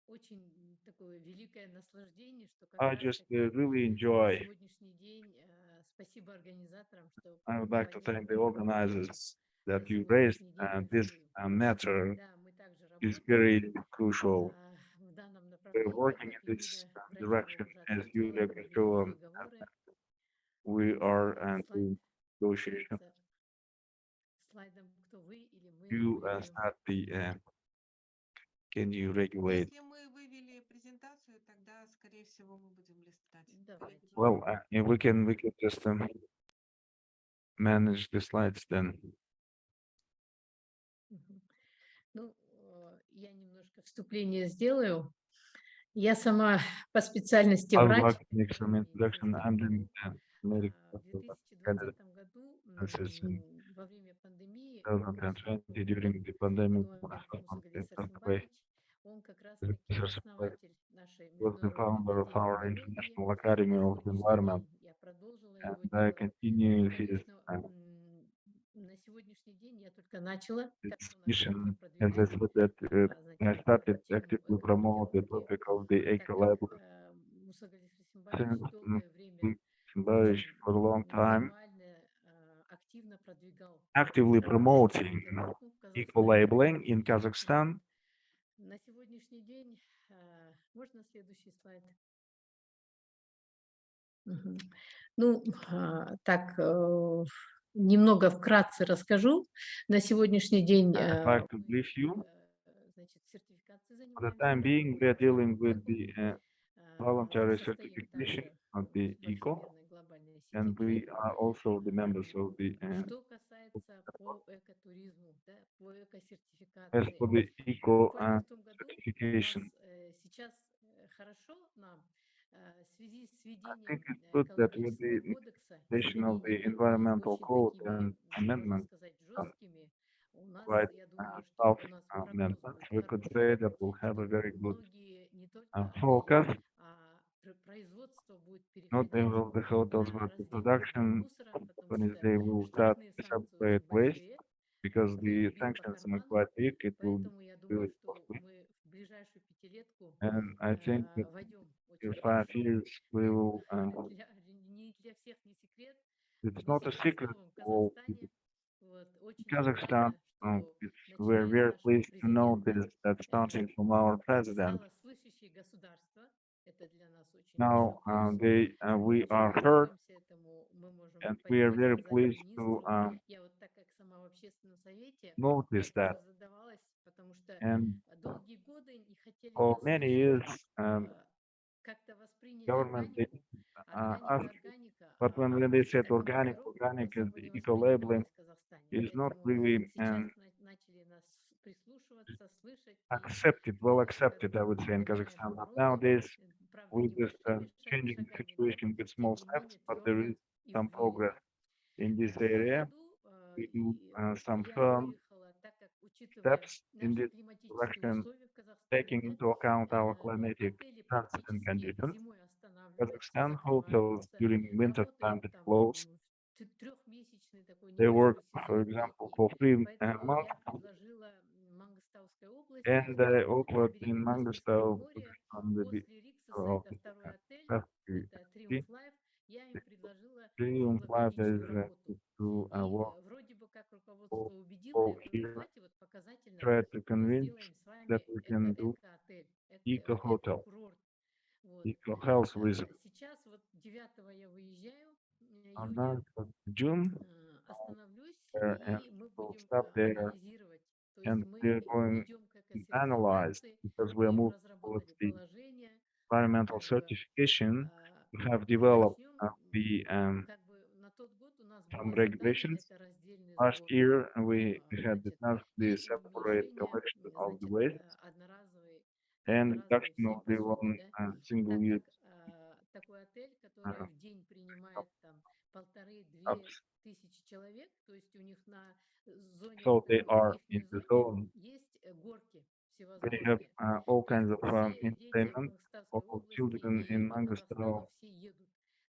очень такое великое наслаждение, что как I раз just таки really на enjoy. сегодняшний день, спасибо организаторам, что I would like to thank the поддерживают organizers на that you raised. сегодняшний день This большую. matter Да, мы также is работаем very crucial. в данном We're направлении, working как in и this Юлия Брахилова direction уже as отметила, Yulia мы ведем Gacheva. переговоры. We are Слайд in negotiation. является слайдом «Кто вы» или «Мы You регулируем». start the. Can you regulate? Если мы вывели презентацию, тогда, скорее всего, мы будем листать. Давайте. Well, if we can just manage the slides then. Мгм. Ну, я немножко вступление сделаю. Я сама по специальности I would врач. like to make some introduction. I'm the medical В candidate 2020 году in во время пандемии 2020 during the pandemic. Мусагалий Passed away. Сарсенбаевич, он как As раз-таки a основатель нашей was the международной founder of академии our экологии. International Academy На of the сегодняшний Environment. день and его делать. continue his Конечно, на сегодняшний день я только начала, his так что он активно mission. As I продвигает, said that I значит, started тему actively promote the эколабелледи, topic of the так как ECOLABELS Мусагалис since Рисимбаевич долгое время Symbolish очень for a long time, неформально, активно продвигал actively promoting маркировку в Казахстане. eco-labeling in Kazakhstan. На сегодняшний день, можно следующий слайд? Мгм. Ну, так, немного вкратце расскажу. На сегодняшний день I'd like to brief you. значит, сертификацией For the занимаемся, time being, we are dealing with the voluntary состоим certification также of the в ECO, объединенной глобальной сети and we клуб. are also the members of the Что касается по экотуризму, да, по as экосертификации, for the ECO буквально в том году у certification. нас сейчас хорошо нам в связи с I think введением it's good that with экологического the кодекса, implementation of the изменениями environmental очень code такими, and можно amendments, сказать, жесткими, у нас, quite я думаю, что tough у нас прогноз amendments, будет we could хороший, say that we'll have a что very good многие не только отели, focus. производство будет Not переходить only the hotels, на but the раздельный сбор production мусора, потому companies, что they will start штрафные to санкции separate очень waste большие, because это the бьет по sanctions are карману, quite big. It will be поэтому я думаю, really что costly. мы в ближайшую пятилетку And I think that войдем in очень 5 хорошо. years, we will, Не для всех не секрет, it's мы not a сейчас secret снова в to all Казахстане. Вот, очень in нам Kazakhstan. рада, что We're начиная с very нашего pleased to know президента this, that starting from our president, стало слышащее государство. Это для нас очень большой now плюс. we Очень are heard, радуемся этому. Мы можем and we are пойти very сказать pleased to министру. Я вот так как сама в общественном совете, я notice that. тоже задавалась, потому что And долгие годы не хотели for нас many слышать. years, Как-то восприняли government they, органику, органика, asked, органика, but when they said экомаркировка organic as особо the не eco-labeling воспринималась в Казахстане. is not Поэтому really сейчас начали нас прислушиваться, слышать. И accepted, well мы accepted, I would say, in продолжаем Kazakhstan. But бороться, nowadays, правда, with this небольшими changing шагами, но situation with тем small не steps, менее but there твердо is и some progress уверенно. in this В том area. году We do some я firm выехала, так как, учитывая steps in наши this климатические direction, условия в Казахстане, taking да, into account our climatic отели chances and практически conditions. зимой останавливаются, Kazakhstan hotels закрываются, during winter time работают they там close. трехмесячный такой They work, небольшой for сезон, example, и for 3 поэтому months, я предложила Мангостауской области, and это Oakland in берег Каспийского Mangostau моря, on the после Риксоса of это the второй отель, Caspian это Sea. Триумф Лайф, я им предложила Triumph Life круглогодичную is работу. to И work вроде бы как руководство убедило, я all говорю, here, давайте вот показательно try to мы convince сделаем с that вами we can do эко-отель, eco hotel, эко-курорт. Вот. eco health resort. Сейчас вот 9-го я выезжаю, And июня, now it's June, остановлюсь, and и мы we'll будем stop there, анализировать. То есть and мы we're going идем к to analyze экосертификации, because we мы are moving towards разработали the положение, environmental как бы certification. We have developed начнем, the как бы на тот год у нас some было задание, regulations. это раздельный Last сбор, year, we had the значит, task the и separate уменьшение, collection of the значит, waste одноразовой, and одноразовой reduction всей of the посуды, one да, single так как use такой отель, который в день принимает там cups. 1,5–2 тысячи человек, то есть у них на зоне, So they are in ихней the зоне zone. есть горки They have всевозможные. all То есть kinds of все дети entertainment. Мангостауской All области children и in по Казахстану Mangostau, все едут.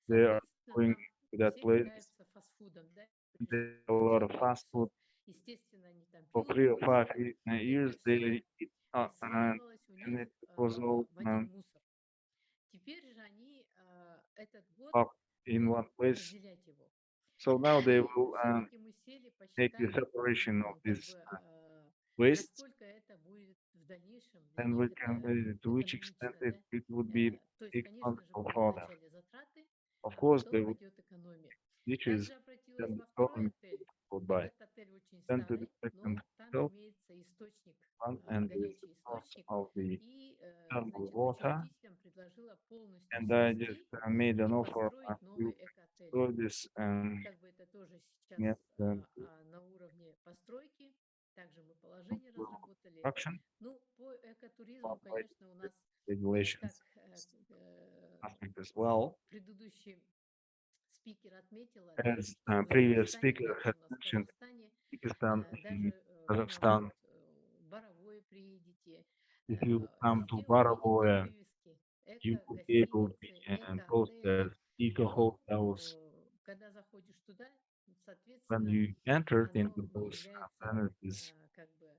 they are Соответственно, going там to that все place. питаются фастфудом, да, They have a lot of fast food. естественно, они там For пьют, 3 or 5 кушают. years, Это все they eat, and сваливалось у них it was all в один мусор. Теперь же они этот год up in one будут place. разделять его. So now they И will все-таки мы сели, make the посчитали, separation of как this бы, waste, насколько это будет в дальнейшем для and них we это can to which extent экономично, да? it would be То есть, конечно же, economical будут for them. вначале затраты, Of а course, потом they would, пойдет экономия. which is Также обратилась then во второй going отель. by. Этот отель очень Then to the старый, second но там hotel, имеется источник, and there is the горячий source источник. of the И, thermal значит, water. учредителям предложила полностью And I just снести made an и offer построить новый to эко-отель. do this Как бы это тоже сейчас yes, на уровне постройки. Также мы положение разработали. construction Ну, по экотуризму, by конечно, у нас, как regulations aspect as well. предыдущий спикер отметила, да, As что в previous Узбекистане, speaker также has у нас в mentioned, Казахстане, Pakistan, in даже Kazakhstan, наоборот, Боровое приедете, if you come to везде увидите Barovoye, вывески you will be able to эко-гостиницы, post as эко-отели. eco Но, hotels. когда заходишь туда, when соответственно, you entered оно into не those является, amenities, как бы,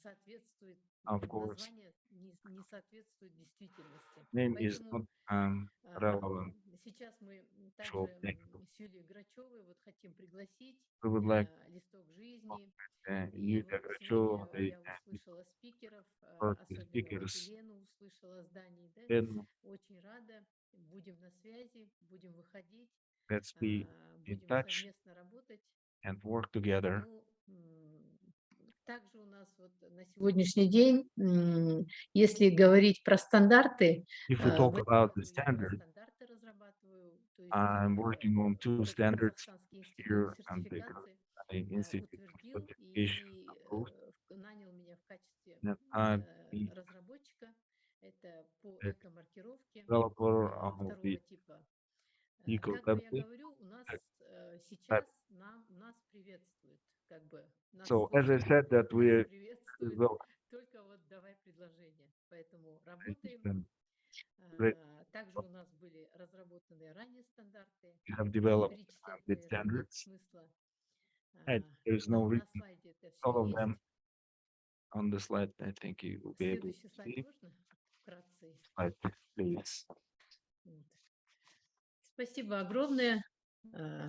соответствует, of course, название не соответствует действительности. name is Поэтому not relevant. сейчас мы Actual также name. с Юлией Грачевой вот хотим пригласить We would like листок жизни. И Yulia вот Gracheva, сегодня я услышала спикеров, first особенно вот speakers Елену услышала зданий, да, in очень рада. Будем на связи, будем выходить, let's be in будем touch совместно работать. and work together. Ну, также у нас вот на сегодняшний день, если говорить про стандарты, If we talk в этом about the году я 2 standard, стандарты разрабатываю, то есть I'm working on 2 это standards Казахстанский институт here and the сертификации Institute утвердил of Certification и approved, нанял меня в качестве and I'm the разработчика. Это по the эко-маркировке developer of второго the типа. Как бы я ECOLABELS. говорю, у нас сейчас нас приветствуют, как бы нас So as I слушают, said that нас we приветствуют, will только вот давай предложение. Поэтому работаем. great Также у нас были разработаны ранее стандарты. have developed Перечислять, the наверное, нет standards. смысла. And there's no На reason слайде это все all of есть. them on the slide. I think you will be able Следующий to слайд see. можно вкратце? Slide, please. Вот. Спасибо огромное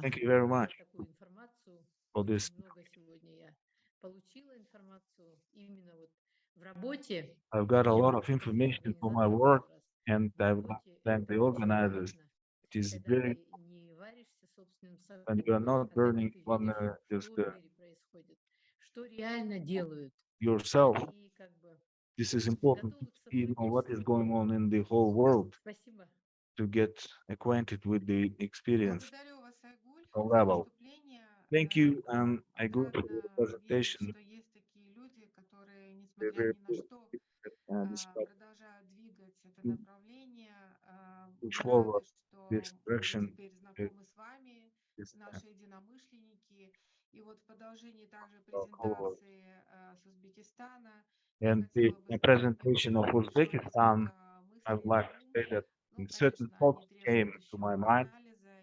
Thank you very much за такую информацию. for this. Очень много сегодня я получила информацию именно вот в работе. I've got a Я lot могу of сказать information for my организаторам work, еще раз, and в I would like работе to thank это the очень organizers. важно, It is когда very, ты не варишься собственным when соком, you are not а когда burning ты on видишь, just что в мире происходит, что реально делают. yourself. И как бы This is important to готовы к see what is сотрудничеству. going on in the whole world, Спасибо. to get acquainted with the experience Благодарю вас, Айгуль, or за level. выступление. Thank you, and I go for the Отрадно видеть, presentation. что есть такие люди, которые, They're несмотря very ни на good, что, despite продолжают двигать это to направление. push Мы forward рады, this что мы direction. теперь знакомы с вами, This наши единомышленники. И вот в продолжении также forward. презентации с Узбекистана я And хотела бы the сказать presentation of спасибо большое, Uzbekistan, насколько I would мысли like to say умные. that Ну, certain конечно, они thoughts came требуют to еще my mind. анализа,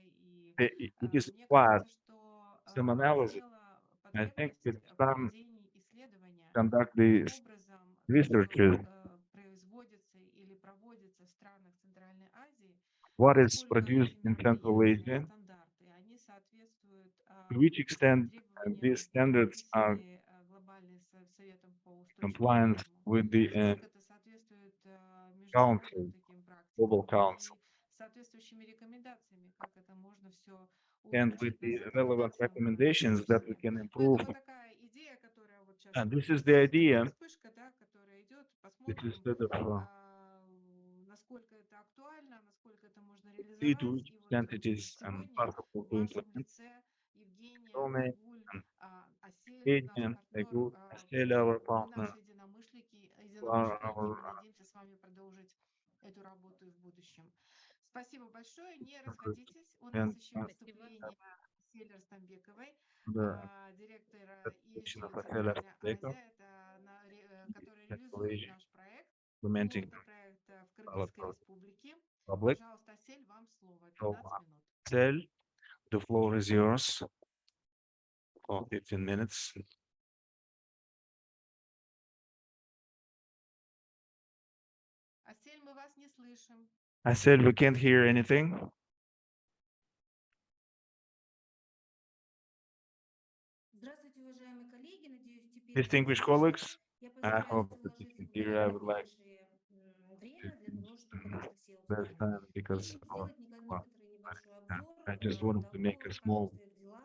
и It is мне required кажется, что some analysis. назрела I think потребность it's в time проведении исследования, conduct каким the образом то, researches. что производится или проводится в странах Центральной Азии, What is насколько produced эти in Central мероприятия, Asia, стандарты, они соответствуют to which extent требованиям, these standards are прописанные глобальным советом по устойчивому compliant туризму, with the насколько это соответствует международным Council, таким Global практикам Council, и соответствующими рекомендациями, как это можно все and with улучшить на the relevant законодательном recommendations that we уровне. can Ну, improve. это вот такая идея, которая вот сейчас And вот this is есть the такая idea. вспышка, да, которая идет. This is Посмотрим, sort of насколько это актуально, насколько это можно see to реализовать. which И вот extent it is сегодня possible в to вашем implement. лице Евгения, Only Айгуль, Асель, наш and a партнер, good still our мы partner, наши единомышленники, are единомышленники, мы our надеемся с вами продолжить эту работу и в будущем. Спасибо большое, не partners расходитесь. У нас and еще выступление Асель Рустамбековой, the директора section ESG of Helena Центральная Азия, который реализует наш проект. implementing Это проект в our Кыргызской республике. public. Пожалуйста, Асель, вам слово. So, 15 минут. Sel, the floor is yours for 15 minutes. Асель, мы вас не слышим. I said we can't hear anything. Здравствуйте, уважаемые коллеги. Надеюсь, теперь Distinguished слышно. colleagues, Я I постараюсь hope that you уложиться can в hear. I would like небольшое время для того, чтобы как-то все this успели. time because И of, сделать некоторый небольшой обзор I just wanted to make того, a как small обстоят дела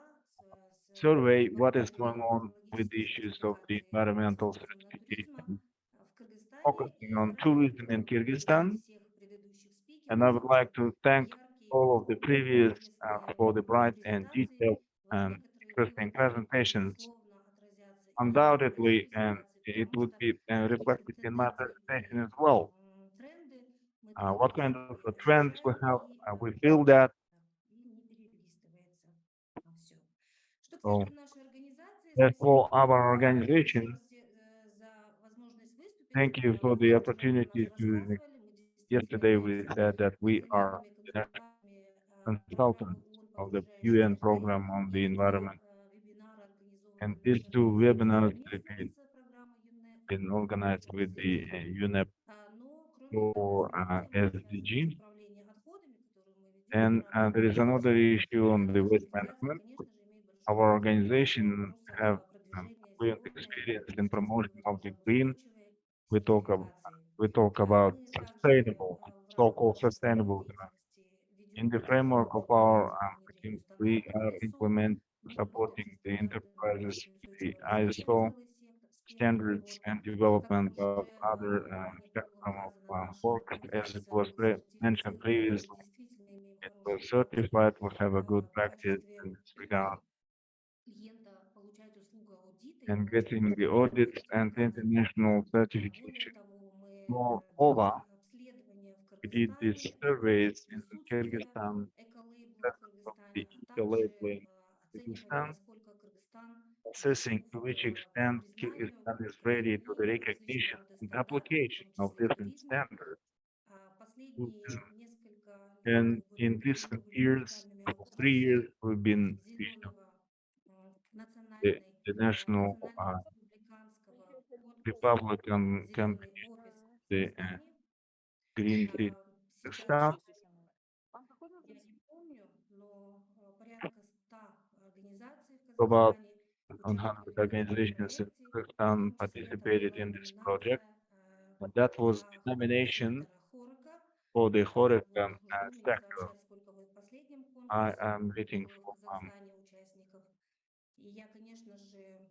с survey what is вопросами going on with the экологической issues of the сертификации environmental экосистемного туризма certification, в Кыргызстане. focusing И on сразу tourism in хочу поблагодарить Kyrgyzstan. всех предыдущих And I спикеров would за like to очень thank яркие, all of the previous интересные for the bright and презентации. detailed Вот and некоторые interesting выводы, presentations. безусловно, отразятся и в Undoubtедly, моей and презентации, it потому would что be какие reflected in my тенденции presentation и as well. тренды мы What двигаем с kind of вами, trends we ощущаем have, и we feel that. и не перелистывается все. Что So, касается нашей организации, as for спасибо our большое organization, за возможность выступить. thank you for the Вчера вы у нас opportunity to. рассказывали, мы действительно Yesterday we являемся said that we are национальными консультантами программы consultants of the UN program on the environment. And these two webinars have been organized with the UNEP for SDG. And there is another issue on the waste management. Our organization have fluent experience in promotion of the green. We talk about sustainable, so-called sustainable development. In the framework of our team, we are supporting the enterprises, the ISO standards and development of other spectrum of work, as it was mentioned previously. It was certified, will have a good practice in this regard. And getting the audits and international certification. Moreover, we did these surveys in Kyrgyzstan, of the ECOLABELLED in Kyrgyzstan, assessing to which extent Kyrgyzstan is ready to the recognition and application of different standards. And in recent years, for 3 years, we've been the national Republican company, the Green Tea Kyrgyzstan. Я не помню, но порядка 100 организаций в About Казахстане 100 участвовали в этом organizations in проекте. В Kazakhstan том числе это participated была in this project, номинация and that was the nomination сектора Хорика. for the Вот HoReCa вы мне sector. сообщали, сколько вы в последнем I конкурсе am waiting было в for Казахстане участников. И я, конечно же,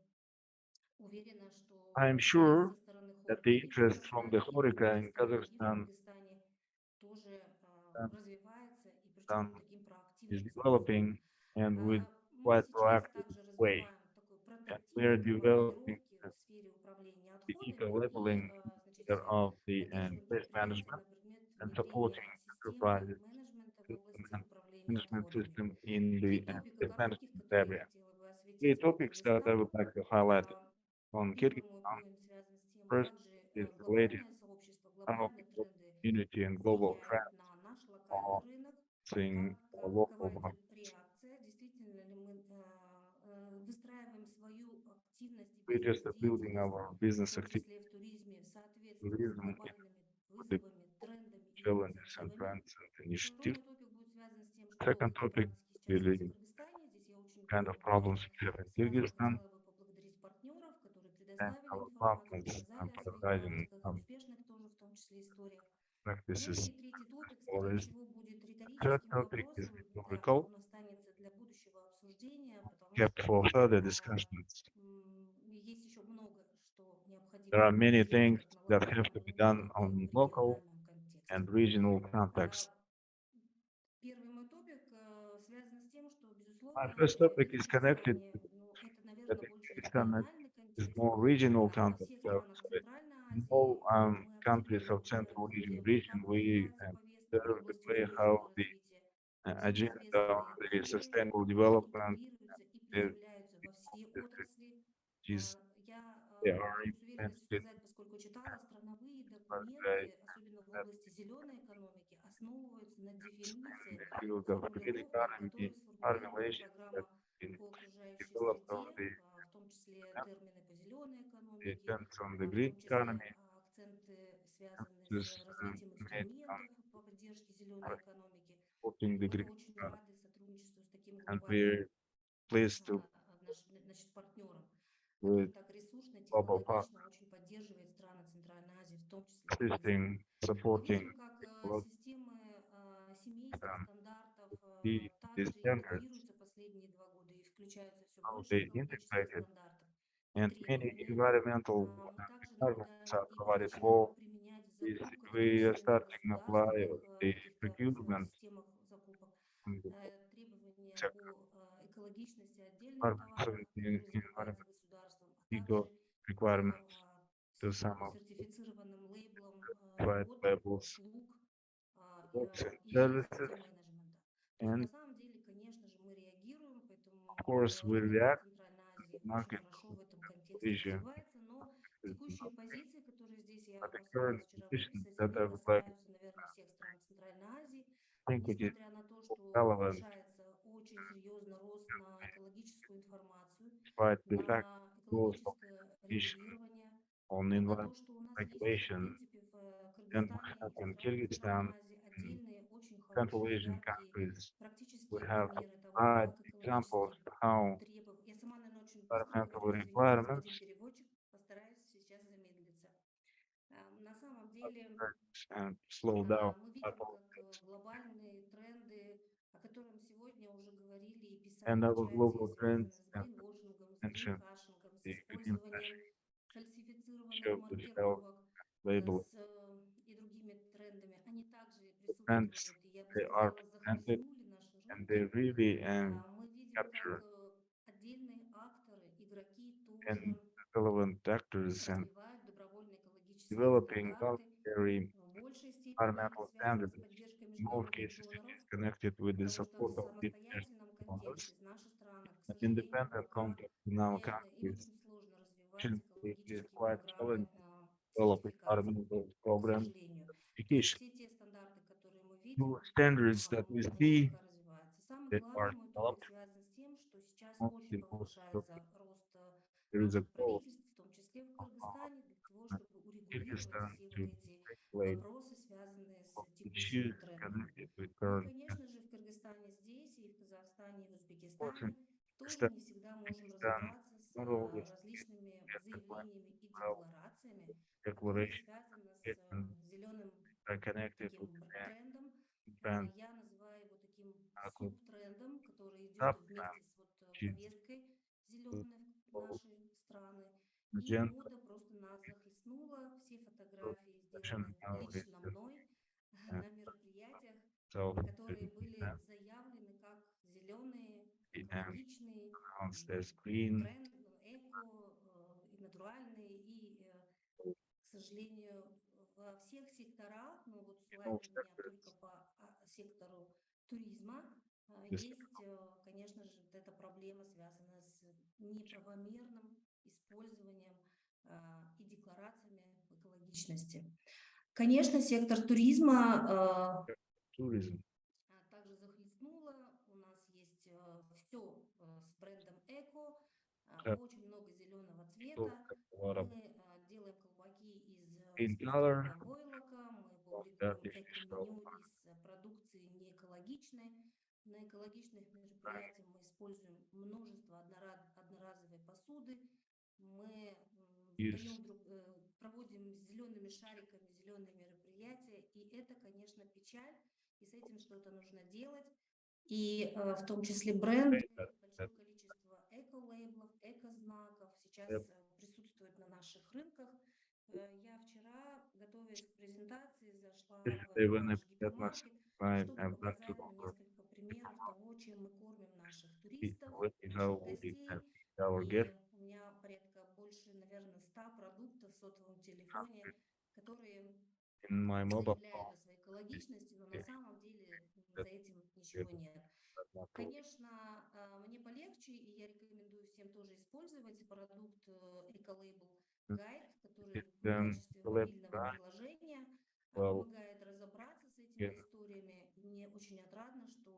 уверена, что I am интерес sure со стороны that Хорика the и в interest from the Казахстане, и в HoReCa in Узбекистане, и в Kazakhstan Кыргызстане тоже развивается, и um, причем таким is проактивным способом. developing and with Мы quite сейчас proactive также way. развиваем такой And we are прототип developing командировки в сфере управления the отходами и, eco-labeling значит, of the поддерживаем waste предприятия management на предмет and внедрения supporting системы enterprises менеджмента в system области and управления management отходами. system in Три the топика waste коротких, management которые я area. хотела бы Three осветить по topics that I would Кыргызстану. like to highlight on Первый мой Kyrgyzstan. поинт связан с тем, First как же is related глобальное сообщество, how глобальные the тренды community and global влияют trends на наш локальный are рынок, seeing какова local это реакция, действительно ли мы выстраиваем свою активность и we're just building бизнес-деятельность, our в business том activity, числе в туризме, в соответствии с tourism, глобальными with the вызовами, трендами и challenges and инициативами. trends and Второй initiatives. мой топик будет связан с тем, что Second на topic практике сейчас есть в really Кыргызстане. Здесь я очень kind of коротко problems we have in сразу Kyrgyzstan хотела бы поблагодарить партнеров, которые and предоставили our информацию, partners рассказали о своих prioritizing практиках, успешных тоже в том числе историях. Ну practices и третий топик, скорее stories. всего, будет Third риторическим topic is вопросом. rhetorical, Он останется для будущего обсуждения, потому kept что for further discussions. есть еще много, что необходимо There are many сделать things как на that have локальном, to be но done и on в local региональном контексте. and regional context. Первый мой топик связан с тем, что, My безусловно, first topic в is connected Кыргызстане, ну, это, that наверное, больше Kyrgyzstan региональный is контекст. more regional Во context. всех I would странах say. Центральной In Азии all мы countries активно of наблюдаем Central за Asian тем, region, как we развивается повестка в observe the области way устойчивого how the развития, agenda on взаимосвязанные the узлы sustainable development интегрируются и is приземляются во все отрасли. is Я they are могу с уверенностью implemented сказать, поскольку читала страновые but документы, особенно в области зеленой экономики, основываются на in дефинициях, the field of green формулировках, economy, которые сформулировала formulation that программа been по окружающей developed среде, on the в том числе термины по зеленой it экономике, depends on the в green том числе economy, акценты, связанные с just развитием made on инструментов по поддержке зеленой экономики. supporting the Мы green очень economy. рады сотрудничеству с таким And глобальным we're pleased to значит, партнером, который with так ресурсно, global технологично очень поддерживает страны Центральной Азии, в том числе Кыргызстан. assisting, Мы supporting видим, как development, системы семейства стандартов the также standards, интегрируются последние 2 года и включаются все how больше they экологических integrated, стандартов и and many требований. environmental Мы также requirements наблюдаем are и provided продолжаем for. применять в Is закупках, в том we are числе на starting to apply государственных the каких-то procurement системах закупок, in the требования sector, по экологичности отдельных environmental товаров, которые закупаются environment государством, а legal также по requirements to some of сертифицированным лейблам provide работ, labels, услуг goods and и services. систем менеджмента. То есть And на самом деле, конечно же, мы реагируем, поэтому of course, we работа в react Центральной to Азии the очень market хорошо в этом контексте Asia. развивается, но текущие позиции, которые здесь я But the постаралась current вчера conditions выписать, that они I would like касаются, наверное, всех стран Центральной Азии. to think it is Несмотря на то, что relevant повышается очень серьезно рос на экологическую информацию, despite the fact на rules of экологическое competition регулирование, on на environmental то, что у нас есть, в regulation принципе, в and we Кыргызстане have и в in странах Kyrgyzstan Закавказья and отдельные, очень Central хорошие, Asian яркие, countries, we практические have примеры того, applied как examples экологически of how Я сама, наверное, очень быстро environmental говорю, извините, господин requirements переводчик, постараюсь сейчас замедлиться. На самом деле and slow down мы видим, Apple как глобальные тренды, о котором сегодня уже говорили и and писали в our чате, global trends связаны с and гринвошингом, с mention гринхашингом, с the green использованием фальсифицированных show the self маркировок label и другими трендами. Они также trends. присутствуют, и я бы They are сказала, presented захлестнули наши and they рынки. really Мы видим, как capture отдельные акторы, игроки and тоже relevant actors and развивают добровольные экологические developing стандарты, voluntary в большей степени это environmental связано standards. с поддержкой In most международных cases, it доноров, is connected with the потому что в support of the самостоятельном контексте donors. в наших странах, к An сожалению, independent пока contact in our им countries очень сложно развивать actually is экологические quite программы challenging to develop сертификации, environmental к program сожалению. То есть certification. все те стандарты, которые мы New видим, standards that we они see пока развиваются. Самый that главный are мой топик developed, связан с тем, что сейчас очень mostly most of повышается рост there is a наших goal правительств, в том числе в of Кыргызстане, для того, чтобы урегулировать Kyrgyzstan все вот to эти regulate вопросы, связанные с issues текущими трендами. connected with Ну и, current and конечно же, в Кыргызстане здесь, и в Казахстане, и в important Узбекистане тоже step не всегда можем done разобраться с not always различными get the plan заявлениями и well декларациями, которые declaration связаны с and зеленым are connected таким with трендом. the Я называю его таким good субтрендом, который идет substance вместе с вот which повесткой зеленой в is наши страны. И agenda мода просто нас захлестнула. Все фотографии session сделаны now is лично мной на мероприятиях, self которые были заявлены как зеленые, and экологичные, announced as green тренд, эко, и натуральные, и, к сожалению, во всех секторах, ну вот слайд у меня только по сектору туризма, this есть, конечно же, вот эта проблема, связанная с неправомерным использованием и декларациями экологичности. Конечно, сектор туризма tourism. также захлестнуло. У нас есть все с брендом эко, Have очень много зеленого also цвета. a lot of Мы делаем колпаки из green color искусственного войлока, мы of the публикуем artificial эко-меню из продукции неэкологичной. На экологичных мероприятиях мы используем множество одноразовой посуды. Мы use проводим с зелеными шариками зеленые мероприятия, и это, конечно, печаль, и с этим что-то нужно делать. И в том числе бренды, that большое количество эко-лейблов, эко-знаков сейчас Yep. присутствует на наших рынках. Я вчера, готовясь к презентации, зашла yesterday в when I наш prepared my гипермаркет, slide, чтобы I've got to показать несколько примеров того, чем мы кормим наших see туристов, how наших we гостей. can our И guest у меня порядка больше, наверное, 100 продуктов в сотовом телефоне, которые in my mobile заявляют phone. о своей экологичности, но на Yes, самом деле за that этим we ничего нет. have not told. Конечно, мне полегче, и я рекомендую всем тоже использовать продукт EcoLabel Guide, который It's в качестве collect мобильного приложения well помогает разобраться с этими yes, историями. И мне очень отрадно, что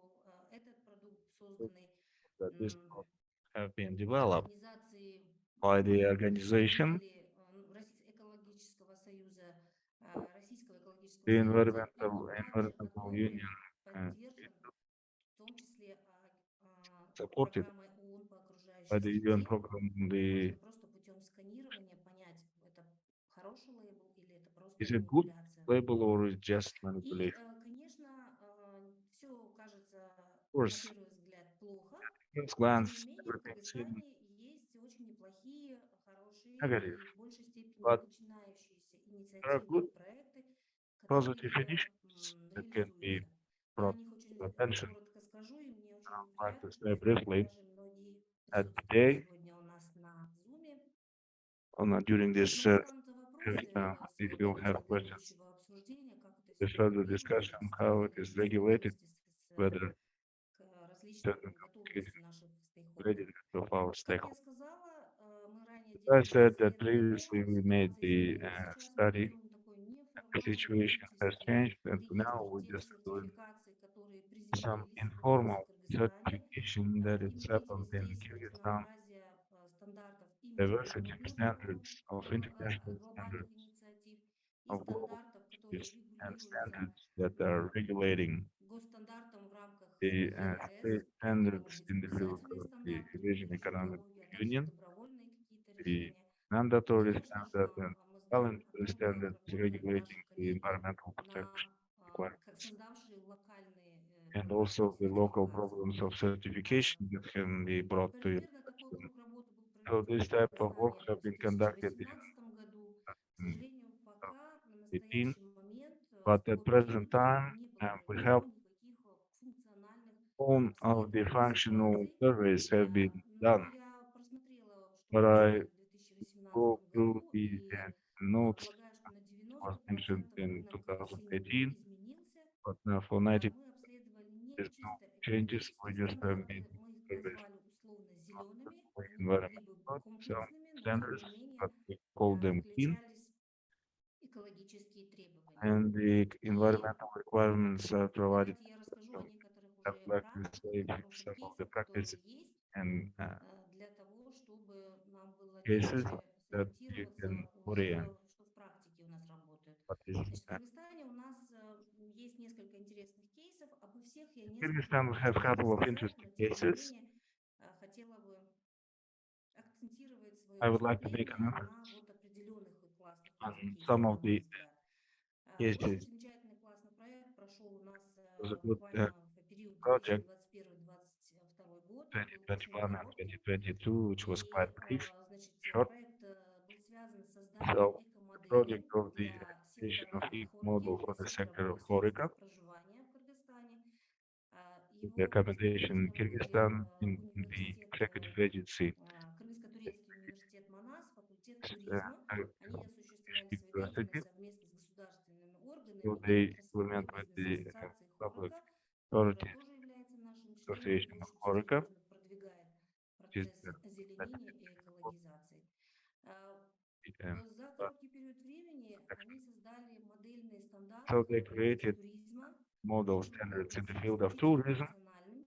этот продукт, созданный that this product have been developed организацией by the organization, представители Экологического союза, Российского экологического the союза, и он также Environmental готовен, Union, поддержан, в том числе supported программой ООН по by окружающей the UN среде. program, Можно the просто путем сканирования понять, это хороший лейбл или это просто is it good манипуляция. label or is just И, manipulation? конечно, все кажется Of на course, первый взгляд плохо, first но тем не glance, менее в everything seems Кыргызстане есть очень неплохие, хорошие negative, и в большей степени but начинающиеся there are инициативы good и проекты, positive которые initiatives that can be реализуются. Я о brought них очень to attention. коротко скажу, и мне очень I'd like to приятно, say что briefly даже многие that присутствуют today, сегодня у нас на Zoom. during this, Но останутся вопросы, if you конечно, have для questions, будущего обсуждения, как это the все further регулируется, discussion, how it действительно is есть regulated, сложности whether к различным certain готовности наших стейкхолдеров. readiness of our Как я stakeholders. сказала, мы ранее I делали said that исследование, previously we made ситуация the изменилась, сейчас мы study, ведем такой the неформальный situation has любительский changed, and now реестр we тех just doing сертификаций, которые some приземлились у нас в informal certification that is settled in Kyrgyzstan, diversity of standards, of international standards, of global standards, and standards that are regulating госстандартам в рамках the ЕАЭС, state standards in the field of the Eurasian Economic экологии, а также Union, добровольные какие-то the решения. mandatory Конечно standard же, and мы знаем о voluntary том, standards как работают regulating наши the коллеги environmental protection как requirements, создавшие локальные and программы also the local сертификации. programs of certification that can be brought to you. Примерно такой круг работы был So проведен this в type of work Кыргызстане have в been conducted 2018 году. К in сожалению, пока на 2018, настоящий момент but в at тот present период time, не было we have проведено никаких функциональных all of the обследований functional ситуации. surveys have been Но done, я просмотрела, что but было I сделано в 2018 go through году, the и notes полагаю, что на was mentioned 90% in рынок сильно 2018, не изменился. but now for 90 Мы обследовали не there's no чисто changes. We экологические just have стандарты, made мы их surveys назвали условно зелеными, for они могли environment, бы быть not some комплексными, но тем standards, не менее but we call them clean, включались экологические требования. and the И environmental requirements are provided. давайте я расскажу о So некоторых I'd уже like to практиках, say хороших some of the кейсах, которые practices есть and для того, чтобы нам было cases легче that you can сориентироваться orient уже, что в практике у нас работает. what is Значит, в Кыргызстане у нас есть несколько интересных кейсов. Обо всех я не Kyrgyzstan. We смогу have a couple of сказать, interesting но тем не cases. менее хотела бы акцентировать свое I would like to make an выступление emphasis на вот определенных и классных on кейсах, some на of мой the взгляд. Очень cases. замечательный классный проект прошел у нас It was a good буквально в период project 2021-2022 год. Он был очень 2021 and коротким. 2022, which was И, quite brief, значит, short. проект был связан с созданием So the эко-модели project of the для creation of сектора each Хорики, model for для the сектора sector of благоустройства HoReCa, и проживания в Кыргызстане. the Его accommodation in разработали Kyrgyzstan in the университет, executive agency. Кыргызско-турецкий университет МАНАС, факультет Uh, туризма. Они осуществляли свою University. деятельность совместно с государственными So органами и they отраслевой implement with the бизнес-ассоциацией public Хорика, которая authority тоже является нашим членом и association of очень HoReCa, серьезно продвигает which is процесс the озеленения и экологизации. um, За короткий период времени они создали модельные стандарты so they в области created туризма. model Он был standards in the field of действительно tourism. национальным.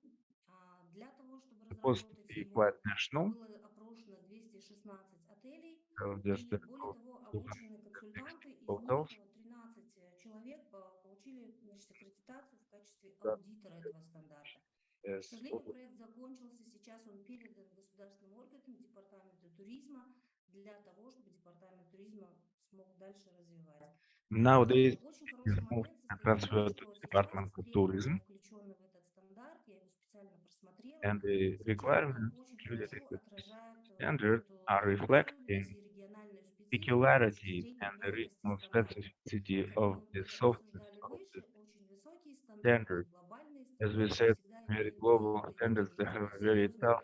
Для того, чтобы Supposed to разработать be его, quite national. было опрошено 216 отелей, So just и более того, 200 обучены консультанты, из них hotels 13 человек получили, значит, аккредитацию в качестве that аудитора этого стандарта. К is сожалению, проект закончился, сейчас он передан государственным органам, департаменту туризма, для того, чтобы департамент туризма смог дальше развивать. nowadays Очень is хороший moved момент and состоит в том, transferred to что the сейчас Department of Tourism, требования, включенные в этот стандарт, я его специально просмотрела, and the замечательно, requirements очень related хорошо to отражают standard эту are особенность reflecting и региональную специфику с точки peculiarity зрения and the мягкости regional стандарта. specificity Как of мы the уже softness обсуждали of the выше, очень высокие стандарты, standard. глобальные As we стандарты said, всегда very имеют global и standards that тоже have very серьезные tough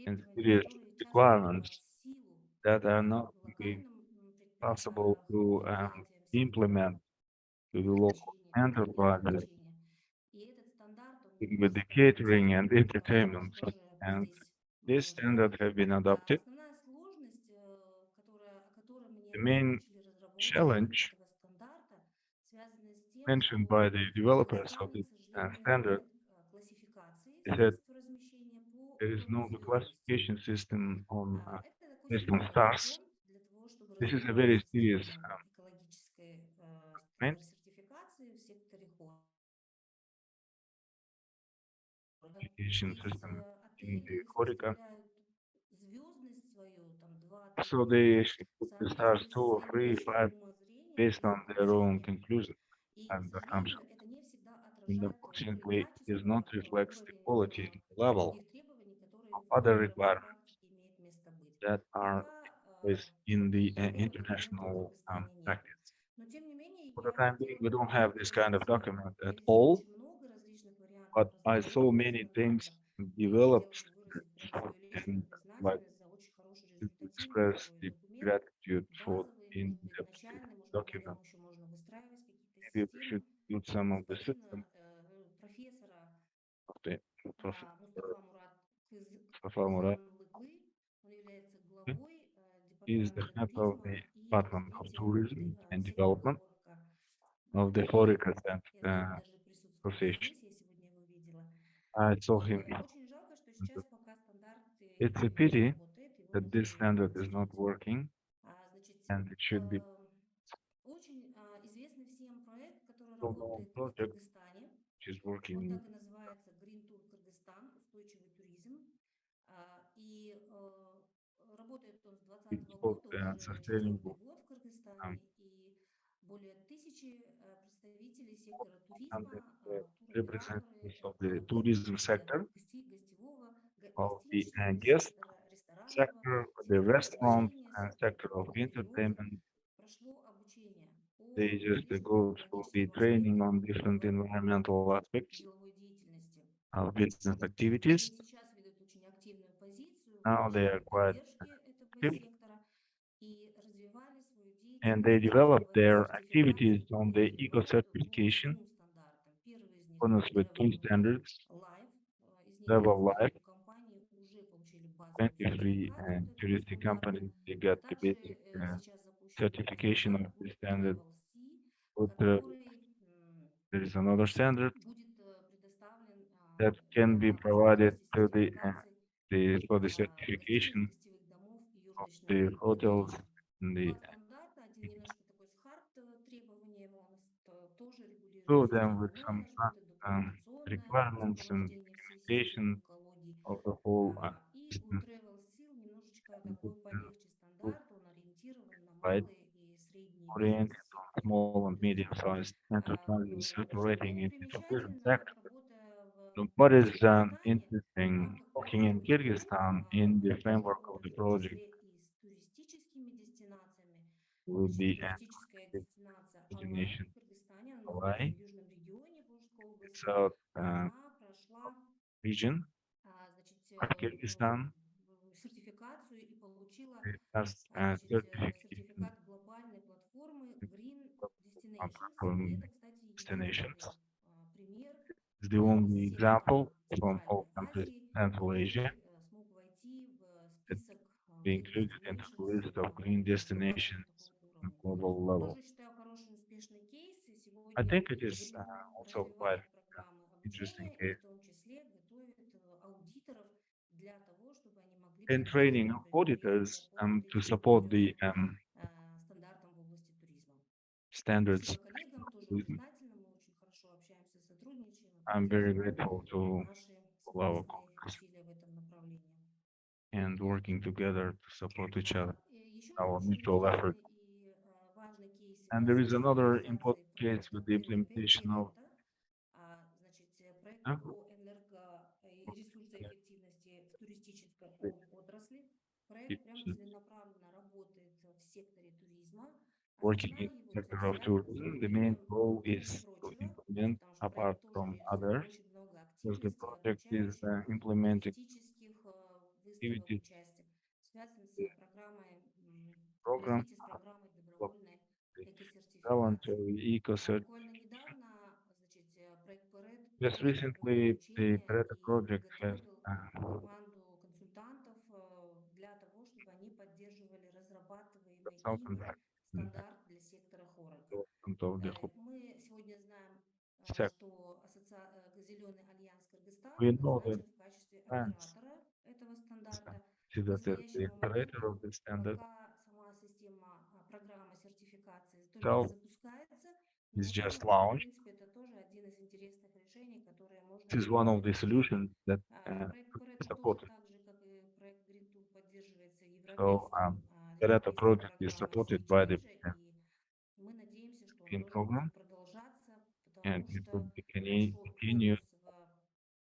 and требования, serious которые часто requirements в силу that are not be локальным possible to предприятиям сектора implement to the local развлечения, enterprises развлечения. И этот стандарт, он with the немножко catering and entertainment. тоже And здесь this нуждается. standard have been adopted. Основная сложность, о которой мне The main озвучили разработчики challenge этого стандарта, связана с тем, mentioned что by the в developers of Кыргызстане, the к сожалению, standard нет классификации is that средств размещения по there is уровню no звездности. classification system on Это такой based on серьезный stars. препон для того, чтобы This is a развивать very serious систему экологической document, сертификации в секторе хор. classification Здесь system in the отели HoReCa. выставляют звездность свою, там 2-3, So 5, they в actually put the stars соответствии 2 со or своим 3, 5 уровнем умозрения и based on their own заключением. conclusion И, к and сожалению, assumptions. это не всегда And отражает тот unfortunately, уровень it does качества, not reflect the уровень quality level других требований, of которые в other мировой requirements практике имеют место быть. that are Пока placed in the такого документа в international Кыргызстане нет. practice. Но, тем не менее, For the я time being, хотела we бы don't вам have this kind of показать, document я at видела all, очень много различных вариантов but I saw разработки many things стандартов. И хотела developed бы выразить прям свою and личную like признательность за очень хороший, to результативный express такой the документ. gratitude for Базовый, может быть, in-depth начальный, может быть, на document. нем еще можно выстраивать какие-то Maybe we should системы. use some of the system Господина профессора of the Professor Мустафа Мурат Murad. Лыглы. Он является главой He is the департамента head of the туризма и Department of развития Tourism and сектора Development Хорика. of the И HoReCa я знаю, он даже присутствует Association. здесь, я сегодня его видела. I told him, Очень жалко, что сейчас пока стандарт it's a не pity работает, его that нужно this standard is not адаптировать. working Значит, and it should be очень известный всем проект, который a known работает в project Кыргызстане. which is Он working. так и называется Green Tour Кыргызстан, устойчивый туризм. И работает он с It's 2020 called года, уже четвертый sustainable год в Кыргызстане, и более 1000 представителей сектора and туризма, туроператоры, representatives of the tourism sector, гостевого, of the гостиничного guest сектора, ресторанного sector, the сектора, restaurant and сектора sector of перевозок. entertainment. Прошло обучение по They just различным go through the экологическим training аспектам on different environmental aspects деловой деятельности. of business Они activities. сейчас ведут очень активную позицию в Now they are улучшении quite поддержки этого active сектора и развивали свою and they деятельность develop в their сертификации activities по on the eco ECOLABELLED по certification двум стандартам. Первый из них accordance with two Level standards, Life. Из них level 23 life, компании уже получили базовую 23 сертификацию по этому touristic стандарту. companies, they got the Также basic сейчас запущен новый certification of стандарт the Good standard. Level C, But который there is another standard будет предоставлен that can be для provided возможности to сертификации for the гостиниц, certification гостевых домов и of the юрличных hotels заведений. and Два the стандарта, один немножко такой с хард требованием, он тоже two регулирует of them систему with some менеджмента, документационное requirements and сопровождение всей системы specifications экологии. of the whole И у system. Travel Seal немножечко такой полегче Group стандарт, он ориентирован на right малый и средний oriented бизнес on сектор small and туризма. medium-sized enterprises operating Что in the tourism примечательно, sector. работая So в what is Кыргызстане, в interesting рамках working in проекта Green Kyrgyzstan Tour in the мы тоже framework of the работали в том project числе и с туристическими дестинациями. with Значит, the туристическая дестинация Алай destination в Кыргызстане, она находится Hawaii, в южном регионе Волжской it's области. a Она прошла region значит, of Kyrgyzstan. сертификацию и получила It has значит, certification сертификат глобальной платформы Green of Destinations. И это, кстати, destinations. единственный пример It's the из only сектора example from all Центральной countries Азии, in Central Asia который смог войти в that список be Green included into the Destinations list of green глобального destinations такого on уровня. global level. Тоже считаю хороший успешный кейс. И I сегодня think it is Green Tour also quite развивает программы interesting обучения и case в том числе готовит аудиторов для того, чтобы они могли in training поддерживать of предприятия auditors по вот to этим support the определенным стандартам в области туризма. standards. Спасибо коллегам, тоже признательна. Мы очень хорошо общаемся, сотрудничаем, I'm very поддерживаем grateful to наши all our совместные colleagues усилия в этом направлении. and working together to support each other, Еще our один очень mutual effort. интересный и важный кейс And there связан is с another реализацией important case проекта with the implementation of Перета. Значит, проект по и ресурсоэффективности в туристической отрасли. Проект прям целенаправленно работает в секторе туризма. working in Основная the его sector of цель tourism. The main goal помимо is to прочего, implement, потому что apart проект тоже from реализует others, очень много because the активностей, project is обучающих, implementing туристических выставок, activities, участия, связанных the с программой в program развитии с программой of добровольной the экосертификации. voluntary eco Буквально недавно, значит, проект ПРЭД Just тоже провел recently, the обучение Pareto и project has подготовил команду консультантов для того, чтобы они поддерживали разрабатываемый consultants ими in the стандарт для сектора Хорега. development of the whole Мы сегодня знаем, sector. что Зеленый альянс Кыргызстана We know that назначен в качестве plans оператора этого стандарта. see К that the настоящему operator of моменту the standard пока сама система, программа сертификации только itself запускается, но is я just думаю, что, в launched. принципе, это тоже один из интересных решений, которые можно This is one of the рассмотреть. solutions that Проект could be Pareto тоже, supported. так же, как и проект Green Tool, поддерживается So Pareto европейской project is программой supported Switch by the Asia, и мы надеемся, что он European тоже program, будет продолжаться, and потому it will что be большой continued. фокус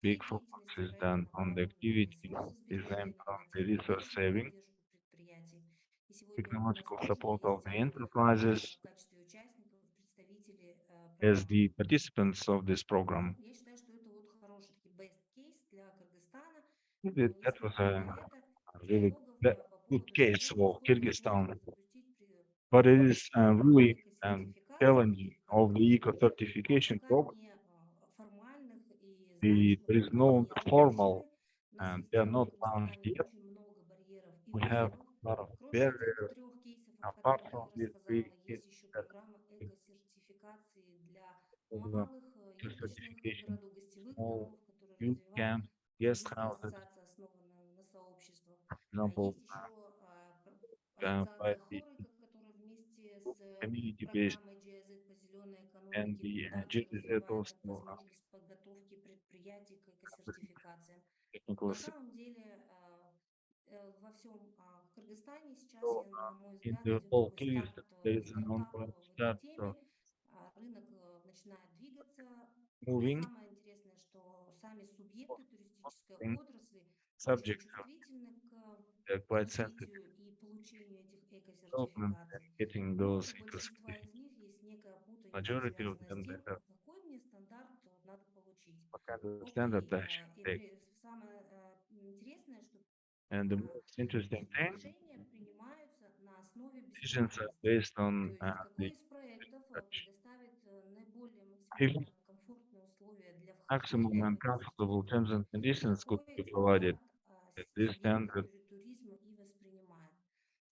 в Big всей focus деятельности is проекта done on the направлен на activities, is aimed ресурсосбережение, on на the resource технологическую saving, поддержку предприятий. И сегодня у нас technological тоже support of есть the enterprises в качестве участников представители as программы. the participants of this program. Я считаю, что это вот хороший такой best case для Кыргызстана. That was Несмотря на это, a really диалогов good по поводу case того, for насколько мы Kyrgyzstan, сможем запустить but it is программу really экосертификации challenging of the eco certification пока program. не формальных и значимых, There is пока no не formal, запущены. У нас and есть they are в not launched Кыргызстане yet. очень много барьеров и We have вызовов. a lot of Кроме этих barriers. трех кейсов, о Apart которых from я these рассказала, three есть cases еще that программа экосертификации для program малых to юрличных certification, городов, гостевых small домов, которые you развивается guest Есть houses, ассоциация, основанная на сообществах. for example, Есть еще by ассоциация the Хорика, которая вместе с community-based программой GSZ по зеленой and экономике the также GSTC развивает also возможность подготовки предприятий к экосертификациям. technical На assistance. самом деле во всем Кыргызстане сейчас, So на мой in взгляд, the идет whole такой case, there is an стартап ongoing в этой start теме. Рынок начинает двигаться. moving, Самое интересное, что сами субъекты туристической moving отрасли очень subjects are чувствительны к quite sensitive развитию и получению этих development and экосертификаций. getting Но those у большинства из них есть некая путаница, majority of связанная them с they тем, have какой мне стандарт надо получить. what kind of standard Окей, that should take. самое интересное, что And the most interesting thing, решения принимаются на основе decisions are бесплатности. based То on есть the какой из проектов предоставит наиболее if максимально комфортные условия для maximum вхождения в and comfortable экосистему, terms and conditions could такой be provided стандарт at this субъекты standard, туризма и воспринимают.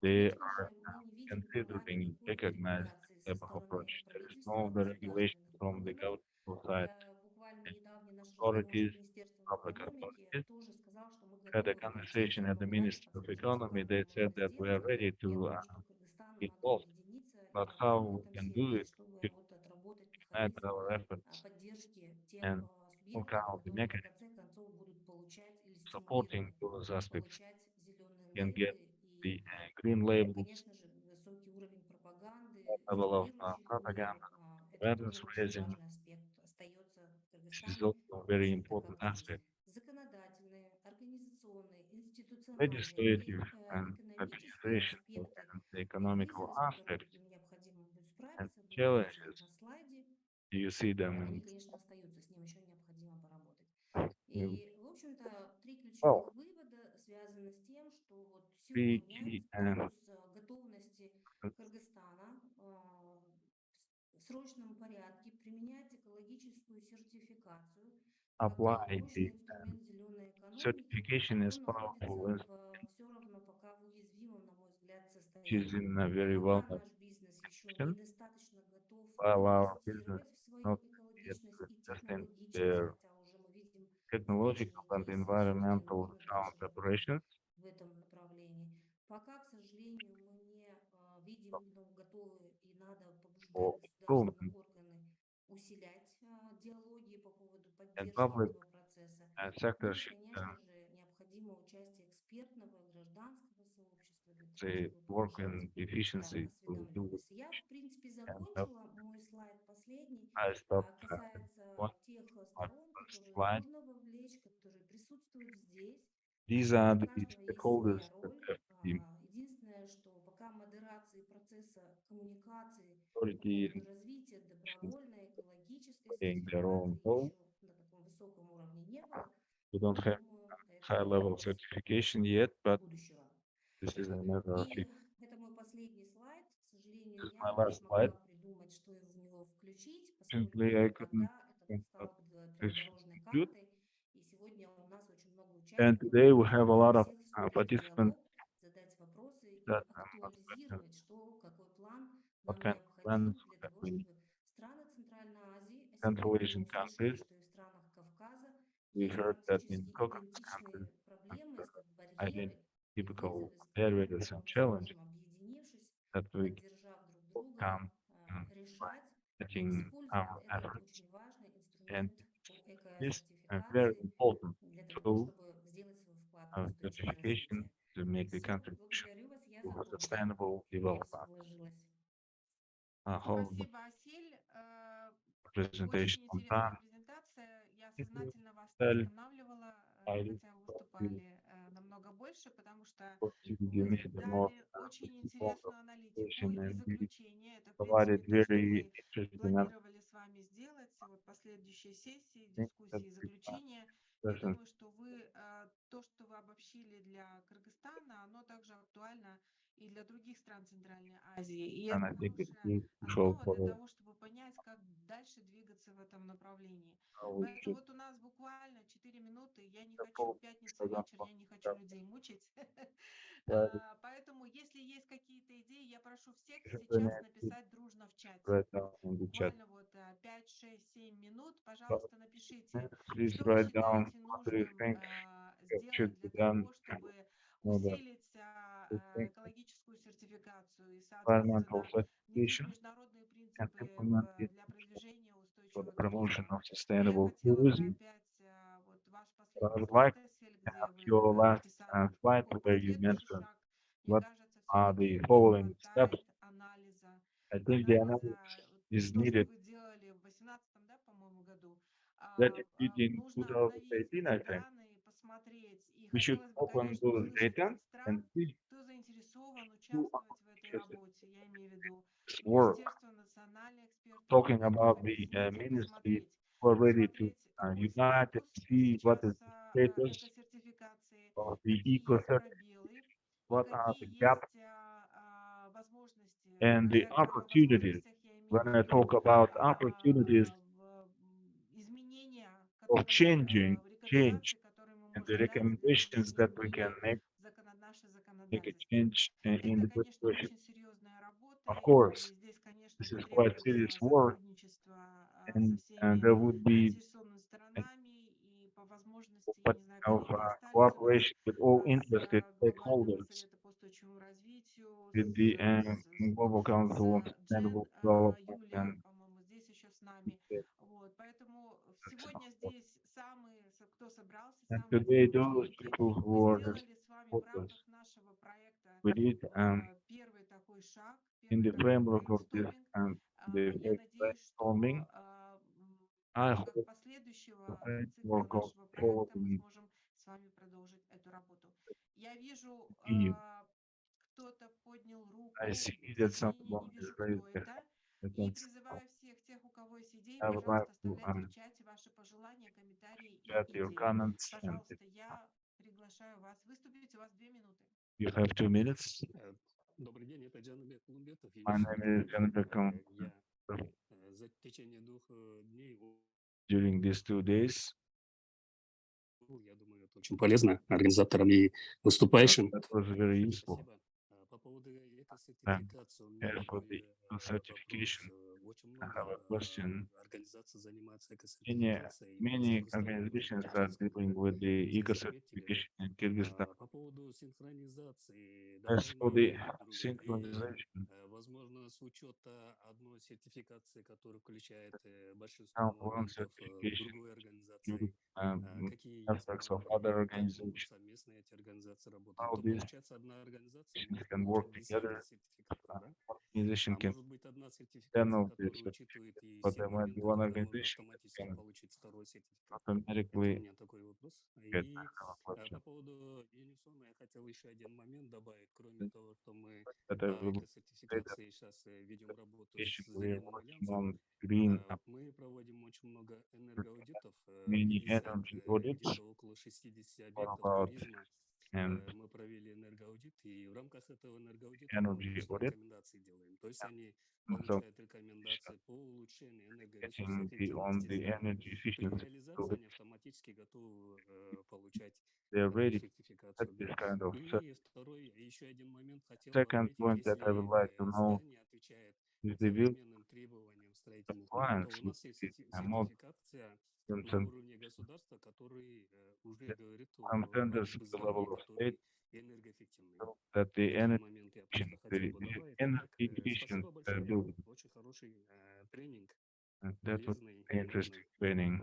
they Конечно are же, мы не видим пока considering никакой recognize регуляции the со type of стороны approach. There is правительства, no the regulation государственных from the органов. government side. Буквально недавний наш разговор Authorities, с Министерством public экономики authorities тоже сказал, что мы had a готовы conversation включиться, at the помогать, Ministry of посмотреть, Economy. как They нам said это that we are сделать. ready Я to думаю, что Кыргызстану be надо involved, объединиться but в how we этом can do секторе, it чтобы if вот отработать add механизм our efforts поддержки тех and all субъектов, kind of the которые в mechanisms конце концов будут получать или supporting стимулированы those aspects получать зеленые can get лейблы the и, green labels, конечно же, высокий уровень пропаганды, level of стимулирующих мер. propaganda, Это awareness тоже очень raising, важный аспект. Остается в which is Кыргызстане, also a very очень important таковым. aspect. Законодательные, организационные, институциональные Legislative и and экономические administration аспекты and the и economical вызовы, с которыми aspects необходимо будет and справиться, были указаны challenges. на слайде. You see them Они, in конечно, остаются, с ним еще необходимо поработать. you- И, в общем-то, три well, ключевых вывода связаны с тем, что вот three сегодня key and статус готовности Кыргызстана в срочном порядке применять экологическую сертификацию как apply the мощный инструмент зеленой экономики, certification is он powerful, находится все равно пока в уязвимом, на мой взгляд, which is состоянии. in a very Пока vulnerable наш бизнес еще position, недостаточно готов while our business инвестировать в свою not yet экологичность и testing технологичность, their хотя уже мы видим technological успешные and кейсы, созданы, environmental мы sound дальше работаем operations. в этом направлении. Пока, к сожалению, мы не видим, но готовы и надо побуждать For государственные improvement органы усилять диалоги по поводу and поддержки public этого процесса. and Ну sector и, should конечно же, необходимо участие экспертного и гражданского сообщества для того, say чтобы work повышать in efficiency to do it осведомленность. Я, в принципе, and help. закончила. Мой слайд последний I stopped one касается тех my сторон, first которые slide. нужно вовлечь, которые присутствуют здесь. These И are у the каждого есть stakeholders своя that роль. have the Единственное, что пока модерации процесса коммуникации по authority поводу and развития actions добровольной экологической playing their own сертификации role. еще на таком высоком уровне не было, We don't я have думаю, это high level вопрос certification yet, but будущего. this is another И thing. это мой последний слайд. К сожалению, This is я my не last slide. смогла придумать, что в него включить, Simply, поскольку I couldn't тогда это стало прям дорожной conclude. картой. И сегодня у нас очень много And участников, today we have a предлагаю lot of всех вступить в participants диалог, задать вопросы that и ask questions. актуализировать, какой план What нам kind of plans необходим для have того, we? чтобы страны Центральной Азии, а Central сегодня мы Asian услышали, countries. что и в странах Кавказа We есть heard that in практически Caucasus countries, идентичные проблемы, identity барьеры и typical вызовы, с которыми barriers and мы challenges сможем, объединившись, that we поддержав друг друга, come решать и setting использовать our этот efforts. очень важный And инструмент по this is a very экосертификации important для того, tool чтобы сделать свой вклад в of устойчивое certification развитие. to make the Все, contribution благодарю вас, я to закончила. sustainable Надеюсь, development. уложилась. Whole Спасибо, Асель. presentation Очень on интересная time. презентация. Я Thank you, сознательно вас не Sally. останавливала, I do хотя вы hope you выступали намного больше, потому что give вы me the most дали очень important интересную аналитику presentation и and you заключение. Это, в provided принципе, то, что very мы interesting and планировали с вами сделать. Вот последующие сессии, things that дискуссии, we заключения. Я present думаю, что то, что вы обобщили для Кыргызстана, оно также актуально и для других стран Центральной Азии. И and это I think it хорошая is crucial основа для for того, чтобы понять, как дальше двигаться в этом направлении. how we Поэтому should вот у нас буквально 4 минуты. Я не хочу, approach пятница program вечер, я не хочу людей мучить. right Поэтому, если есть какие-то идеи, я прошу всех have сейчас any написать дружно в чате. right now in the chat. Буквально вот 5-6 5, 6, 7 минут. Пожалуйста, напишите, Please что вы write down считаете what do you нужным think should сделать be для done того, чтобы for the усилить экологическую сертификацию и, environmental соответственно, внедрить certification международные and принципы implement it для продвижения for the устойчивого promotion туризма. of И я sustainable хотела бы tourism. опять вот ваш But I последний would слайд, like Эссель, to где have вы your last написали slide какой-то where you следующий mentioned шаг. Мне what кажется, are все-таки the не following steps. хватает анализа, I think the analysis is то, что needed. вы делали в 2018, да, по-моему, году. That you did in Нужно обновить 2018, эти I think. данные, посмотреть. И We should хотелось бы, open конечно, those услышать data от and стран, see кто заинтересован who are участвовать в этой interested работе. Я имею в виду in this work. министерство, национальные экспертные Talking группы, about the объединить и ministry посмотреть, who are ready to какой unite and статус see what сейчас is the status экосертификации, of the какие eco есть certification, пробелы и what are the какие gaps есть возможности. and Когда the я говорю о opportunities. возможностях, я имею When в I talk виду about opportunities изменения, of которые, change рекомендации, которые мы and the можем дать для recommendations внесения that we can изменений в наше make a законодательство. change in Это, the конечно, situation. очень серьезная работа, Of и course, здесь, конечно, this is quite serious потребуется work, сотрудничество со and всеми there would be заинтересованными a сторонами, и по возможности, я lot не знаю, of коллеги остались у нас cooperation with all с interested Глобального stakeholders, совета по устойчивому развитию, with the Global Council on с Джен, Sustainable Development Юлия, and по-моему, здесь еще с нами. the- Вот, поэтому сегодня здесь самые, кто собрался, and самые today those зарубежники, people мы who are the сделали с вами в supporters, рамках нашего проекта we did первый такой шаг, in первый the такой framework of this брейнсторминг. the Я надеюсь, brainstorming. что в I рамках hope the последующего цикла framework of нашего проекта мы following сможем с вами продолжить эту работу. Я вижу, continue. кто-то поднял I руку, see к that сожалению, не someone is вижу, raised кто their это. hand И against. призываю всех тех, у кого есть идеи, I would like пожалуйста, to оставляйте в чате ваши пожелания, комментарии chat и your идеи. comments, and Пожалуйста, я приглашаю вас выступить. У вас 2 минуты. you have 2 minutes. Добрый день, это Джанбек Улумбетов. My name is Janbek. Я за течение 2 дней, During these 2 days, я думаю, это очень полезно организаторам и выступающим. that was very useful. Спасибо. По поводу And экосертификации, у меня as for the такой certification, вопрос. Очень I много have a question. организаций занимаются Many, экосертификацией. в many Кыргызстане, organizations are Чеченской, dealing как with the все eco заметили. certification in Kyrgyzstan. По поводу синхронизации As for the дополнения друг друга и, synchronization, возможно, с учета одной сертификации, которая включает большинство now one моментов certification другой include организации, какие есть aspects of планы other и как могут organizations. совместно эти организации работать, How то these получается одна организация organizations может can work получать together. десятки сертификатов, да? Organization can Может быть одна 10 сертификация, of these которая учитывает certificates, и but все there might be моменты, one тогда можно organization that автоматически can получить второй сертификат. Это у automatically меня такой вопрос. get И that question. по поводу Юнисона я хотел еще один момент добавить, кроме того, что мы That I по will say that экосертификации сейчас ведем работу с we're Зеленым working альянсом. on green Мы проводим очень много энергоаудитов, many 50, energy audits где-то около 60 for объектов about туризма. and Мы провели энергоаудит, и в рамках этого энергоаудита мы energy обычно audit рекомендации делаем. То есть они and so получают рекомендации по улучшению getting on энергоресурсоэффективности the зданий. energy При efficiency. So реализации они автоматически готовы получать they're ready to сертификацию. set this Да? kind of И второй, еще один момент хотел бы second отметить, point that I would like to если know здание отвечает is the will современным требованиям строительных норм, то compliance у with нас есть the modern сертификация на уровне государства, который уже говорит об standards at the level здании, of state который энергоэффективный. so that the Этот energy момент я efficient, просто хотел бы the добавить. energy Итак, efficient спасибо большое. building. Очень хороший тренинг, That would полезный be и interesting нужный. training.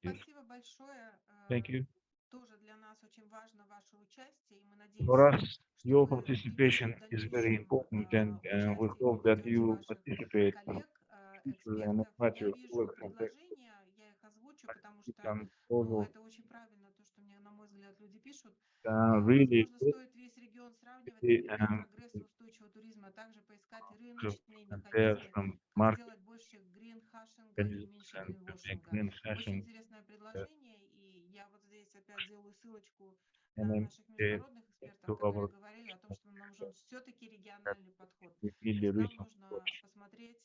Is Спасибо большое. thank you. Тоже для нас очень важно ваше участие, и мы For надеемся, us, что your вы participation примете в is very дальнейшем important, and we участие и hope that приведете you ваших participate коллег, and экспертов. invite Я your вижу colleagues and предложения, я их озвучу, потому you что can also это очень правильно, то, что мне, на мой взгляд, люди пишут. really Возможно, стоит весь регион сравнивать, quickly например, прогресс устойчивого туризма, а также поискать рыночные compare механизмы, from как market сделать больше гринхашинга и mechanisms меньше and гринвошинга. green Очень fashion интересное предложение, и я вот здесь опять делаю ссылочку and на then наших международных экспертов, to которые our говорили о том, что нам нужен все-таки that региональный подход. we То really есть нам reach нужно посмотреть,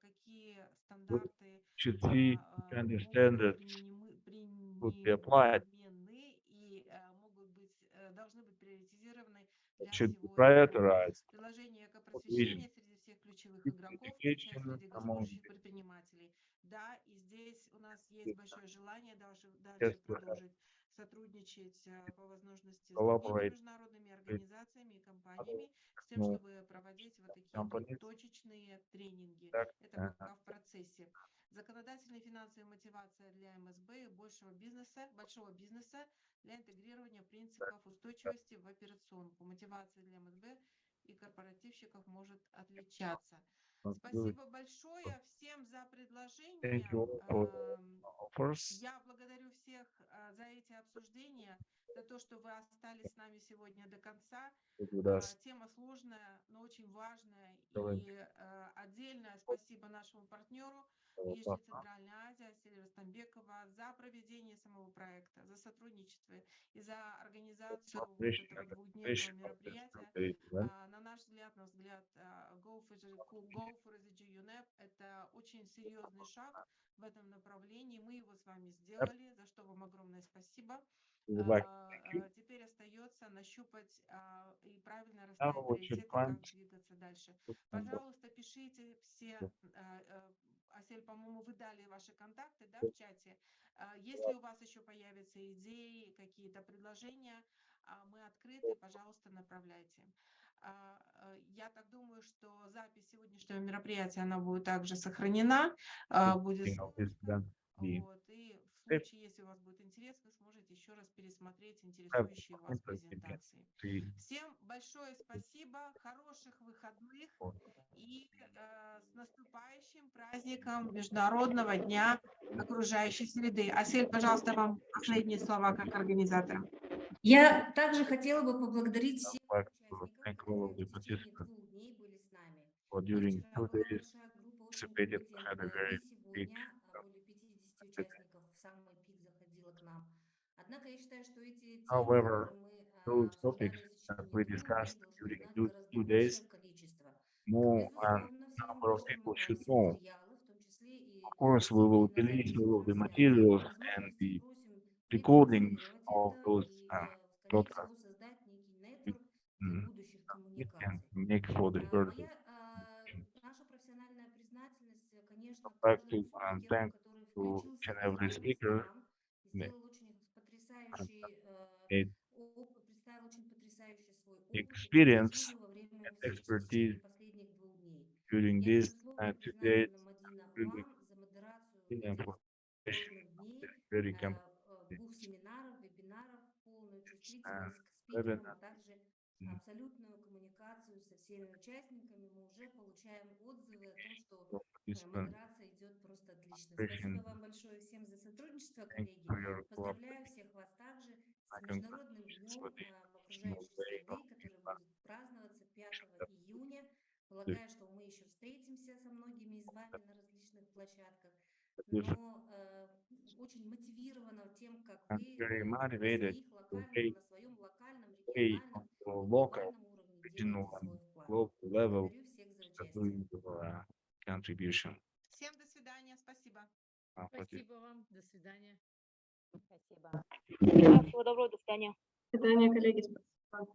какие we стандарты should see what kind of могут быть standards would be applied, применены и должны быть приоритизированы для should be всего региона. prioritized Приложение for region. экопросвещения среди всех ключевых игроков, включая Certification среди among госпользующих предпринимателей. Да, и здесь у нас есть большое желание дальше продолжить сотрудничать по возможности с другими международными организациями и компаниями, с тем, чтобы проводить вот такие вот точечные тренинги. Это пока в процессе. Законодательная и финансовая мотивация для МСБ и большого бизнеса для интегрирования принципов устойчивости в операционку. Мотивация для МСБ и корпоративщиков может отличаться. Спасибо большое всем за предложения. Я благодарю всех за эти обсуждения, за то, что вы остались с нами сегодня до конца. Тема сложная, но очень важная. И отдельное спасибо нашему партнеру Ближняя Центральная Азия, Селия Ростамбекова, за проведение самого проекта, за сотрудничество и за организацию вот этого двухдневного мероприятия. На наш взгляд, Go for the UNEP – это очень серьезный шаг в этом направлении. Мы его с вами сделали, за что вам огромное спасибо. Теперь остается нащупать и правильно расставить приоритеты, как двигаться дальше. Пожалуйста, пишите все. Асель, по-моему, вы дали ваши контакты, да, в чате. Если у вас еще появятся идеи, какие-то предложения, мы открыты, пожалуйста, направляйте. Я так думаю, что запись сегодняшнего мероприятия, она будет также сохранена, будет ссылочка. Вот, и в случае, если у вас будет интерес, вы сможете еще раз пересмотреть интересующие вас презентации. Всем большое спасибо, хороших выходных и с наступающим праздником Международного дня окружающей среды. Асель, пожалуйста, вам последние слова как организатора. Я также хотела бы поблагодарить всех участников, которые в течение 2 дней были с нами. И вчера была большая группа очень компетентная, и сегодня более 50 участников в самый пик заходило к нам. Однако я считаю, что эти темы, которые мы обсуждали в течение 2 дней, должны знать гораздо большее количество. Безусловно, все мы пришлем материалы, в том числе и ссылки на запись трансляции. Возможности просим реконструировать это и, скорее всего, создать некий нетворк для будущих коммуникаций. Наша профессиональная признательность, конечно, каждому спикеру, который включился из разных стран, сделал очень потрясающий представил очень потрясающий свой опыт, экспертизу во время встреч в течение последних 2 дней. Я, безусловно, признательна Madina за модерацию этих сложных дней, 2 семинаров, вебинаров, полную чувствительность к спикерам, а также абсолютную коммуникацию со всеми участниками. Мы уже получаем отзывы о том, что модерация идет просто отлично. Спасибо вам большое всем за сотрудничество, коллеги. Поздравляю всех вас также с Международным днем окружающей среды, который будет праздноваться 5 июня. Полагаю, что мы еще встретимся со многими из вами на различных площадках, но очень мотивирована тем, как вы на своем локальном, региональном и глобальном уровне делаете свой вклад. Благодарю всех за участие. Всем до свидания, спасибо. Спасибо вам, до свидания. Спасибо. Всего доброго, до свидания. До свидания, коллеги. Спасибо.